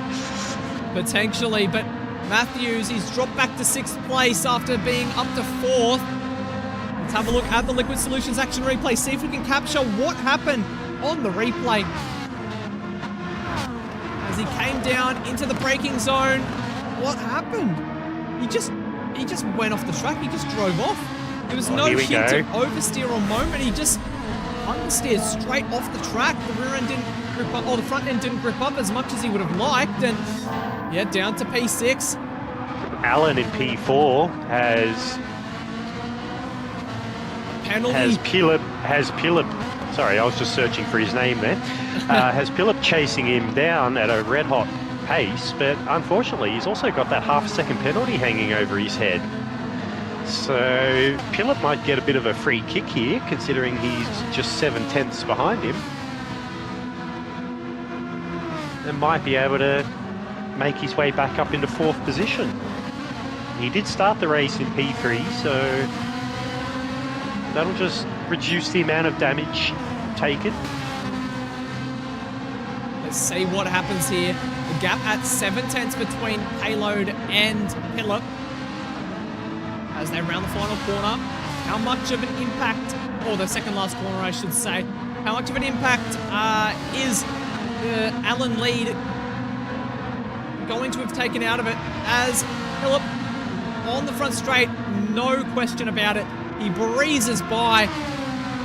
Potentially, but Matthews, he's dropped back to 6th place after being up to 4th. Let's have a look at the Liquid Solutions action replay, see if we can capture what happened on the replay. As he came down into the braking zone, what happened? He just went off the track, he just drove off. There was no hint of oversteer or moment, he just understeered straight off the track. The rear end didn't grip up, or the front end didn't grip up as much as he would have liked, and yeah, down to P6. Alan in P4 has Philip. Sorry, I was just searching for his name there. Has Philip chasing him down at a red hot pace, but unfortunately, he's also got that half-second penalty hanging over his head. So Philip might get a bit of a free kick here, considering he's just 7/10ths behind him, and might be able to make his way back up into 4th position. He did start the race in P3, so that'll just reduce the amount of damage taken. Let's see what happens here. The gap at 7/10 between Payload and Phillip. As they round the final corner, how much of an impact, or the second last corner I should say, how much of an impact is the Allen lead going to have taken out of it, as Phillip on the front straight, no question about it. He breezes by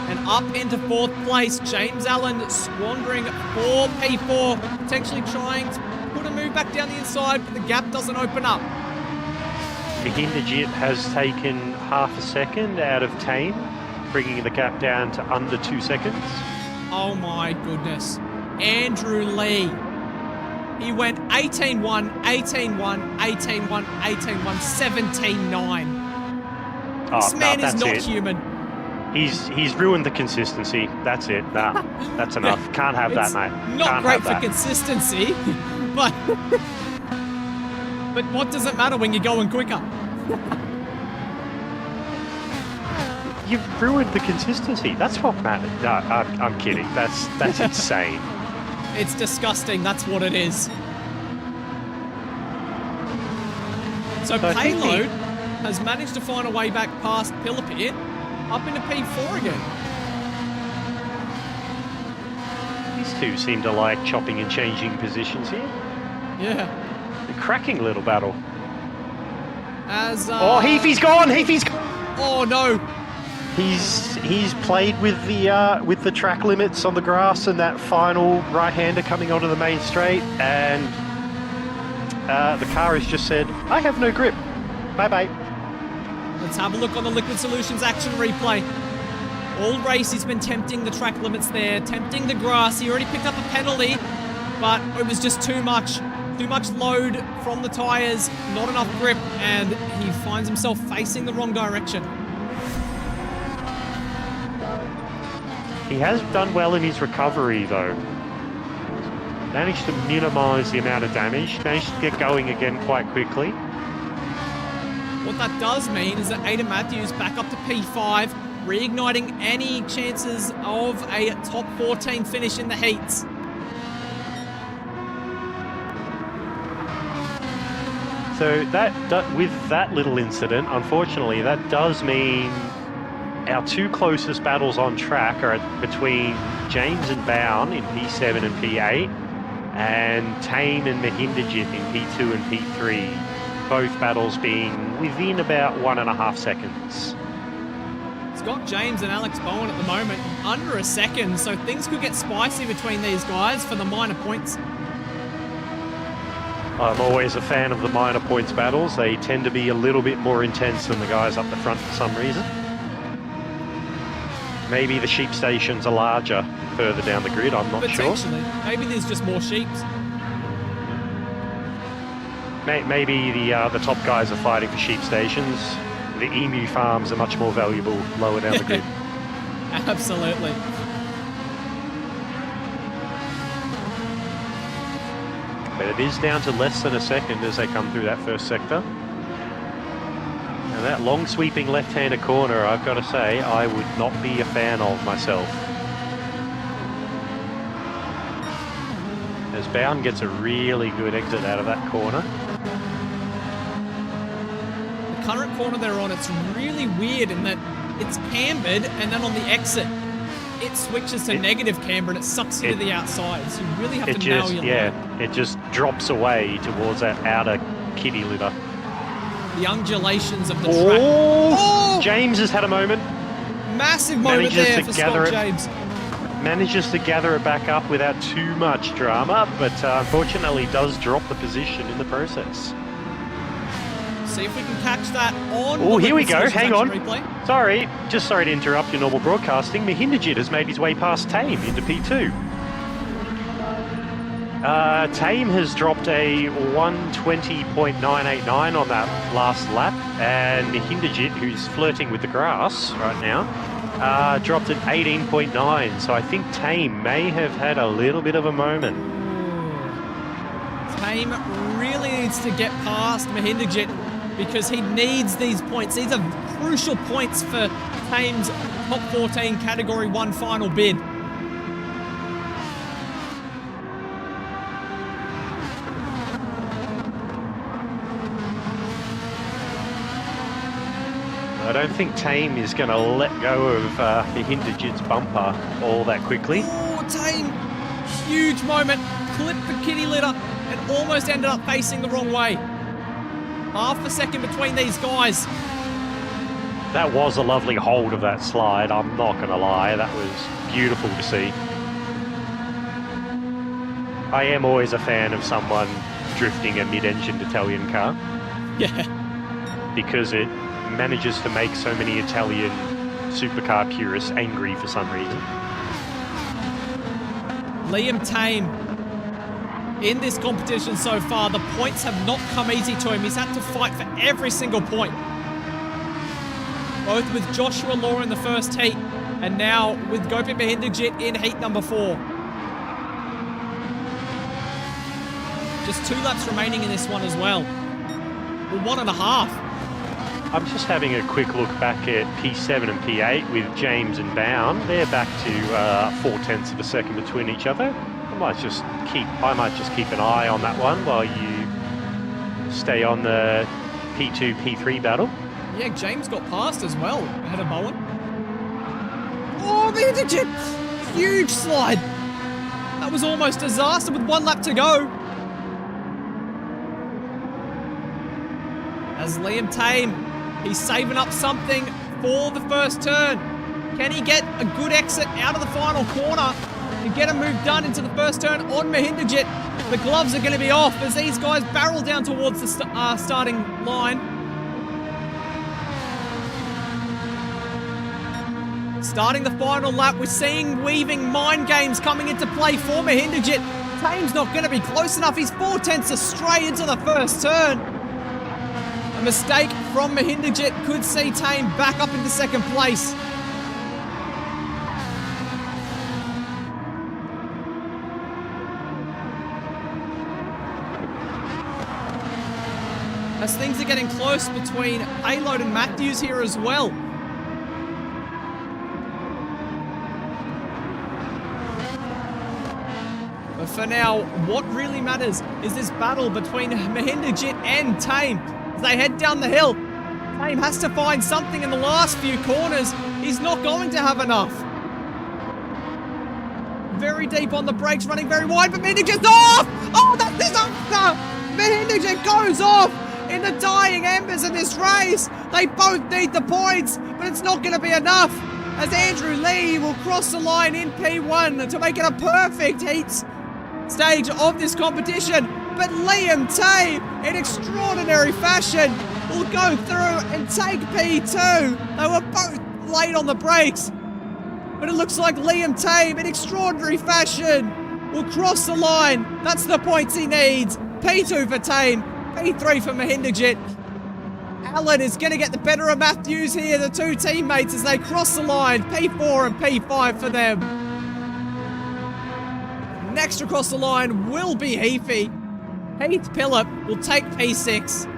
and up into 4th place. James Allen squandering 4 P4, potentially trying to put a move back down the inside, but the gap doesn't open up. Mahindajit has taken half a second out of Tame, bringing the gap down to under 2 seconds. Oh my goodness. Andrew Lee. He went 18-1, 18-1, 18-1, 18-1, 17-9. This man is not human. He's ruined the consistency. That's it. Nah, that's enough. Can't have that, mate. Not Can't great have for that. consistency, but but what does it matter when you're going quicker? You've ruined the consistency. That's what matters. No, I'm kidding. That's insane. It's disgusting. That's what it is. So Payload has managed to find a way back past Philippine, up into P4 again. These two seem to like chopping and changing positions here. Yeah. A cracking little battle. As Oh, Heafy's gone. Heafy's gone. Oh no. He's played with the track limits on the grass and that final right-hander coming onto the main straight, and the car has just said, "I have no grip. Bye-bye." Let's have a look on the Liquid Solutions action replay. All race he's been tempting the track limits there, tempting the grass. He already picked up a penalty, but it was just too much load from the tyres, not enough grip, and he finds himself facing the wrong direction. He has done well in his recovery, though. Managed to minimise the amount of damage, managed to get going again quite quickly. What that does mean is that Aidan Matthews back up to P5, reigniting any chances of a top 14 finish in the heats. So with that little incident, unfortunately, that does mean our two closest battles on track are between James and Bown in P7 and P8, and Tame and Mahindajit in P2 and P3. Both battles being within about 1.5 seconds. It's got James and Alex Bowen at the moment under a second, so things could get spicy between these guys for the minor points. I'm always a fan of the minor points battles. They tend to be a little bit more intense than the guys up the front for some reason. Maybe the sheep stations are larger further down the grid, I'm not sure. Potentially. Maybe there's just more sheeps. Maybe the top guys are fighting for sheep stations. The emu farms are much more valuable lower down the grid. Absolutely. But it is down to less than a second as they come through that first sector. And that long sweeping left-hander corner, I've got to say, I would not be a fan of myself. As Bound gets a really good exit out of that corner. The current corner they're on, it's really weird in that it's cambered, and then on the exit, it switches to negative camber and it sucks you to the outside. So you really have to nail your line. It just drops away towards that outer kitty litter. The undulations of the track. Oh! James has had a moment. Massive moment there for Scott James. Manages to gather it back up without too much drama, but unfortunately does drop the position in the process. See if we can catch that on. Oh, here we go. Hang on. Replay. Sorry to interrupt your normal broadcasting. Mahindajit has made his way past Tame into P2. Tame has dropped a 120.989 on that last lap, and Mahindajit, who's flirting with the grass right now, dropped an 18.9. So I think Tame may have had a little bit of a moment. Tame really needs to get past Mahindajit because he needs these points. These are crucial points for Tame's top 14 Category 1 final bid. don't think Tame is going to let go of Mahindajit's bumper all that quickly. Oh, Tame, huge moment, clipped the kitty litter and almost ended up facing the wrong way. Half a second between these guys. That was a lovely hold of that slide, I'm not going to lie. That was beautiful to see. I am always a fan of someone drifting a mid-engined Italian car. Yeah. Because it manages to make so many Italian supercar purists angry for some reason. Liam Tame, in this competition so far, the points have not come easy to him. He's had to fight for every single point. Both with Joshua Law in the first heat, and now with Gopi Mahindajit in heat number 4. Just 2 laps remaining in this one as well. Well, 1.5. I'm just having a quick look back at P7 and P8 with James and Bound. They're back to 0.4 of a second between each other. I might just keep an eye on that one while you stay on the P2, P3 battle. Yeah, James got past as well, ahead of Bowen. Oh, Mahindajit! Huge slide! That was almost disaster with 1 lap to go. As Liam Tame, he's saving up something for the first turn. Can he get a good exit out of the final corner and get a move done into the first turn on Mahindajit? The gloves are going to be off as these guys barrel down towards the starting line. Starting the final lap, we're seeing weaving mind games coming into play for Mahindajit. Tame's not going to be close enough. He's 0.4 astray into the first turn. A mistake from Mahindajit could see Tame back up into second place. As things are getting close between Payload and Matthews here as well. But for now, what really matters is this battle between Mahindajit and Tame. As they head down the hill, Tame has to find something in the last few corners. He's not going to have enough. Very deep on the brakes, running very wide, but Mahindajit's off! Oh, that's disaster! Mahindajit goes off in the dying embers of this race. They both need the points, but it's not going to be enough. As Andrew Lee will cross the line in P1 to make it a perfect heat stage of this competition. But Liam Tame, in extraordinary fashion, will go through and take P2. They were both late on the brakes. But it looks like Liam Tame, in extraordinary fashion, will cross the line. That's the points he needs. P2 for Tame, P3 for Mahindajit. Allen is going to get the better of Matthews here, the two teammates, as they cross the line. P4 and P5 for them. Next across the line will be Heafy. Heath Pillip will take P6.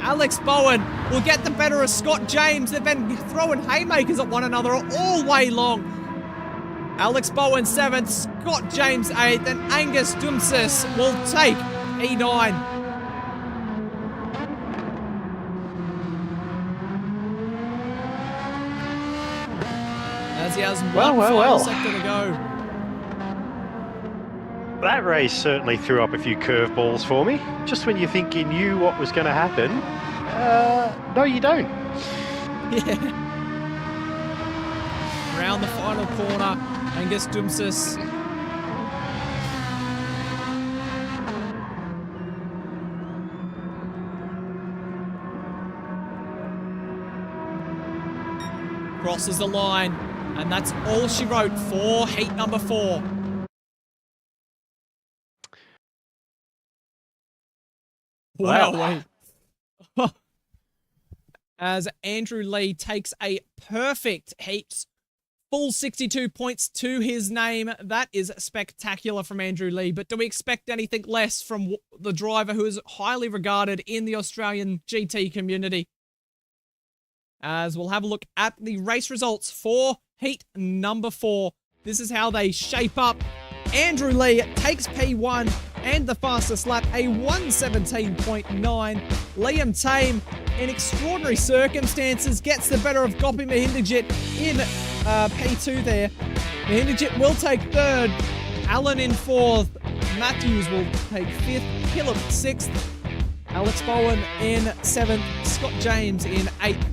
Alex Bowen will get the better of Scott James. They've been throwing haymakers at one another all way long. Alex Bowen 7th, Scott James 8th, and Angus Dumsis will take E9. As he has one final sector to go. That race certainly threw up a few curveballs for me. Just when you think you knew what was going to happen, no you don't. Yeah. Around the final corner, Angus Dumsis. Crosses the line, and that's all she wrote for heat number 4. Wow. As Andrew Lee takes a perfect heat, full 62 points to his name. That is spectacular from Andrew Lee. But do we expect anything less from the driver who is highly regarded in the Australian GT community? As we'll have a look at the race results for heat number 4. This is how they shape up. Andrew Lee takes P1 and the fastest lap, a 1:17.9. Liam Tame, in extraordinary circumstances, gets the better of Gopi Mahindajit in P2 there. Mahindajit will take third, Allen in fourth, Matthews will take fifth, Phillip sixth, Alex Bowen in seventh, Scott James in eighth,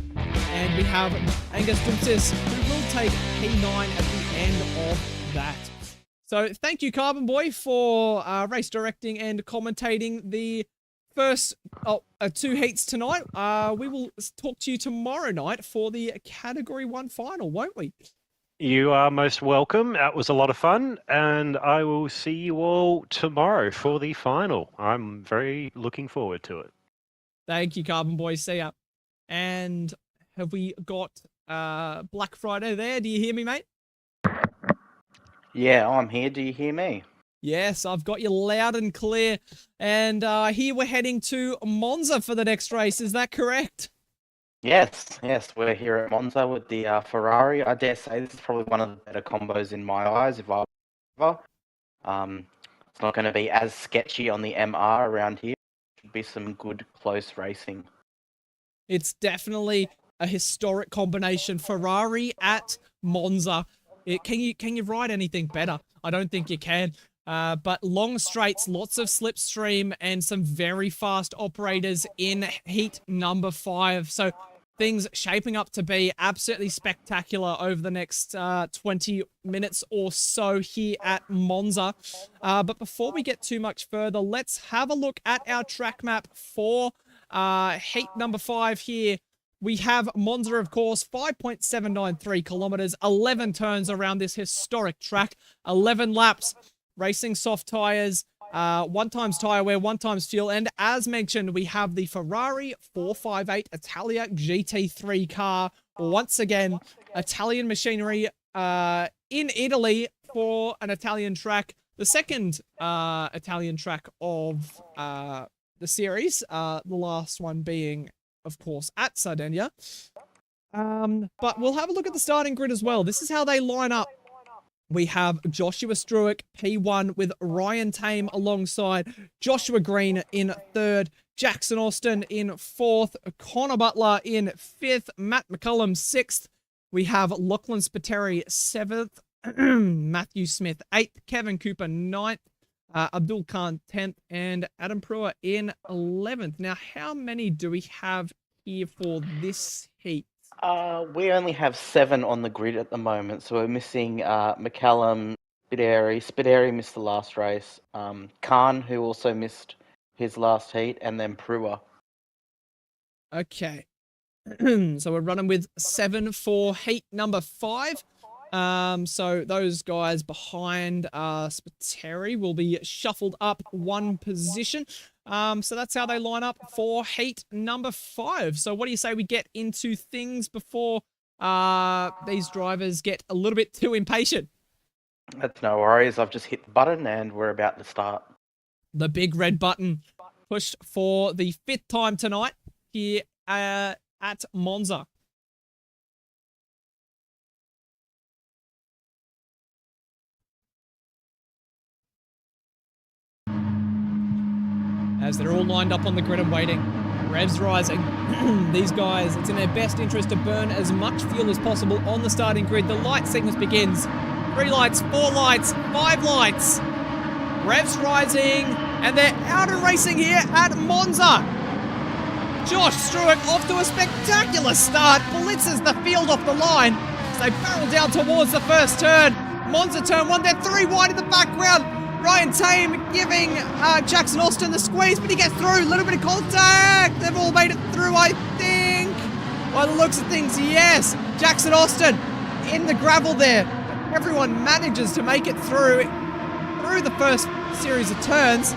and we have Angus Dumtis, who will take P9 at the end of that. So thank you, Carbon Boy, for race directing and commentating the first two heats tonight. We will talk to you tomorrow night for the Category 1 final, won't we? You are most welcome. That was a lot of fun, and I will see you all tomorrow for the final. I'm very looking forward to it. Thank you, Carbon Boy. See ya. And have we got Black Friday there? Do you hear me, mate? Yeah, I'm here. Do you hear me? Yes, I've got you loud and clear. And here we're heading to Monza for the next race. Is that correct? Yes, we're here at Monza with the Ferrari. I dare say this is probably one of the better combos in my eyes, if I ever. It's not going to be as sketchy on the MR around here. Should be some good close racing. It's definitely a historic combination. Ferrari at Monza. Can you ride anything better? I don't think you can. But long straights, lots of slipstream, and some very fast operators in heat number 5. So things shaping up to be absolutely spectacular over the next 20 minutes or so here at Monza. But before we get too much further, let's have a look at our track map for heat number 5 here. We have Monza, of course, 5.793 kilometers, 11 turns around this historic track, 11 laps, racing soft tires, 1 times tire wear, 1 times fuel, and as mentioned, we have the Ferrari 458 Italia GT3 car. Once again, Italian machinery in Italy for an Italian track, the second Italian track of the series, the last one being, of course, at Sardinia. But we'll have a look at the starting grid as well. This is how they line up. We have Joshua Struick, P1, with Ryan Tame alongside Joshua Green in third, Jackson Austin in fourth, Connor Butler in fifth, Matt McCullum sixth. We have Lachlan Spiteri seventh, Matthew Smith eighth, Kevin Cooper ninth, Abdul Khan 10th, and Adam Prua in 11th. Now, how many do we have here for this heat? We only have 7 on the grid at the moment, so we're missing McCallum, Spiteri. Spiteri missed the last race. Khan, who also missed his last heat, and then Prua. Okay. So we're running with 7 for heat number 5. So those guys behind Spiteri will be shuffled up 1 position. So that's how they line up for heat number 5. So what do you say we get into things before these drivers get a little bit too impatient? That's no worries. I've just hit the button and we're about to start. The big red button pushed for the 5th time tonight here at Monza. As they're all lined up on the grid and waiting. Revs rising. These guys, it's in their best interest to burn as much fuel as possible on the starting grid. The light sequence begins. 3 lights, 4 lights, 5 lights. Revs rising, and they're out and racing here at Monza. Josh Struick off to a spectacular start. Blitzes the field off the line as they barrel down towards the first turn. Monza turn 1, they're 3 wide in the background. Ryan Tame giving Jackson Austin the squeeze, but he gets through. A little bit of contact. They've all made it through, I think. By the looks of things, yes. Jackson Austin in the gravel there. Everyone manages to make it through the first series of turns.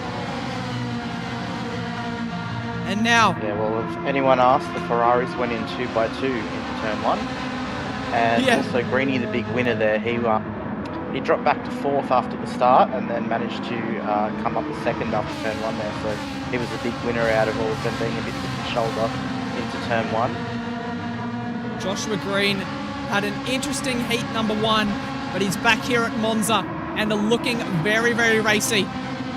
And now... Yeah, well, if anyone asked, the Ferraris went in 2 by 2 into turn 1. And also Greeny, the big winner there, he dropped back to 4th after the start and then managed to come up to 2nd after turn 1 there. So he was the big winner out of all of them, being a bit hit the shoulder into turn 1. Joshua Green had an interesting heat number 1, but he's back here at Monza and they're looking very, very racy.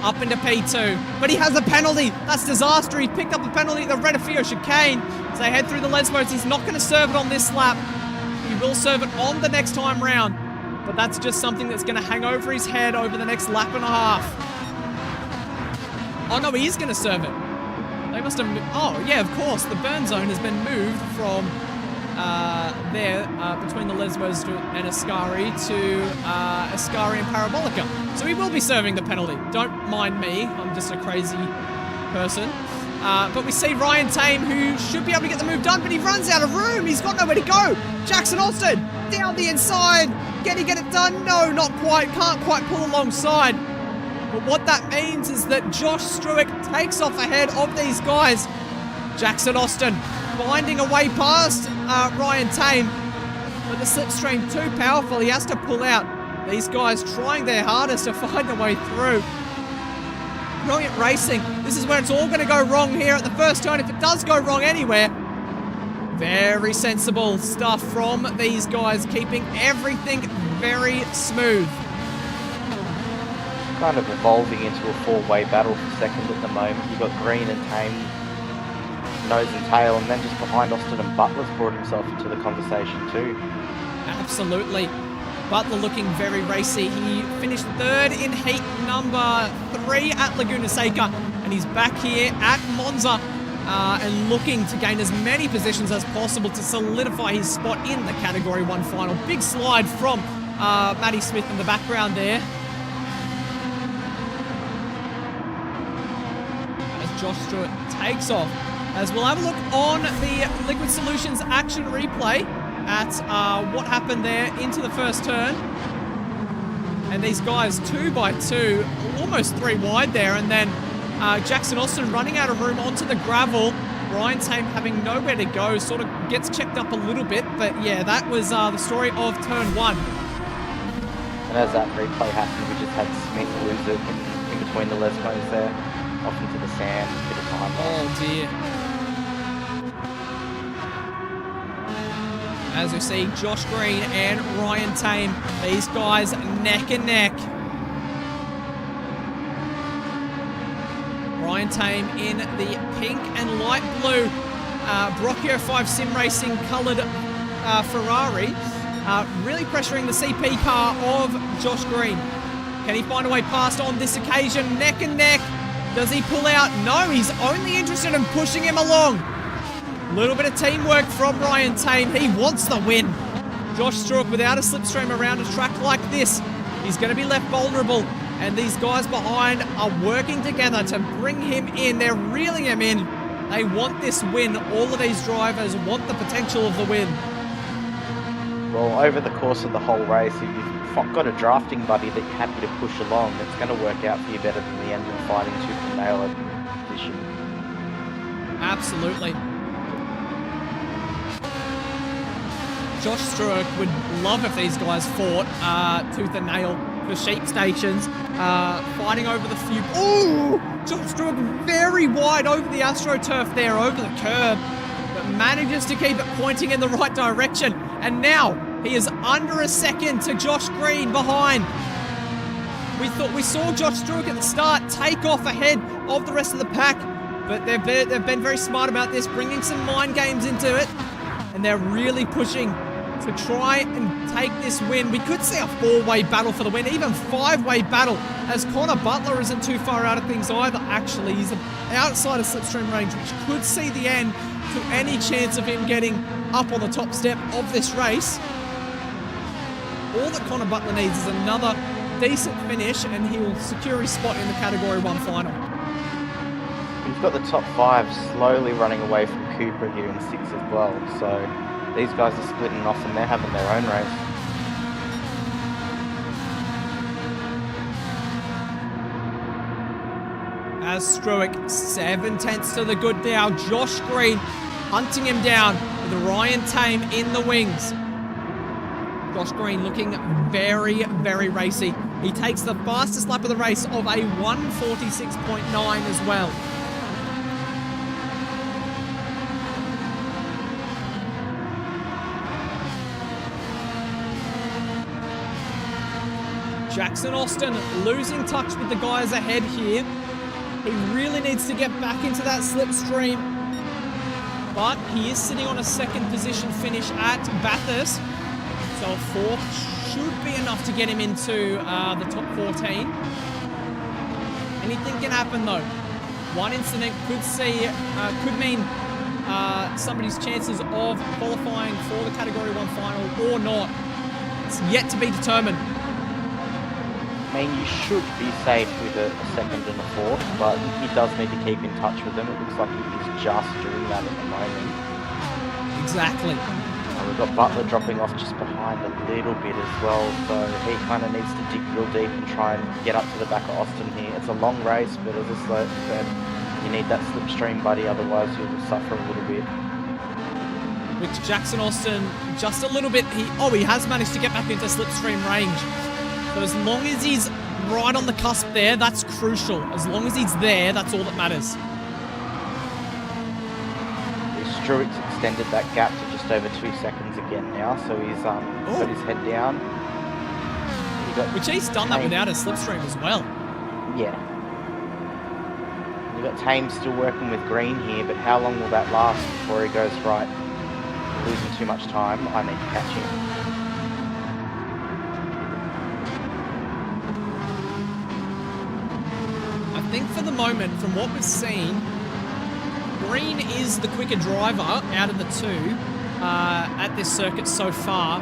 Up into P2. But he has a penalty. That's disaster. He picked up a penalty at the Redifio chicane. So they head through the Lesbos. He's not going to serve it on this lap. He will serve it on the next time round. But that's just something that's going to hang over his head over the next lap and a half. Oh, no, he is going to serve it. They must have... Oh, yeah, of course. The burn zone has been moved from there between the Lesbos and Ascari to Ascari and Parabolica. So he will be serving the penalty. Don't mind me. I'm just a crazy person. But we see Ryan Tame, who should be able to get the move done, but he runs out of room. He's got nowhere to go. Jackson Austin down the inside. Can he get it done? No, not quite. Can't quite pull alongside. But what that means is that Josh Struick takes off ahead of these guys. Jackson Austin finding a way past Ryan Tame. But the slipstream too powerful. He has to pull out. These guys trying their hardest to find a way through. Brilliant racing. This is where it's all going to go wrong here at the first turn. If it does go wrong anywhere, very sensible stuff from these guys, keeping everything very smooth. Kind of evolving into a four-way battle for second at the moment. You've got Green and Tame, nose and tail, and then just behind Austin and Butler's brought himself into the conversation too. Absolutely. Butler looking very racy. He finished third in heat number 3 at Laguna Seca, and he's back here at Monza and looking to gain as many positions as possible to solidify his spot in the Category 1 final. Big slide from Matty Smith in the background there. As Josh Stewart takes off. As we'll have a look on the Liquid Solutions action replay at what happened there into the first turn. And these guys 2 by 2, almost 3 wide there, and then Jackson Austin running out of room onto the gravel. Ryan Tame having nowhere to go, sort of gets checked up a little bit, but yeah, that was the story of turn 1. And as that replay happened, we just had Smith lose it in between the Lesbos there, off into the sand, bit of time. Oh dear. As we see Josh Green and Ryan Tame, these guys neck and neck. Ryan Tame in the pink and light blue Brocchio 5 Sim Racing coloured Ferrari, really pressuring the CP car of Josh Green. Can he find a way past on this occasion? Neck and neck. Does he pull out? No, he's only interested in pushing him along. Little bit of teamwork from Ryan Tame. He wants the win. Josh Struick, without a slipstream around a track like this, he's going to be left vulnerable. And these guys behind are working together to bring him in. They're reeling him in. They want this win. All of these drivers want the potential of the win. Well, over the course of the whole race, if you've got a drafting buddy that you're happy to push along, it's going to work out for you better than the engine fighting tooth and nail position. Absolutely. Josh Struick would love if these guys fought tooth and nail for sheep stations, fighting over the few. Ooh! Josh Struick very wide over the AstroTurf there, over the curb, but manages to keep it pointing in the right direction. And now he is under a second to Josh Green behind. We saw Josh Struick at the start take off ahead of the rest of the pack, but they've been very smart about this, bringing some mind games into it, and they're really pushing to try and take this win. We could see a 4-way battle for the win, even 5-way battle, as Connor Butler isn't too far out of things either. Actually, he's outside of slipstream range, which could see the end to any chance of him getting up on the top step of this race. All that Connor Butler needs is another decent finish, and he will secure his spot in the Category 1 final. We've got the top 5 slowly running away from Cooper here in 6 as well, so these guys are splitting off and they're having their own race. As Struick 7 tenths to the good now. Josh Green hunting him down with Ryan Tame in the wings. Josh Green looking very, very racy. He takes the fastest lap of the race of a 1:46.9 as well. Jackson Austin losing touch with the guys ahead here. He really needs to get back into that slipstream. But he is sitting on a second position finish at Bathurst. So a fourth should be enough to get him into the top 14. Anything can happen though. One incident could mean somebody's chances of qualifying for the Category 1 final or not. It's yet to be determined. I mean, you should be safe with a second and a fourth, but he does need to keep in touch with them. It looks like he is just doing that at the moment. Exactly. We've got Butler dropping off just behind a little bit as well, so he kind of needs to dig real deep and try and get up to the back of Austin here. It's a long race, but as I said, you need that slipstream, buddy, otherwise you'll suffer a little bit. Which Jackson Austin, just a little bit, he has managed to get back into slipstream range. So as long as he's right on the cusp there, that's crucial. As long as he's there, that's all that matters. Struick's extended that gap to just over 2 seconds again now, so he's got his head down. Which he's done that without a slipstream as well. Yeah. You've got Tame still working with Green here, but how long will that last before he goes, right, losing too much time, I need to catch him. I think for the moment, from what we've seen, Green is the quicker driver out of the two at this circuit so far.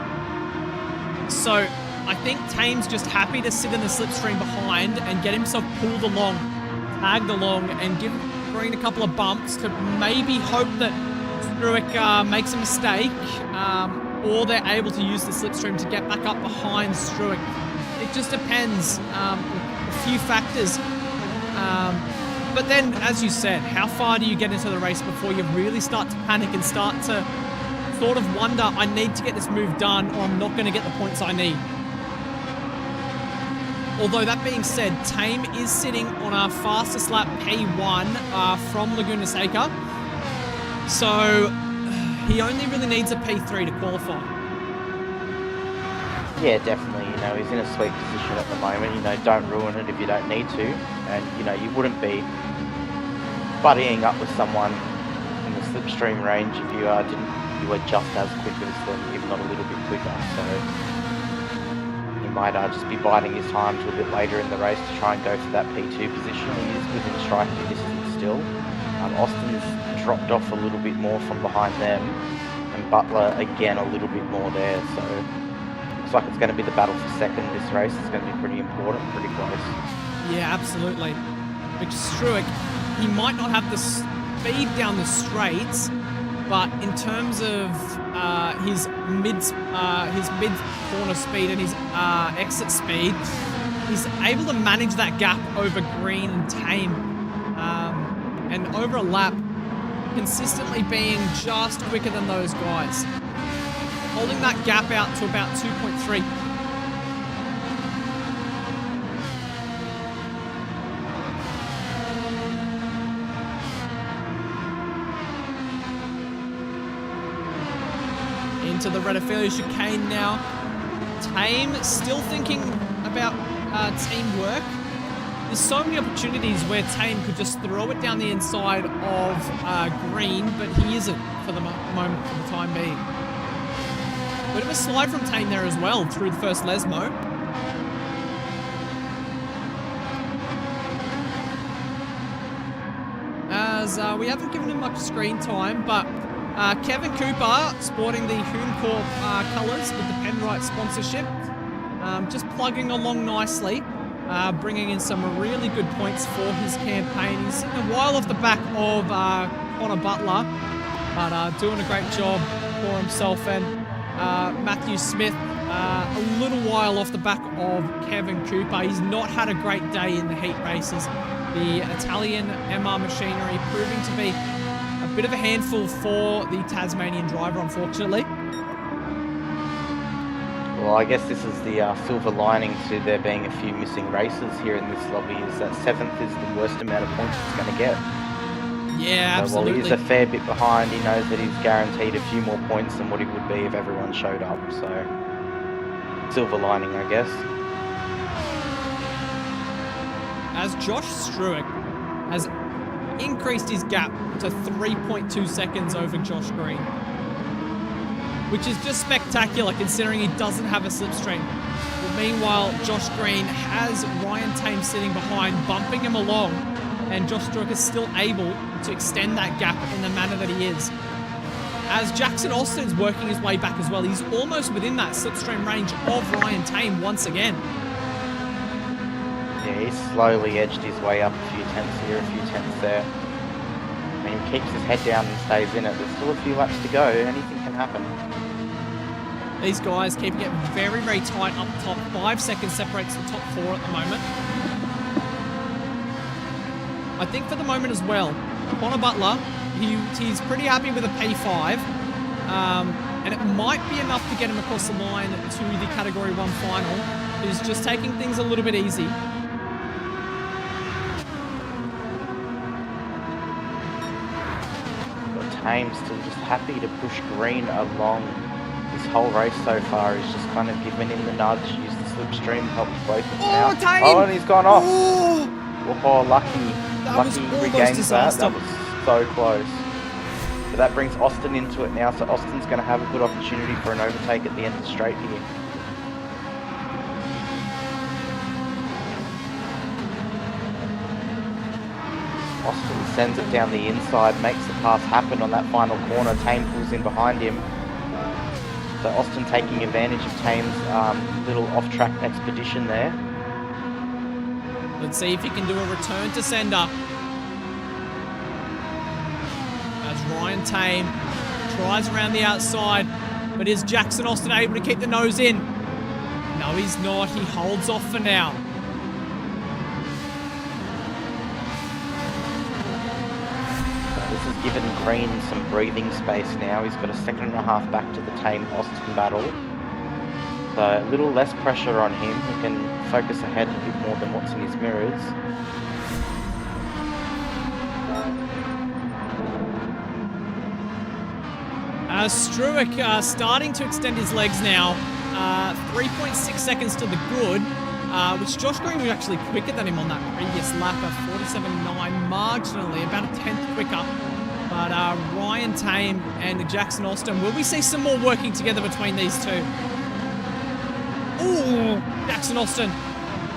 So I think Tame's just happy to sit in the slipstream behind and get himself pulled along, tagged along, and give Green a couple of bumps to maybe hope that Struick makes a mistake, or they're able to use the slipstream to get back up behind Struick. It just depends. A few factors. But then, as you said, how far do you get into the race before you really start to panic and start to sort of wonder, I need to get this move done or I'm not going to get the points I need. Although that being said, Tame is sitting on our fastest lap P1 from Laguna Seca. So he only really needs a P3 to qualify. Yeah, definitely. You know, he's in a sweet position at the moment. You know, don't ruin it if you don't need to. And, you know, you wouldn't be buddying up with someone in the slipstream range if you you were just as quick as them, if not a little bit quicker. So he might just be biding his time to a bit later in the race to try and go for that P2 position. He is within striking distance still. Austin's dropped off a little bit more from behind them, and Butler again a little bit more there. So looks like it's going to be the battle for second. This race is going to be pretty important, pretty close. Yeah, absolutely. Which Struick, he might not have the speed down the straights, but in terms of his mid corner speed and his exit speed, he's able to manage that gap over Green and Tame, and over a lap, consistently being just quicker than those guys, holding that gap out to about 2.3. Into the Redophilia chicane now. Tame still thinking about teamwork. There's so many opportunities where Tame could just throw it down the inside of Green, but he isn't for the moment, for the time being. Bit of a slide from Tame there as well through the first Lesmo. As we haven't given him much screen time, but Kevin Cooper, sporting the Hoon Corp colours with the Penrite sponsorship, just plugging along nicely, bringing in some really good points for his campaign. He's a while off the back of Connor Butler, but doing a great job for himself. And Matthew Smith, a little while off the back of Kevin Cooper. He's not had a great day in the heat races. The Italian Machinery proving to be a bit of a handful for the Tasmanian driver, unfortunately. Well, I guess this is the silver lining to there being a few missing races here in this lobby, is that 7th is the worst amount of points it's going to get. Yeah, so absolutely. While he's a fair bit behind, he knows that he's guaranteed a few more points than what he would be if everyone showed up. So, silver lining, I guess. as Josh Struick has increased his gap to 3.2 seconds over Josh Green, which is just spectacular considering he doesn't have a slipstream. But meanwhile, Josh Green has Ryan Tame sitting behind, bumping him along, and Josh Struick is still able to extend that gap in the manner that he is. As Jackson Austin's working his way back as well, he's almost within that slipstream range of Ryan Tame once again. Yeah, he's slowly edged his way up a few tenths here, a few tenths there. I mean, he keeps his head down and stays in it. There's still a few laps to go. Anything can happen. These guys keeping it very, very tight up top. 5 seconds separates the top 4 at the moment. I think for the moment as well, Connor Butler, he's pretty happy with a P5. And it might be enough to get him across the line to the Category 1 final. He's just taking things a little bit easy. Tame still just happy to push Green along. This whole race so far is just kind of giving him the nudge, use the slipstream, help both of them out. Tame! Oh, and he's gone off. Oh, Lucky was almost regains disaster. that. That was so close. But that brings Austin into it now, so Austin's going to have a good opportunity for an overtake at the end of the straight here. Austin sends it down the inside, makes the pass happen on that final corner. Tame pulls in behind him. So Austin taking advantage of Tame's little off-track expedition there. Let's see if he can do a return to sender. As Ryan Tame tries around the outside, but is Jackson Austin able to keep the nose in? No, he's not. He holds off for now. This has given Green some breathing space now. He's got a second and a half back to the Tame-Austin battle. So a little less pressure on him. He can focus ahead a bit more than what's in his mirrors. Struick starting to extend his legs now. 3.6 seconds to the good, which Josh Green was actually quicker than him on that previous lap of 47.9, marginally, about a tenth quicker. But Ryan Tame and Jackson Austin, will we see some more working together between these two? Ooh, Jackson Austin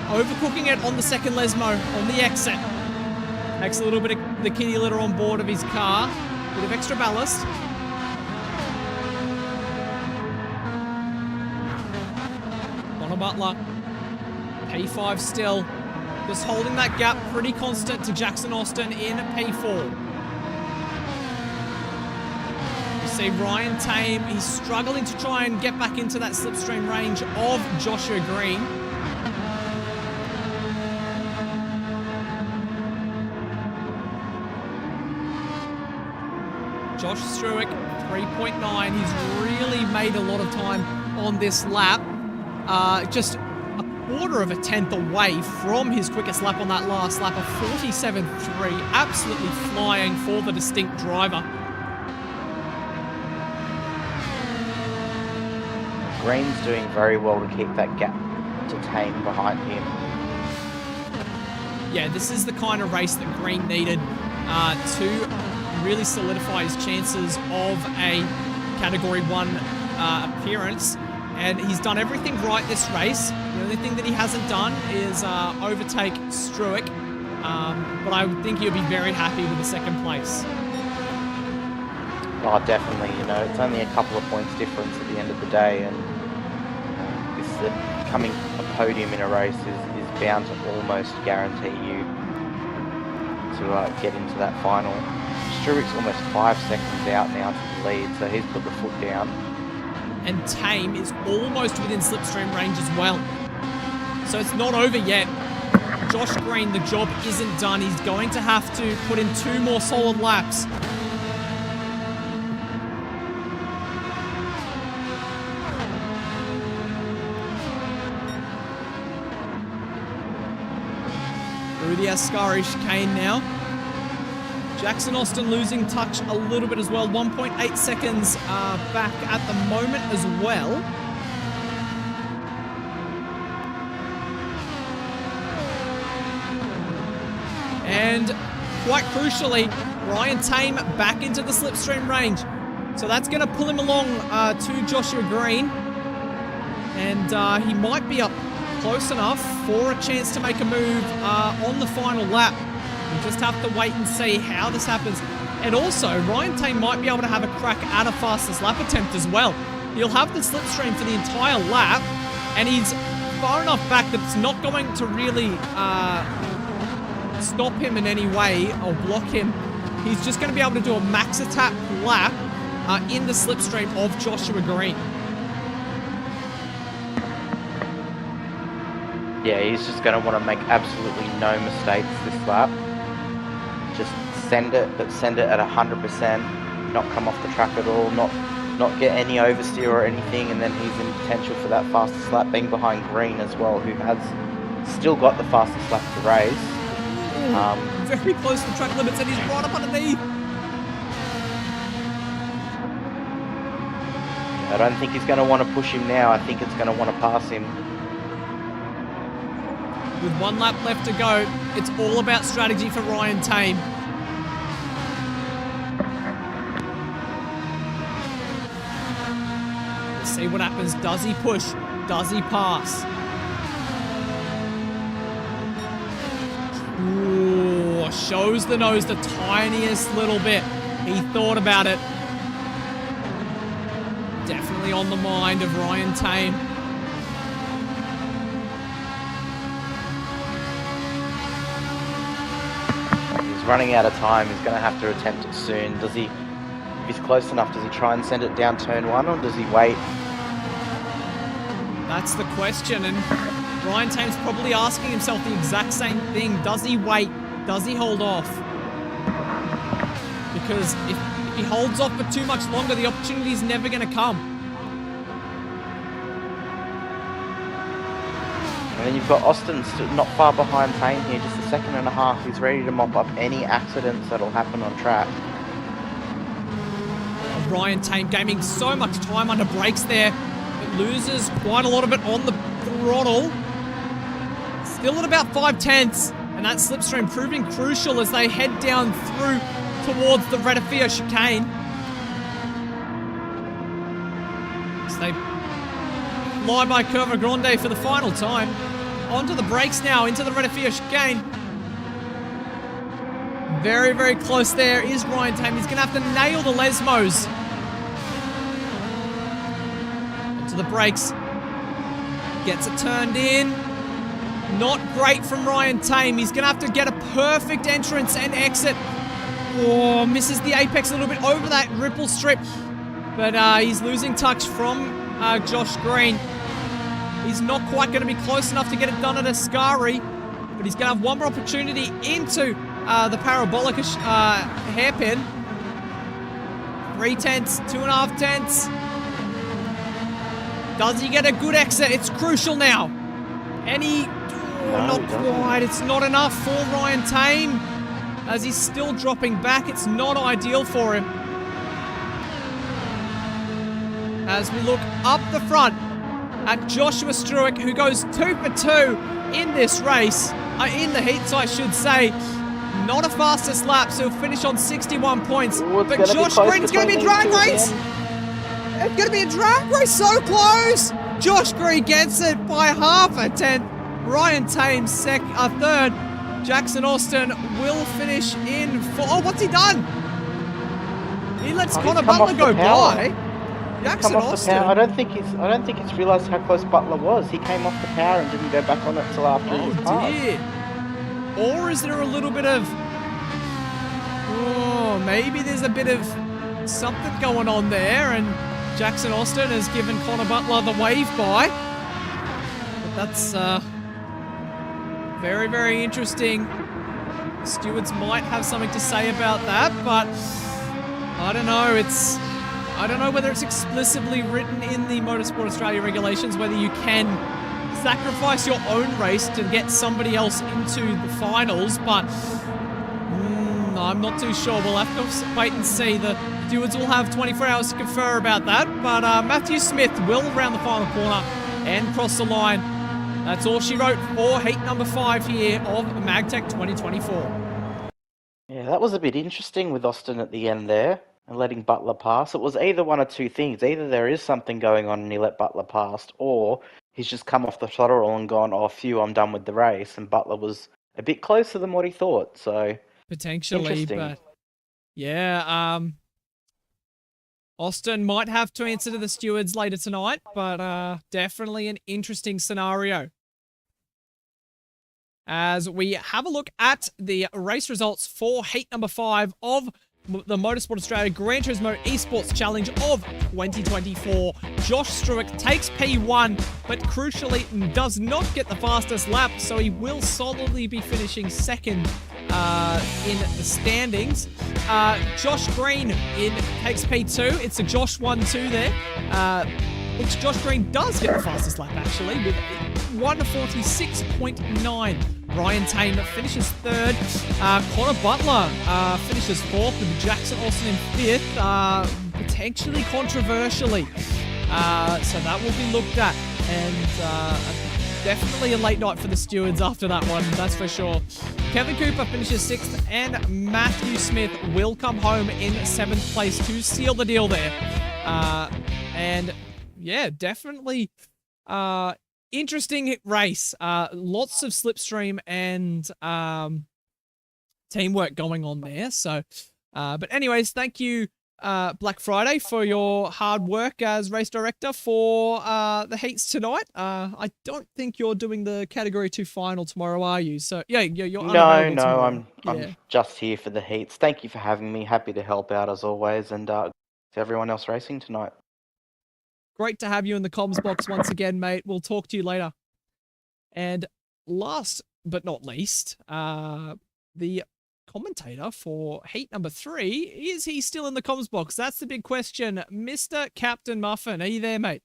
overcooking it on the second Lesmo, on the exit. Makes a little bit of the kitty litter on board of his car, bit of extra ballast. Butler, P5 still, just holding that gap pretty constant to Jackson Austin in P4. You see Ryan Tame, he's struggling to try and get back into that slipstream range of Joshua Green. Josh Struick, 3.9, he's really made a lot of time on this lap. Just a quarter of a tenth away from his quickest lap on that last lap of 47.3. Absolutely flying for the distinct driver. Green's doing very well to keep that gap to Tame behind him. Yeah, this is the kind of race that Green needed to really solidify his chances of a Category 1 appearance. And he's done everything right this race. The only thing that he hasn't done is overtake Struick. But I would think he'll be very happy with the second place. Oh, definitely. You know, it's only a couple of points difference at the end of the day. And becoming a podium in a race is bound to almost guarantee you to get into that final. Struick's almost 5 seconds out now to the lead, so he's put the foot down. And Tame is almost within slipstream range as well. So it's not over yet. Josh Green, the job isn't done. He's going to have to put in 2 more solid laps. Through the Ascari chicane now. Jackson Austin losing touch a little bit as well. 1.8 seconds back at the moment as well. And quite crucially, Ryan Tame back into the slipstream range. So that's going to pull him along to Joshua Green. And he might be up close enough for a chance to make a move on the final lap. We just have to wait and see how this happens. And also, Ryan Tame might be able to have a crack at a fastest lap attempt as well. He'll have the slipstream for the entire lap, and he's far enough back that it's not going to really stop him in any way or block him. He's just going to be able to do a max attack lap in the slipstream of Joshua Green. Yeah, he's just going to want to make absolutely no mistakes this lap. Just send it, but send it at 100%, not come off the track at all, not get any oversteer or anything, and then he's in potential for that fastest lap, being behind Green as well, who has still got the fastest lap to race. Very close to track limits, and he's right up underneath. I don't think he's going to want to push him now. I think it's going to want to pass him. With 1 lap left to go, it's all about strategy for Ryan Tame. Let's see what happens. Does he push? Does he pass? Ooh, shows the nose the tiniest little bit. He thought about it. Definitely on the mind of Ryan Tame. He's running out of time. He's going to have to attempt it soon. Does he, if he's close enough, does he try and send it down turn 1, or does he wait? That's the question, and Ryan Tame's probably asking himself the exact same thing. Does he wait? Does he hold off? Because if he holds off for too much longer, the opportunity's never going to come. And then you've got Austin not far behind Tame here, just a second and a half. He's ready to mop up any accidents that'll happen on track. Ryan Tame gaining so much time under brakes there. It loses quite a lot of it on the throttle. Still at about 5/10, and that slipstream proving crucial as they head down through towards the Redifia chicane. So they fly by Curva Grande for the final time. Onto the brakes now, into the Redifia chicane. Very, very close there is Ryan Tame. He's going to have to nail the Lesmos. Onto the brakes. Gets it turned in. Not great from Ryan Tame. He's going to have to get a perfect entrance and exit. Oh, misses the apex a little bit over that ripple strip. But he's losing touch from Josh Green. He's not quite going to be close enough to get it done at Ascari. But he's going to have one more opportunity into the parabolic hairpin. 3/10, 2.5 Does he get a good exit? It's crucial now. And he... not quite. It's not enough for Ryan Tame. As he's still dropping back, it's not ideal for him. As we look up the front at Joshua Struick, who goes 2 for 2 in this race. In the heats, I should say. Not a fastest lap, so he'll finish on 61 points. Ooh, but Josh Green's going to be a drag race. It's going to be a drag race, so close. Josh Green gets it by 1/10. Ryan Tame third. Jackson Austin will finish in fourth. Oh, what's he done? He lets Connor Butler go by. Jackson Austin. I don't think he's realised how close Butler was. He came off the power and didn't go back on it till after he was passed. Dear. Or is there a little bit of... oh, maybe there's a bit of something going on there, and Jackson Austin has given Connor Butler the wave by. But that's very, very interesting. Stewards might have something to say about that, but I don't know. I don't know whether it's explicitly written in the Motorsport Australia regulations whether you can sacrifice your own race to get somebody else into the finals, but I'm not too sure. We'll have to wait and see. The stewards will have 24 hours to confer about that, but Matthew Smith will round the final corner and cross the line. That's all she wrote for heat number 5 here of MAGTEC 2024. Yeah, that was a bit interesting with Austin at the end there and letting Butler pass. It was either one or two things. Either there is something going on and he let Butler pass, or he's just come off the throttle and gone, oh, phew, I'm done with the race. And Butler was a bit closer than what he thought. So Potentially, interesting. but yeah, Austin might have to answer to the stewards later tonight, but definitely an interesting scenario. As we have a look at the race results for heat number 5 of the Motorsport Australia Gran Turismo Esports Challenge of 2024. Josh Struick takes P1, but crucially does not get the fastest lap, so he will solidly be finishing second in the standings. Josh Green takes P2. It's a Josh 1-2 there. Which Josh Green does get the fastest lap, actually, with 1:46.9. Ryan Taylor finishes third. Connor Butler finishes fourth, with Jackson Austin in fifth, potentially controversially. So that will be looked at, and definitely a late night for the stewards after that one, that's for sure. Kevin Cooper finishes sixth, and Matthew Smith will come home in 7th place to seal the deal there. And yeah, definitely interesting race. Lots of slipstream and teamwork going on there. So, but anyways, thank you, Black Friday, for your hard work as race director for the heats tonight. I don't think you're doing the Category 2 final tomorrow, are you? So yeah, you're unavailable tomorrow. I'm just here for the heats. Thank you for having me. Happy to help out as always, and to everyone else racing tonight. Great to have you in the comms box once again, mate. We'll talk to you later. And last but not least, the commentator for heat number 3, is he still in the comms box? That's the big question. Mr. Captain Muffin, are you there, mate?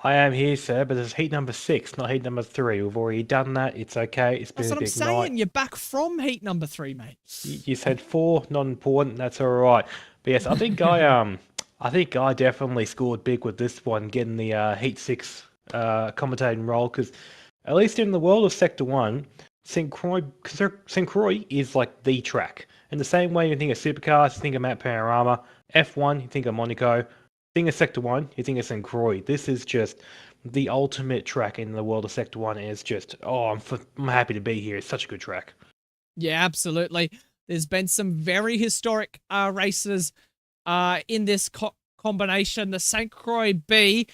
I am here, sir, but it's heat number 6, not heat number 3. We've already done that. It's okay. It's been That's a what I'm big saying. night. You're back from heat number 3, mate. You said 4, not important. That's all right. But yes, I think I think I definitely scored big with this one, getting the Heat 6 commentating role, because at least in the world of Sector 1, St. Croix is like the track. In the same way you think of supercars, you think of Mount Panorama. F1, you think of Monaco. Think of Sector 1, you think of St. Croix. This is just the ultimate track in the world of Sector 1, and it's just, I'm happy to be here. It's such a good track. Yeah, absolutely. There's been some very historic races in this combination. The St. Croix B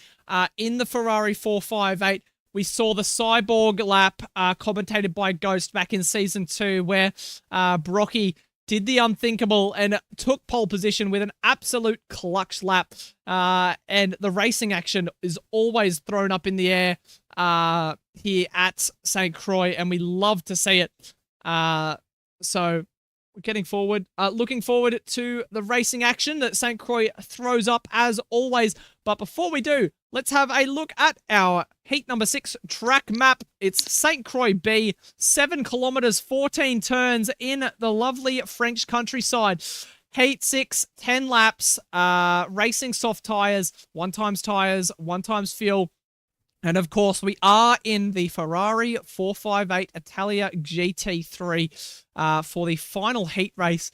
in the Ferrari 458. We saw the Cyborg lap commentated by Ghost back in Season 2, where Brocky did the unthinkable and took pole position with an absolute clutch lap. And the racing action is always thrown up in the air here at St. Croix, and we love to see it. So we're looking forward to the racing action that St. Croix throws up as always. But before we do, let's have a look at our heat number 6 track map. It's St. Croix B, 7 kilometers, 14 turns in the lovely French countryside. Heat 6, 10 laps, racing soft tires, 1x tires, 1x fuel. And of course, we are in the Ferrari 458 Italian GT3 for the final heat race.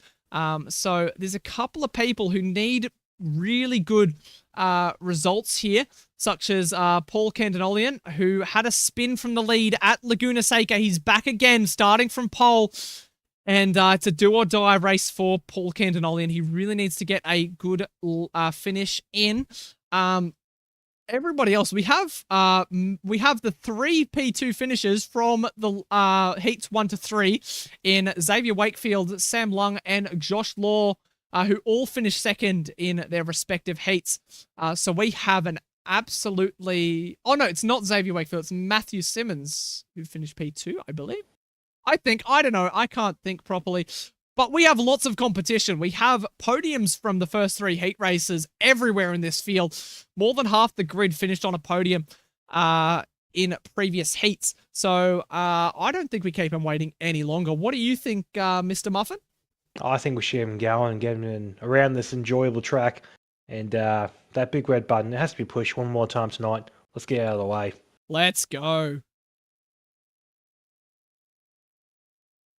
So there's a couple of people who need really good results here, such as Paul Cantanolian, who had a spin from the lead at Laguna Seca. He's back again, starting from pole. And it's a do-or-die race for Paul Cantanolian. He really needs to get a good finish in. Everybody else, we have the 3 P2 finishers from the heats 1 to 3 in Xavier Wakefield, Sam Lung, and Josh Law, who all finished second in their respective heats. So we have an absolutely... Oh, no, it's not Xavier Wakefield. It's Matthew Simmons who finished P2, I believe. I don't know. I can't think properly. But we have lots of competition. We have podiums from the first 3 heat races everywhere in this field. More than half the grid finished on a podium in previous heats. So I don't think we keep him waiting any longer. What do you think, Mr. Muffin? I think we should get him going and get him around this enjoyable track. And that big red button, it has to be pushed one more time tonight. Let's get out of the way. Let's go.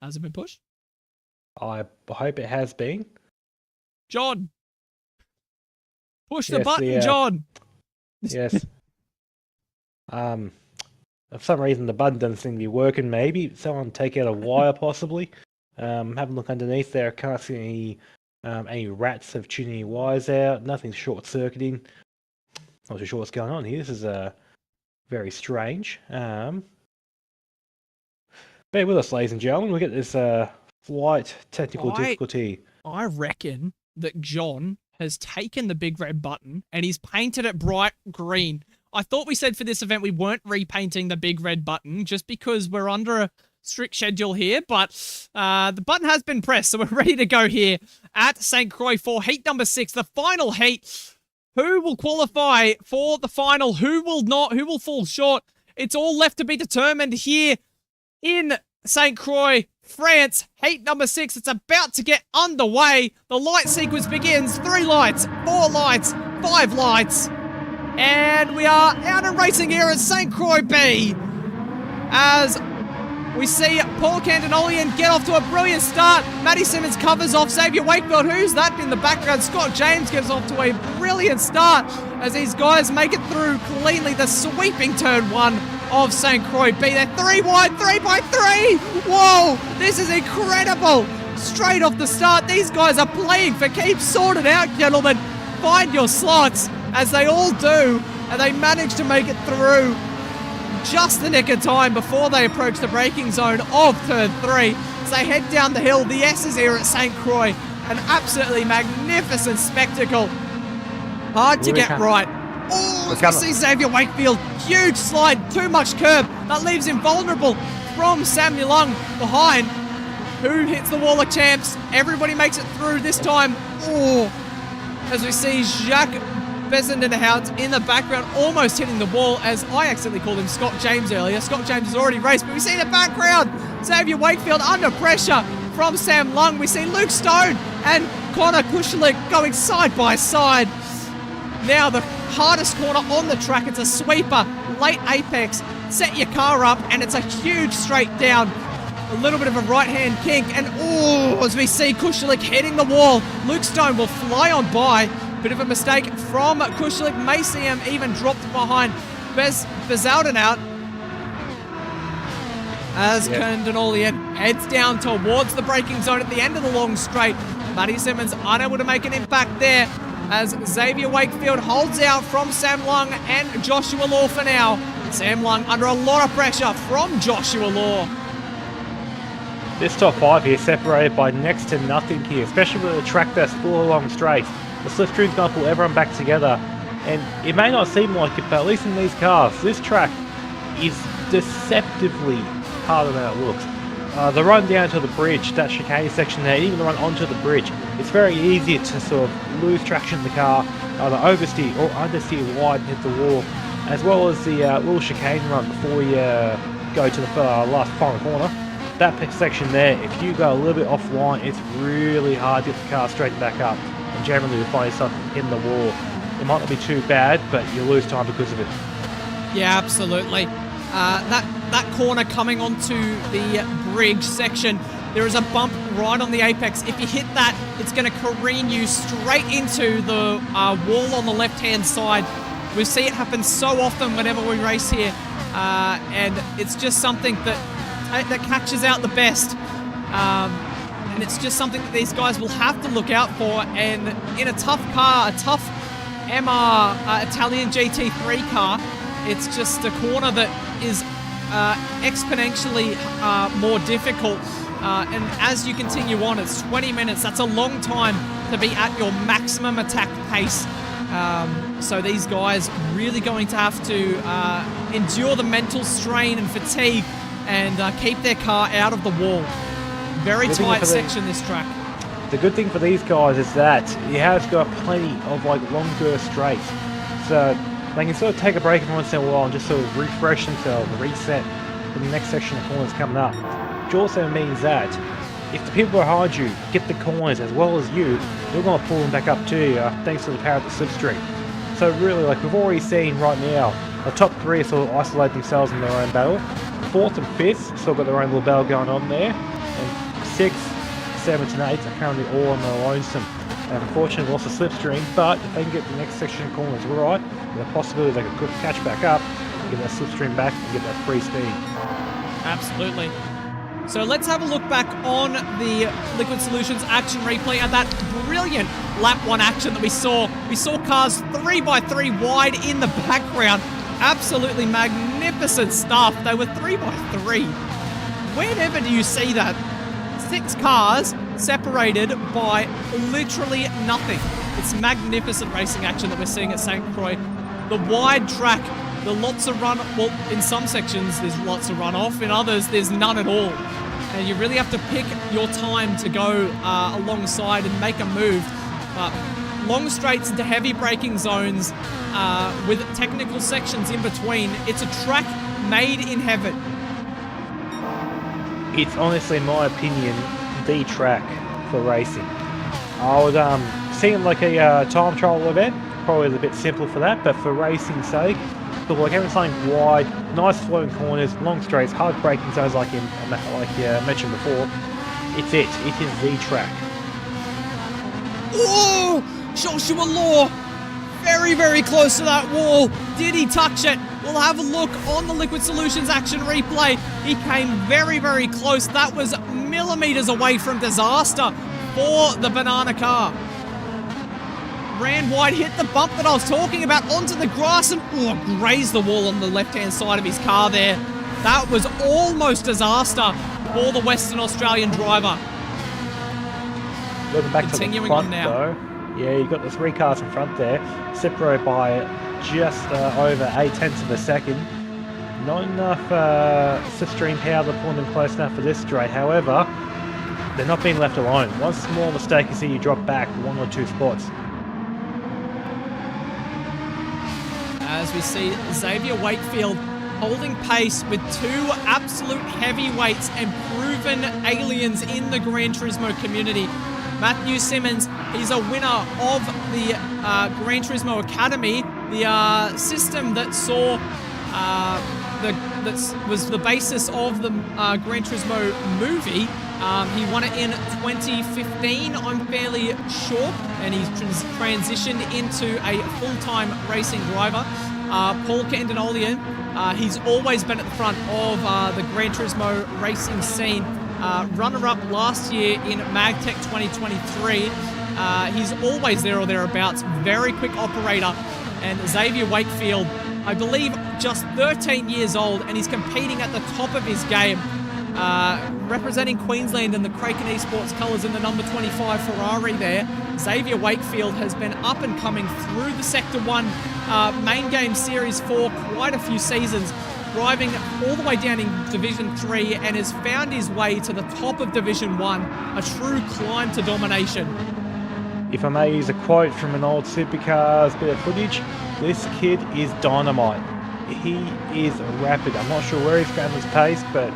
Has it been pushed? I hope it has been. John, push the Yes, button, John. Yes. For some reason the button doesn't seem to be working. Maybe someone take out a wire, possibly. Have a look underneath there. I can't see any rats have tuned any wires out. Nothing's short-circuiting. Not too sure what's going on here. This is very strange. Bear with us, ladies and gentlemen. We'll get this flight technical difficulty. I reckon that John has taken the big red button and he's painted it bright green. I thought we said for this event we weren't repainting the big red button just because we're under a strict schedule here, but the button has been pressed, so we're ready to go here at St. Croix for heat number 6, the final heat. Who will qualify for the final? Who will not? Who will fall short? It's all left to be determined here in St. Croix, France. Heat number 6. It's about to get underway. The light sequence begins. 3 lights, 4 lights, 5 lights. And we are out and racing here at St. Croix B. As we see Paul Cantinolian get off to a brilliant start. Matty Simmons covers off Xavier Wakefield. Who's that in the background? Scott James gives off to a brilliant start as these guys make it through cleanly the sweeping turn 1 of St. Croix B. They're 3 wide, 3 by 3. Whoa, this is incredible. Straight off the start, these guys are playing for keeps. Sort it out, gentlemen. Find your slots, as they all do, and they manage to make it through just the nick of time before they approach the braking zone of turn 3. As they head down the hill, the S's here at St. Croix. An absolutely magnificent spectacle. Hard to get right. Oh, as we see Xavier Wakefield, huge slide, too much curb. That leaves him vulnerable from Sam Yulung behind, who hits the wall of champs. Everybody makes it through this time. Oh, as we see Jacques Bezendenhout in the background, almost hitting the wall, as I accidentally called him Scott James earlier. Scott James has already raced, but we see in the background Xavier Wakefield under pressure from Sam Lung. We see Luke Stone and Connor Kushalik going side by side. Now the hardest corner on the track. It's a sweeper, late apex. Set your car up, and it's a huge straight down. A little bit of a right-hand kink, and as we see Kushalik hitting the wall, Luke Stone will fly on by. Bit of a mistake from Kushalik. May see him even dropped behind Bezaldenhout as Cantinolian heads down towards the braking zone at the end of the long straight. Matty Simmons unable to make an impact there as Xavier Wakefield holds out from Sam Lung and Joshua Law for now. Sam Lung under a lot of pressure from Joshua Law. This top 5 here separated by next to nothing here, especially with a track that's full of long straights. The slipstream's going to pull everyone back together, and it may not seem like it, but at least in these cars, this track is deceptively harder than it looks. The run down to the bridge, that chicane section there, even the run onto the bridge, it's very easy to sort of lose traction in the car, either oversteer or understeer wide and hit the wall, as well as the little chicane run before you go to the last final corner. That section there, if you go a little bit offline, it's really hard to get the car straightened back up, and generally you find yourself hitting the wall. It might not be too bad, but you lose time because of it. Yeah, absolutely. That corner coming onto the bridge section, there is a bump right on the apex. If you hit that, it's going to careen you straight into the wall on the left-hand side. We see it happen so often whenever we race here, and it's just something that catches out the best. And it's just something that these guys will have to look out for. And in a tough car, a tough MR Italian GT3 car, it's just a corner that is exponentially more difficult. And as you continue on, it's 20 minutes. That's a long time to be at your maximum attack pace. So these guys really going to have to endure the mental strain and fatigue and keep their car out of the wall. Very tight section, this track. The good thing for these guys is that you have got plenty of longer straights. So they can sort of take a break every once in a while and just sort of refresh themselves, reset for the next section of corners coming up. Which also means that if the people behind you get the corners as well as you, you're going to pull them back up to you thanks to the power of the slipstream. So really, we've already seen right now, the top 3 sort of isolate themselves in their own battle. 4th and 5th still got their own little battle going on there. And 6th, 7th and 8th are currently all on their lonesome. They've unfortunately lost the slipstream, but if they can get the next section of corners right, there's a possibility they could catch back up, get that slipstream back, and get that free speed. Absolutely. So let's have a look back on the Liquid Solutions action replay at that brilliant lap 1 action that we saw. We saw cars 3x3 wide in the background. Absolutely magnificent stuff. They were 3x3. Whenever do you see that? 6 cars separated by literally nothing. It's magnificent racing action that we're seeing at St. Croix. The wide track, the lots of run, well, in some sections there's lots of runoff, in others there's none at all. And you really have to pick your time to go alongside and make a move. But long straights into heavy braking zones with technical sections in between. It's a track made in heaven. It's honestly, in my opinion, the track for racing. I would see it like a time trial event, probably a bit simple for that, but for racing's sake, but like having something wide, nice flowing corners, long straights, hard braking zones like you mentioned before, it's it. It is the track. Oh, Joshua Law, very, very close to that wall. Did he touch it? We'll have a look on the Liquid Solutions action replay. He came very, very close. That was millimeters away from disaster for the banana car. Ran wide, hit the bump that I was talking about onto the grass and grazed the wall on the left-hand side of his car there. That was almost disaster for the Western Australian driver. Looking back Continuing to the front, on now. though, yeah, you've got the 3 cars in front there, separated by just over 0.8 of a second. Not enough slipstream power to pull them close enough for this straight. However, they're not being left alone. One small mistake, you see you drop back 1 or 2 spots. As we see Xavier Wakefield holding pace with 2 absolute heavyweights and proven aliens in the Gran Turismo community. Matthew Simmons, he's a winner of the Gran Turismo Academy, the system that saw that was the basis of the Gran Turismo movie. He won it in 2015, I'm fairly sure, and he's transitioned into a full-time racing driver. Paul Candinolian, he's always been at the front of the Gran Turismo racing scene. Runner-up last year in MAGTEC 2023. He's always there or thereabouts. Very quick operator. And Xavier Wakefield, I believe just 13 years old, and he's competing at the top of his game. Representing Queensland in the Kraken Esports colours in the number 25 Ferrari there. Xavier Wakefield has been up and coming through the Sector 1 main game Series 4 quite a few seasons, driving all the way down in Division 3 and has found his way to the top of Division 1, a true climb to domination. If I may use a quote from an old Supercars bit of footage, this kid is dynamite. He is rapid. I'm not sure where he's found his pace, but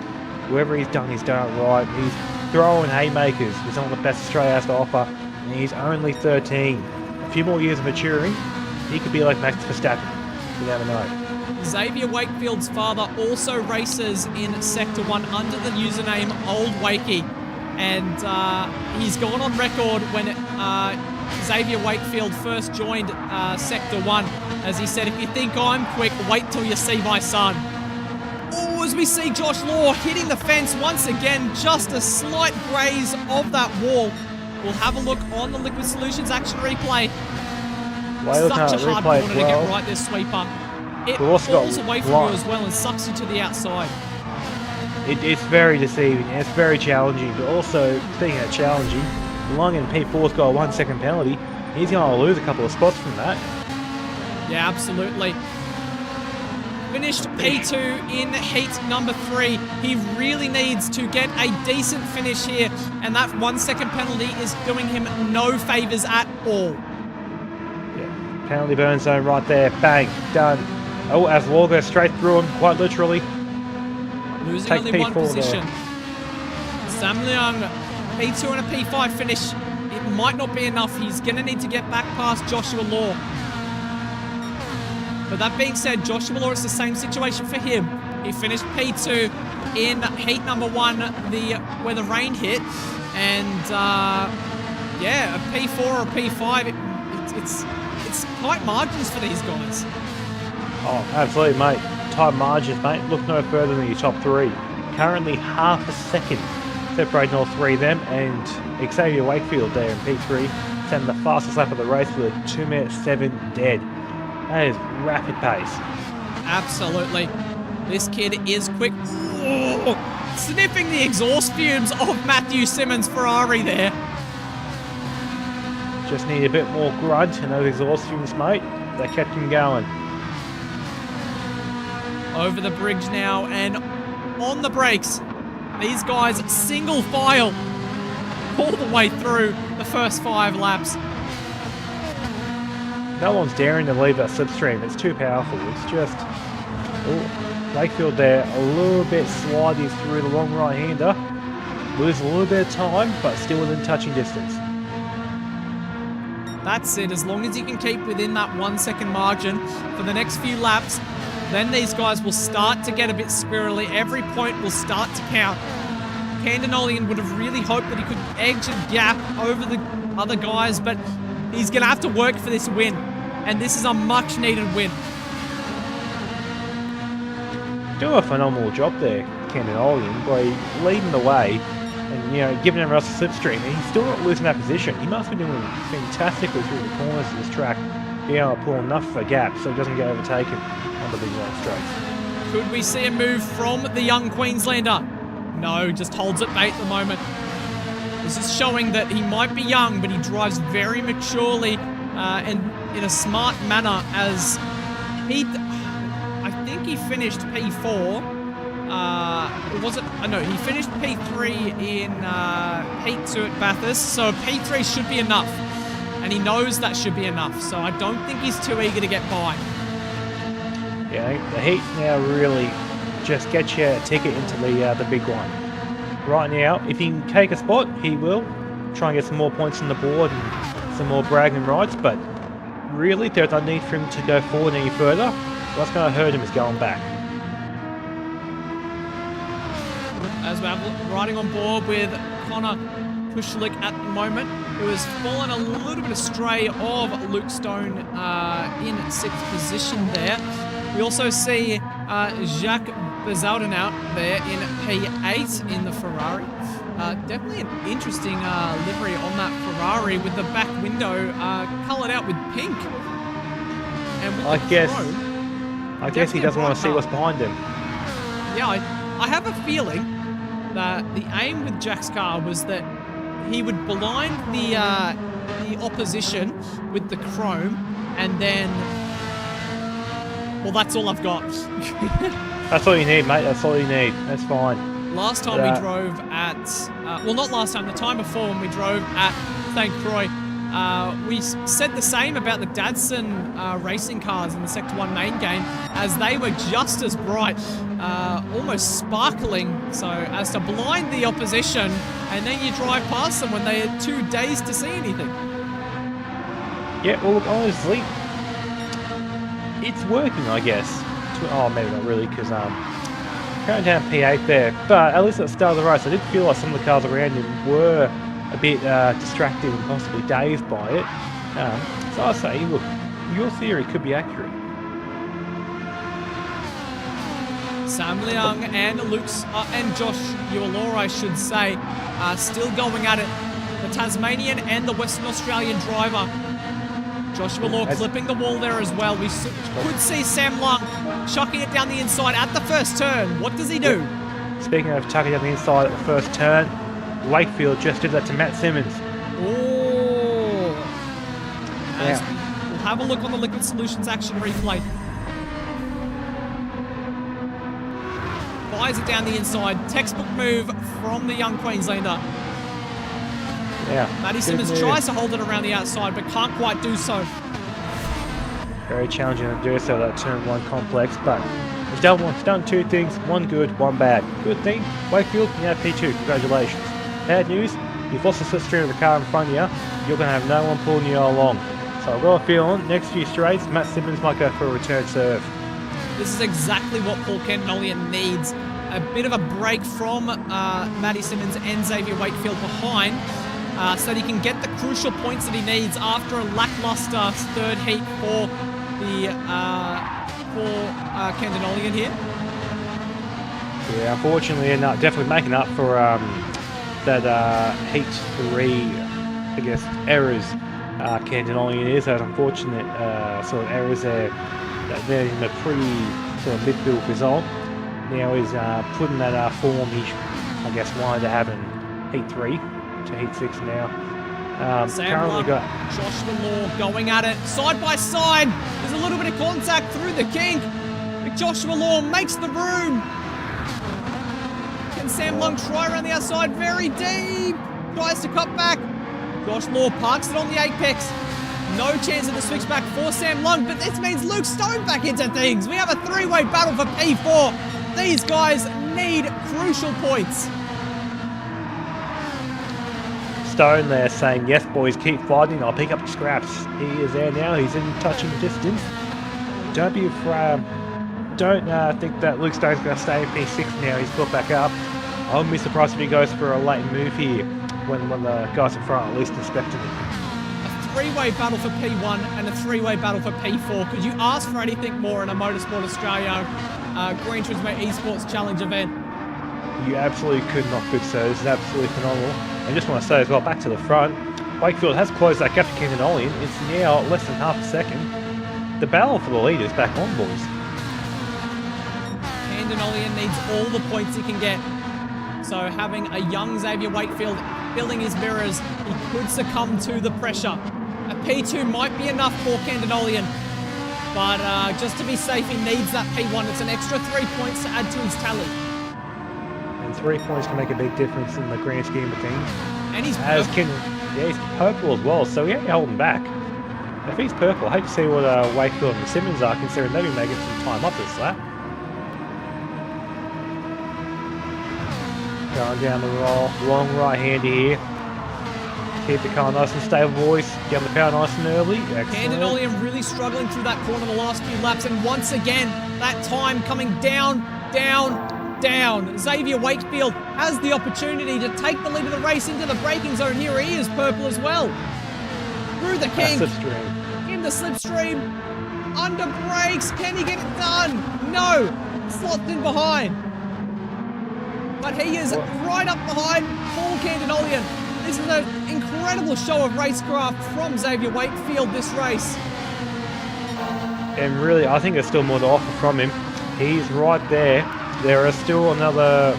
whoever he's done it right. He's throwing haymakers with some of the best Australia has to offer, and he's only 13. A few more years of maturing, he could be like Max Verstappen. You never know. Xavier Wakefield's father also races in Sector 1 under the username Old Wakey, and he's gone on record when Xavier Wakefield first joined Sector 1, as he said, "If you think I'm quick, wait till you see my son." Oh, as we see Josh Law hitting the fence once again, just a slight graze of that wall. We'll have a look on the Liquid Solutions action replay. Such a hard corner to get right, this sweeper. It falls away from you as well and sucks you to the outside. It's very deceiving, and it's very challenging, but also, speaking of challenging, Lung and P4's got a 1 second penalty. He's going to lose a couple of spots from that. Yeah, absolutely. Finished P2 in heat number 3. He really needs to get a decent finish here, and that 1 second penalty is doing him no favours at all. Yeah, penalty burn zone right there. Bang, done. Oh, as Law goes straight through him, quite literally. Losing Take only P4 one position. there. Sam Leung, P2 and a P5 finish. It might not be enough. He's going to need to get back past Joshua Law. But that being said, Joshua Law is the same situation for him. He finished P2 in heat number 1, where the rain hit, and yeah, a P4 or a P5. It's tight margins for these guys. Oh, absolutely, mate. Tight margins, mate. Look no further than your top 3. Currently half a second separating all 3 of them, and Xavier Wakefield there in P3, setting the fastest lap of the race with a 2 minute 7 dead. That is rapid pace. Absolutely. This kid is quick. Oh, sniffing the exhaust fumes of Matthew Simmons' Ferrari there. Just need a bit more grunt and those exhaust fumes, mate. They kept him going. Over the bridge now and on the brakes. These guys single file all the way through the first 5 laps. No one's daring to leave that slipstream. It's too powerful. It's just... Oh, Wakefield there, a little bit slidey through the long right-hander. Lose a little bit of time, but still within touching distance. That's it. As long as you can keep within that 1 second margin for the next few laps, then these guys will start to get a bit squirrely. Every point will start to count. Candinolian would have really hoped that he could edge a gap over the other guys, but he's going to have to work for this win. And this is a much-needed win. Do a phenomenal job there, Candinolian, by leading the way and, you know, giving everyone else a slipstream. And he's still not losing that position. He must be doing fantastically through the corners of this track, being able to pull enough of a gap so he doesn't get overtaken on the big long straights. Could we see a move from the young Queenslander? No, just holds it bait at the moment. This is showing that he might be young, but he drives very maturely and in a smart manner, as he... I think he finished P4. Was it? No, he finished P3 in Heat 2 at Bathurst, so P3 should be enough. And he knows that should be enough, so I don't think he's too eager to get by. Yeah, the heat now really just gets you a ticket into the big one. Right now, if he can take a spot, he will. Try and get some more points on the board and some more bragging rights, but really there's no need for him to go forward any further. What's going to hurt him is going back. As we're riding on board with Connor Pushlik at the moment, who has fallen a little bit astray of Luke Stone in 6th position there. We also see Jacques Bezaldenau there in P8 in the Ferrari. Definitely an interesting livery on that Ferrari, with the back window coloured out with pink. And with I guess he doesn't want to see what's behind him. Yeah, I have a feeling that the aim with Jack's car was that he would blind the opposition with the chrome, and then... Well, that's all I've got. That's all you need, mate. That's all you need. That's fine. Last time we drove at... well, not last time. The time before, when we drove at St. Croix, we said the same about the Datsun racing cars in the Sector 1 main game, as they were just as bright, almost sparkling, so as to blind the opposition, and then you drive past them when they had 2 days to see anything. Yeah, well, look, honestly, it's working, I guess. Oh, maybe not really, because currently down P8 there, but at least at the start of the race, I did feel like some of the cars around him were a bit distracted and possibly dazed by it. So I say, look, your theory could be accurate. Sam Leung and Josh Ualor, I should say, are still going at it. The Tasmanian and the Western Australian driver. Joshua Law clipping the wall there as well. We could see Sam Leung chucking it down the inside at the first turn. What does he do? Speaking of chucking down the inside at the first turn, Wakefield just did that to Matt Simmons. Oh! Yeah. We'll have a look on the Liquid Solutions action replay. Fires it down the inside. Textbook move from the young Queenslander. Yeah. Matty Simmons tries to hold it around the outside, but can't quite do so. Very challenging to do so, that turn 1 complex, but he's done 2 things, 1 good, 1 bad. Good thing, Wakefield, you have P2, congratulations. Bad news, you've lost the slipstream of the car in front of you, you're going to have no one pulling you along. So I've got a feeling, next few straights, Matt Simmons might go for a return serve. This is exactly what Paul Candinolian needs. A bit of a break from Matty Simmons and Xavier Wakefield behind, so that he can get the crucial points that he needs after a lackluster third heat for the Candinolian here. Yeah, unfortunately, definitely making up for that heat 3, I guess, errors. Candinolian is those unfortunate sort of errors there. That they're in a pretty sort of midfield result. Now he's putting that form he, I guess, wanted to have in heat 3 to heat 6 now. Currently got Joshua Law going at it side by side. There's a little bit of contact through the kink. But Joshua Law makes the room. Can Sam Lung try around the outside? Very deep. Tries to cut back. Josh Law parks it on the apex. No chance of the switch back for Sam Lung, but this means Luke Stone back into things. We have a three-way battle for P4. These guys need crucial points. Stone there saying, yes, boys, keep fighting. I'll pick up the scraps. He is there now. He's in touching distance. Don't be afraid. Don't think that Luke Stone's going to stay in P6 now. He's got back up. I wouldn't be surprised if he goes for a late move here when the guys in front are least expecting it. A three-way battle for P1 and a three-way battle for P4. Could you ask for anything more in a Motorsport Australia Gran Turismo Esports Challenge event? You absolutely could not, good sir. This is absolutely phenomenal. And just want to say as well, back to the front, Wakefield has closed that gap to Candinolian. It's now less than half a second. The battle for the lead is back on, boys. Candinolian needs all the points he can get. So having a young Xavier Wakefield filling his mirrors, he could succumb to the pressure. A P2 might be enough for Candinolian, but just to be safe, he needs that P1. It's an extra 3 points to add to his tally. And 3 points can make a big difference in the grand scheme of things. And he's purple. He's purple as well, so he ain't holding back. If he's purple, I hate to see what Wakefield and Simmons are, considering they've been making some time up this lap. Going down the roll, long right-hander here. Keep the car nice and stable, boys. Get on the power nice and early. Excellent. Candinolian really struggling through that corner the last few laps, and once again, that time coming down, down, down. Xavier Wakefield has the opportunity to take the lead of the race into the braking zone. Here he is, purple as well. Through the kink, in the slipstream, under brakes. Can he get it done? No, slots in behind. But he is right up behind Paul Candinolian. This is an incredible show of racecraft from Xavier Wakefield this race. And really, I think there's still more to offer from him. He's right there. There are still another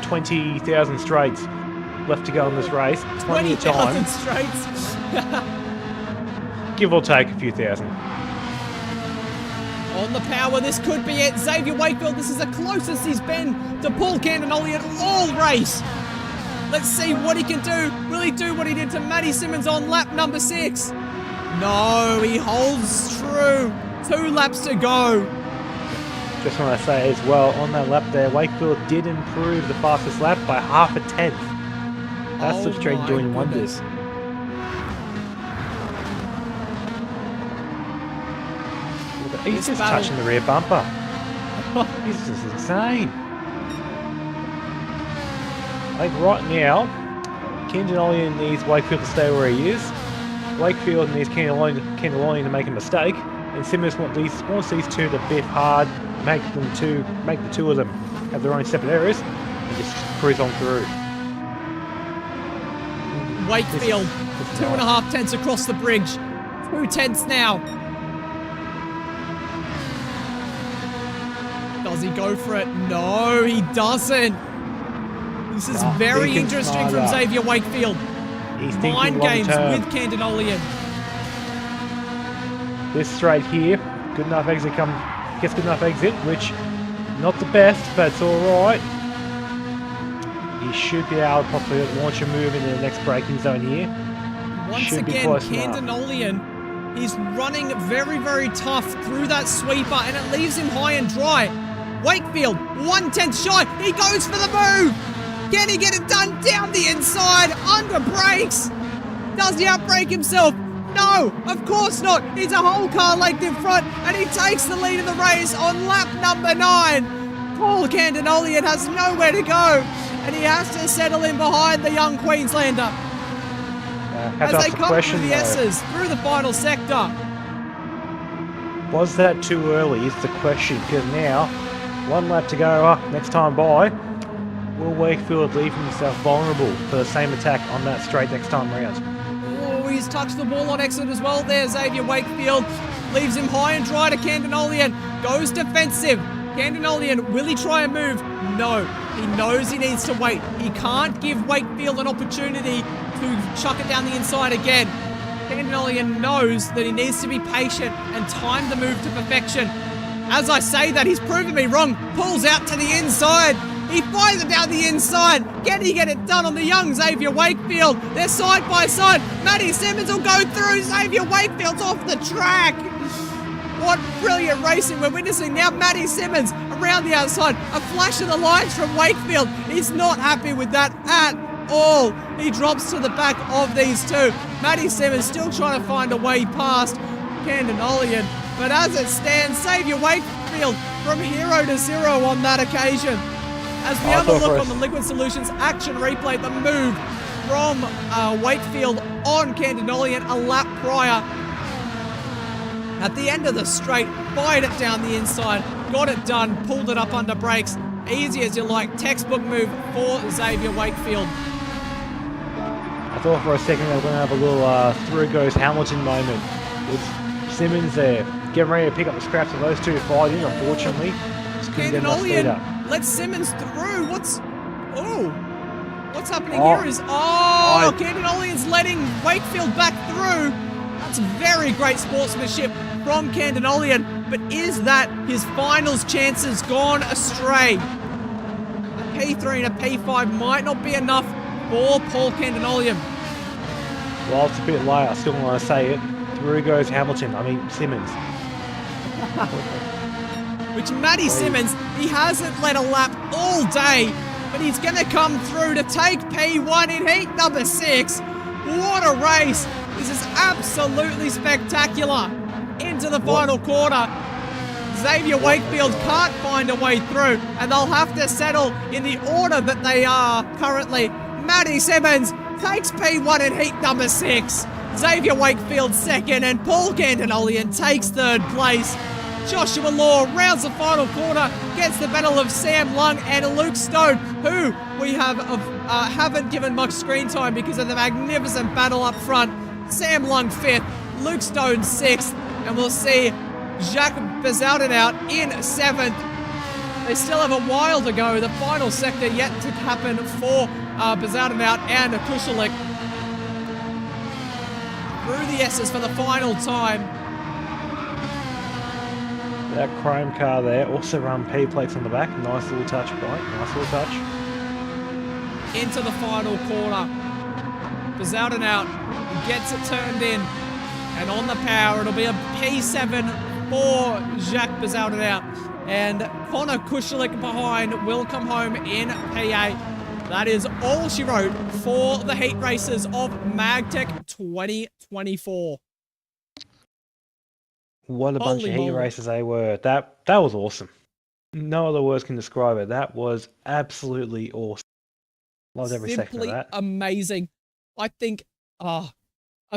20,000 straights left to go in this race. 20,000 straights. Give or take a few thousand. On the power, this could be it. Xavier Wakefield, this is the closest he's been to Paul Candinolian all race. Let's see what he can do. Will he do what he did to Matty Simmons on lap number 6? No, he holds true. 2 laps to go. Just want to say as well, on that lap there, Wakefield did improve the fastest lap by half a tenth. That's the straight doing wonders. He's just touching the rear bumper. This is insane. I think right now, Candinolian needs Wakefield to stay where he is. Wakefield needs Candinolian to make a mistake. And Simmons wants these two to biff hard, make the two of them have their own separate areas, and just cruise on through. Wakefield, 2.5 tenths across the bridge. 2 tenths now. Does he go for it? No, he doesn't. This is very interesting from Xavier Wakefield. He's Mind games with Candinolian. This straight here, good enough exit gets good enough exit, which not the best, but it's alright. He should be able to possibly launch a move into the next braking zone here. Once again, Candinolian, he's running very, very tough through that sweeper, and it leaves him high and dry. Wakefield, 1/10 shy. He goes for the move. Can he get it done down the inside? Under brakes. Does he outbrake himself? No, of course not. He's a whole car length in front, and he takes the lead in the race on lap number 9. Paul Candinolian has nowhere to go, and he has to settle in behind the young Queenslander as they come through the S's, through the final sector. Was that too early is the question, because now, 1 lap to go, next time by, will Wakefield leave himself vulnerable for the same attack on that straight next time round? Oh, he's touched the wall on exit as well there. Xavier Wakefield leaves him high and dry to Candinolian. Goes defensive. Candinolian, will he try and move? No. He knows he needs to wait. He can't give Wakefield an opportunity to chuck it down the inside again. Candinolian knows that he needs to be patient and time the move to perfection. As I say that, he's proven me wrong. Pulls out to the inside. He fires it down the inside. Can he get it done on the young Xavier Wakefield? They're side by side. Matty Simmons will go through. Xavier Wakefield's off the track. What brilliant racing we're witnessing now. Matty Simmons around the outside. A flash of the lights from Wakefield. He's not happy with that at all. He drops to the back of these two. Matty Simmons still trying to find a way past Candinolian. But as it stands, Xavier Wakefield from hero to zero on that occasion. As we have a look on the Liquid Solutions action replay, the move from Wakefield on Candinolian a lap prior. At the end of the straight, fired it down the inside, got it done, pulled it up under brakes. Easy as you like, textbook move for Xavier Wakefield. I thought for a second they were going to have a little through goes Hamilton moment with Simmons there, getting ready to pick up the scraps of those two fighting. Unfortunately, just couldn't get enough speed up. Let Simmons through. What's happening here is Candinolian's letting Wakefield back through. That's very great sportsmanship from Candinolian, but is that his finals chances gone astray? A P3 and a P5 might not be enough for Paul Candinolian. Well, it's a bit late. I still want to say it. Through goes Simmons. Which Matty Simmons, he hasn't led a lap all day, but he's going to come through to take P1 in heat number 6. What a race. This is absolutely spectacular. Into the final quarter. Xavier Wakefield can't find a way through, and they'll have to settle in the order that they are currently. Matty Simmons takes P1 in heat number 6. Xavier Wakefield second, and Paul Candinolian takes third place. Joshua Law rounds the final quarter, gets the battle of Sam Lung and Luke Stone, who we haven't given much screen time because of the magnificent battle up front. Sam Lung 5th, Luke Stone 6th, and we'll see Jacques Bezoudenhout in 7th. They still have a while to go. The final sector yet to happen for Bezoudenhout and Kushalik. Through the S's for the final time. That chrome car there, also run P plates on the back. Nice little touch, right? Nice little touch. Into the final quarter. Bezoudenhout gets it turned in. And on the power, it'll be a P7 for Jacques Bezoudenhout. And Connor Kushalik behind will come home in P8. That is all she wrote for the heat races of MAGTEC 2024. What a bunch of heat races they were. That was awesome. No other words can describe it. That was absolutely awesome. Loved every second of that. Simply amazing. I think a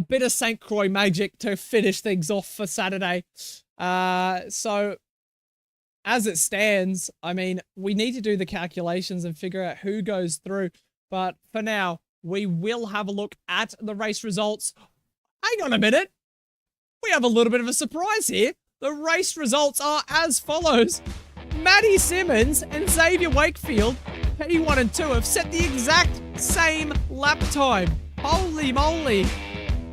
bit of St. Croix magic to finish things off for Saturday. So as it stands, I mean, we need to do the calculations and figure out who goes through. But for now, we will have a look at the race results. Hang on a minute. We have a little bit of a surprise here. The race results are as follows. Matty Simmons and Xavier Wakefield, P1 and 2, have set the exact same lap time. Holy moly.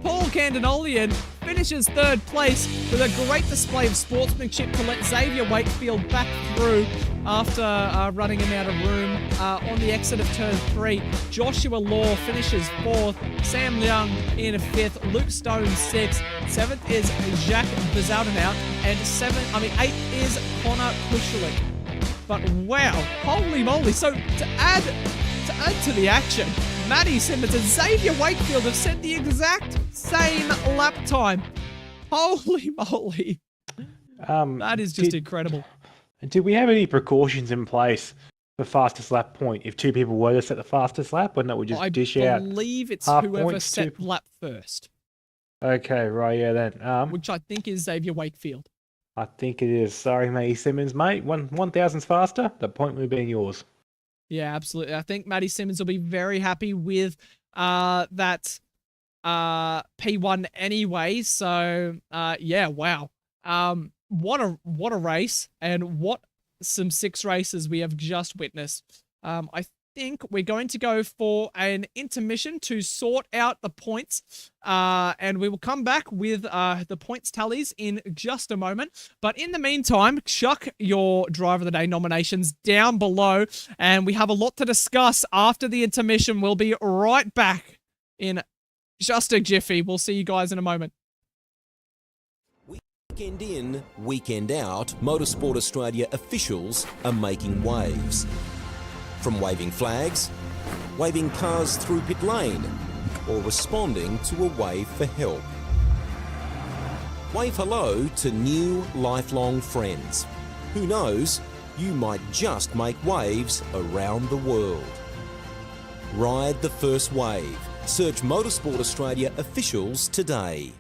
Paul Candinolian finishes third place with a great display of sportsmanship to let Xavier Wakefield back through after running him out of room on the exit of turn 3. Joshua Law finishes 4th, Sam Young in 5th, Luke Stone 6th, 7th is Jacques Bezoudenhout, and 8th is Connor Kushalik. But wow, holy moly. So to add to the action, Maddie Simmons and Xavier Wakefield have set the exact same lap time. Holy moly. That is just incredible. Did we have any precautions in place for fastest lap point if two people were to set the fastest lap, or not? We just dish out. I believe it's half whoever points set to- lap first, Okay, right, yeah, then. which I think is Xavier Wakefield. I think it is. Sorry, Matty Simmons, mate. 1,000's faster. The point would have been yours. Yeah, absolutely. I think Maddie Simmons will be very happy with that P1 anyway. So yeah, wow. What a race, and what some 6 races we have just witnessed. I think we're going to go for an intermission to sort out the points, and we will come back with the points tallies in just a moment. But in the meantime, chuck your Driver of the Day nominations down below, and we have a lot to discuss after the intermission. We'll be right back in just a jiffy. We'll see you guys in a moment. Weekend in, weekend out, Motorsport Australia officials are making waves. From waving flags, waving cars through pit lane, or responding to a wave for help. Wave hello to new lifelong friends. Who knows, you might just make waves around the world. Ride the first wave. Search Motorsport Australia officials today.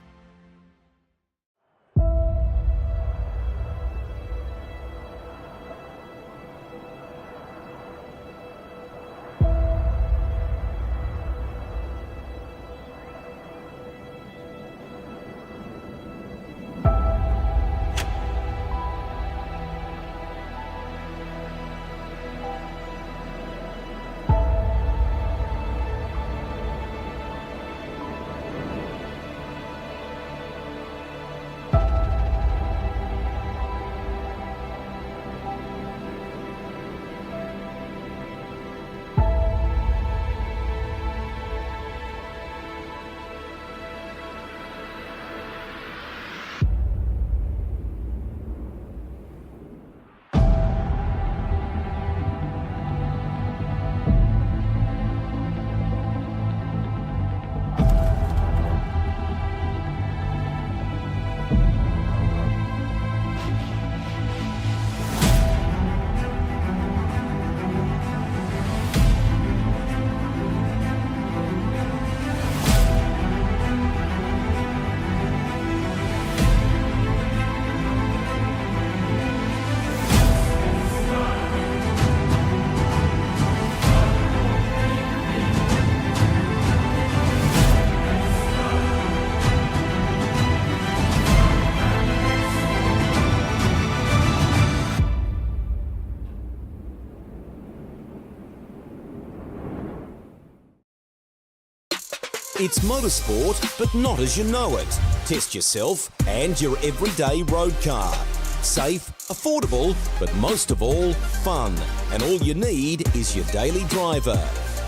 It's motorsport, but not as you know it. Test yourself and your everyday road car. Safe, affordable, but most of all, fun. And all you need is your daily driver.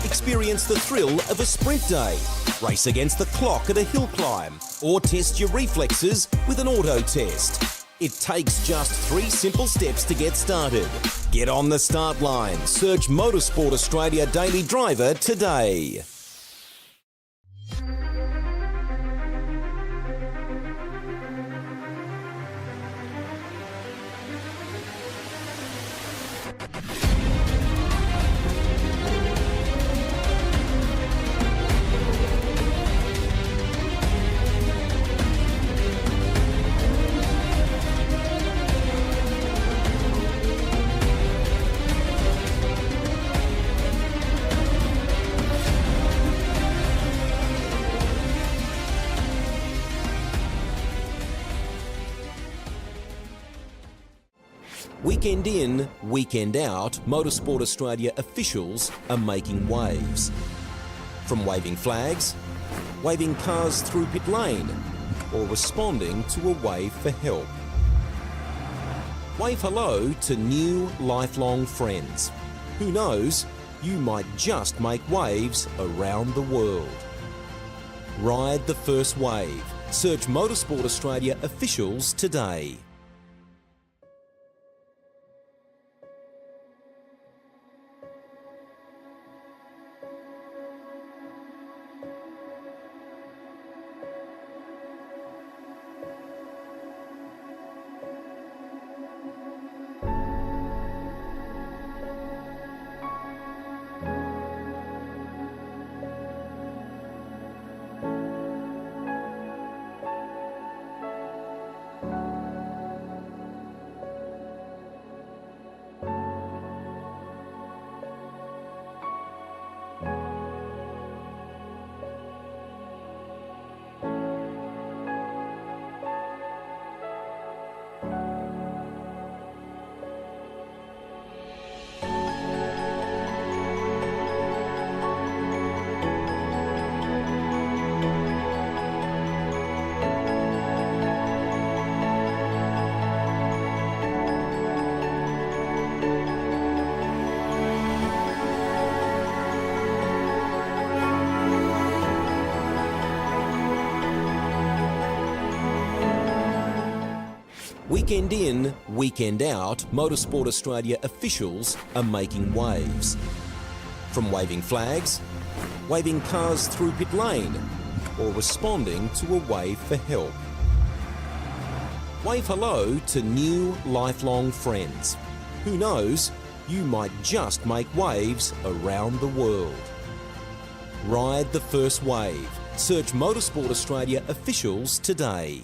Experience the thrill of a sprint day. Race against the clock at a hill climb. Or test your reflexes with an auto test. It takes just 3 simple steps to get started. Get on the start line. Search Motorsport Australia Daily Driver today. Weekend in, weekend out, Motorsport Australia officials are making waves. From waving flags, waving cars through pit lane, or responding to a wave for help. Wave hello to new lifelong friends. Who knows, you might just make waves around the world. Ride the first wave. Search Motorsport Australia officials today. Weekend in, weekend out, Motorsport Australia officials are making waves. From waving flags, waving cars through pit lane, or responding to a wave for help. Wave hello to new lifelong friends. Who knows, you might just make waves around the world. Ride the first wave. Search Motorsport Australia officials today.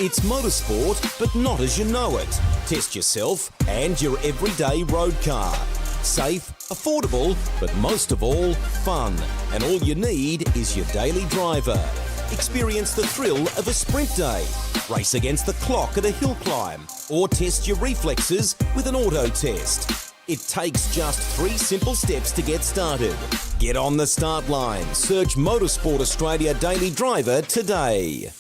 It's motorsport, but not as you know it. Test yourself and your everyday road car. Safe, affordable, but most of all, fun. And all you need is your daily driver. Experience the thrill of a sprint day. Race against the clock at a hill climb. Or test your reflexes with an auto test. It takes just 3 simple steps to get started. Get on the start line. Search Motorsport Australia Daily Driver today.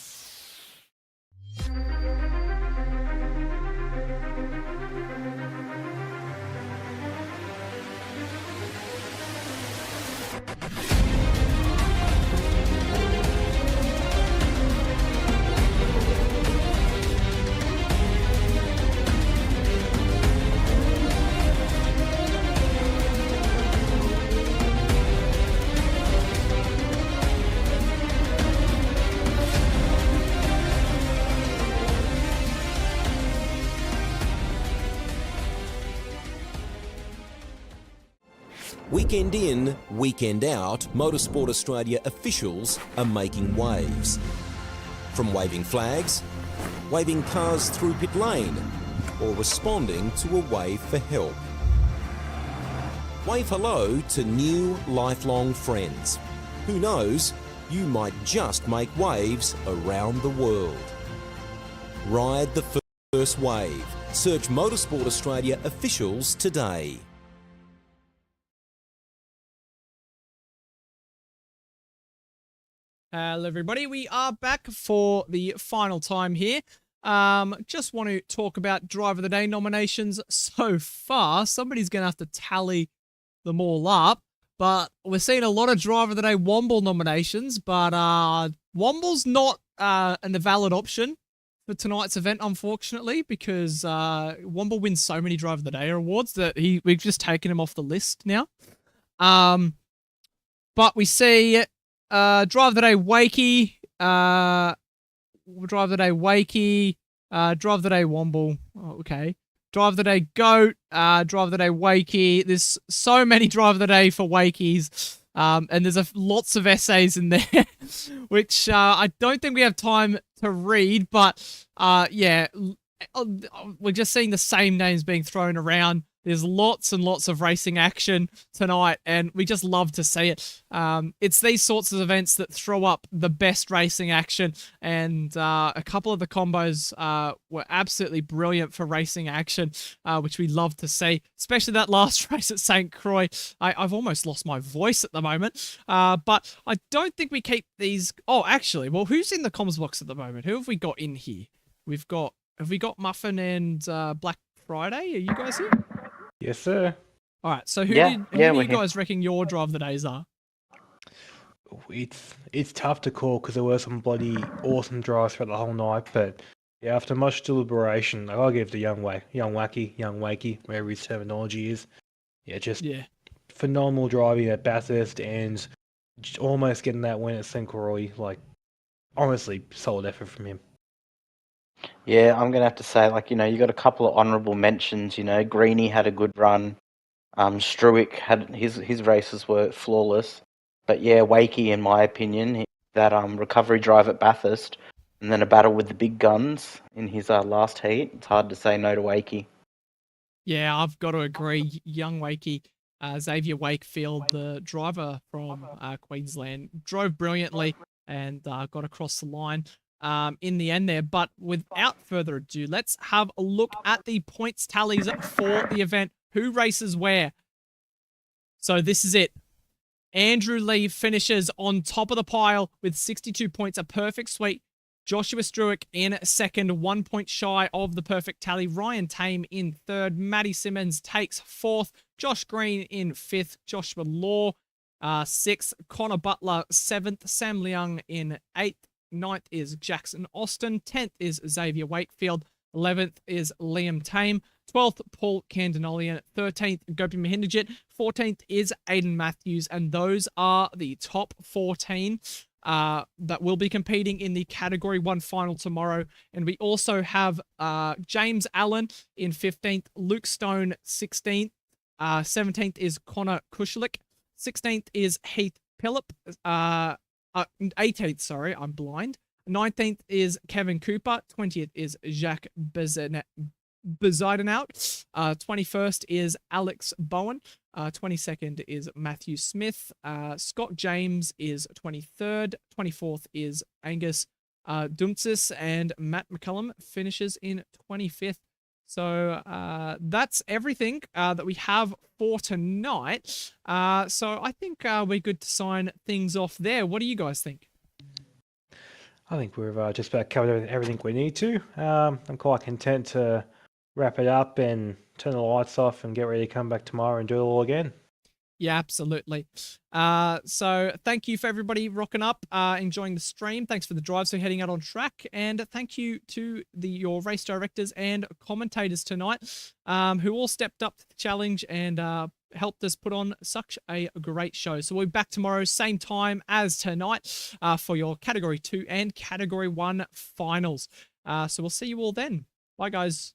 Weekend in, weekend out, Motorsport Australia officials are making waves. From waving flags, waving cars through pit lane, or responding to a wave for help. Wave hello to new lifelong friends. Who knows, you might just make waves around the world. Ride the first wave. Search Motorsport Australia officials today. Hello everybody, we are back for the final time here. Just want to talk about Driver of the Day nominations so far. Somebody's going to have to tally them all up, but we're seeing a lot of Driver of the Day Womble nominations, but Womble's not a valid option for tonight's event, unfortunately, because Womble wins so many Driver of the Day awards that we've just taken him off the list now. But we see Drive of the Day Wakey, Drive of the Day Wakey, Drive of the Day Womble, okay. Drive of the Day Goat, Drive of the Day Wakey. There's so many Drive of the Day for Wakeys, and there's lots of essays in there, which I don't think we have time to read, but yeah, we're just seeing the same names being thrown around. There's lots and lots of racing action tonight, and we just love to see it. It's these sorts of events that throw up the best racing action, and a couple of the combos were absolutely brilliant for racing action, which we love to see, especially that last race at St. Croix. I've almost lost my voice at the moment, but I don't think we keep these... Oh, actually, well, who's in the comms box at the moment? Who have we got in here? Have we got Muffin and Black Friday? Are you guys here? Yes, sir. All right, so who Yeah, do we're you here. guys reckon your drive of the days are? It's tough to call because there were some bloody awesome drives throughout the whole night, but yeah, after much deliberation, I gotta give it to young Wakey, wherever his terminology is. Yeah, just phenomenal driving at Bathurst and just almost getting that win at St. Croix. Like, honestly, solid effort from him. Yeah, I'm gonna have to say, like, you got a couple of honourable mentions. Greeny had a good run. Struick had his races were flawless, but yeah, Wakey, in my opinion, that recovery drive at Bathurst, and then a battle with the big guns in his last heat. It's hard to say no to Wakey. Yeah, I've got to agree. Young Wakey, Xavier Wakefield, the driver from Queensland, drove brilliantly and got across the line in the end there. But without further ado, let's have a look at the points tallies for the event. Who races where? So this is it. Andrew Lee finishes on top of the pile with 62 points, a perfect sweep. Joshua Struick in second, 1 point shy of the perfect tally. Ryan Tame in third. Matty Simmons takes fourth. Josh Green in fifth. Joshua Law, sixth. Connor Butler, seventh. Sam Leung in eighth. Ninth is Jackson Austin. 10th is Xavier Wakefield. 11th is Liam Tame. 12th, Paul Candinolian. 13th, Gopi Mahinderjit. 14th is Aiden Matthews. And those are the top 14 that will be competing in the Category 1 final tomorrow. And we also have James Allen in 15th, Luke Stone 16th. 17th is Connor Kushlik. 16th is Heath Phillip. 18th, sorry, I'm blind. 19th is Kevin Cooper. 20th is Jacques Bezidenhout. 21st is Alex Bowen. 22nd is Matthew Smith. Scott James is 23rd. 24th is Angus Dumtsis. And Matt McCullum finishes in 25th. So that's everything that we have for tonight. So I think we're good to sign things off there. What do you guys think? I think we've just about covered everything we need to. I'm quite content to wrap it up and turn the lights off and get ready to come back tomorrow and do it all again. Yeah, absolutely. So thank you for everybody rocking up, enjoying the stream. Thanks for the drive, so heading out on track. And thank you to your race directors and commentators tonight, who all stepped up to the challenge and helped us put on such a great show. So we'll be back tomorrow, same time as tonight, for your Category 2 and Category 1 finals. So we'll see you all then. Bye, guys.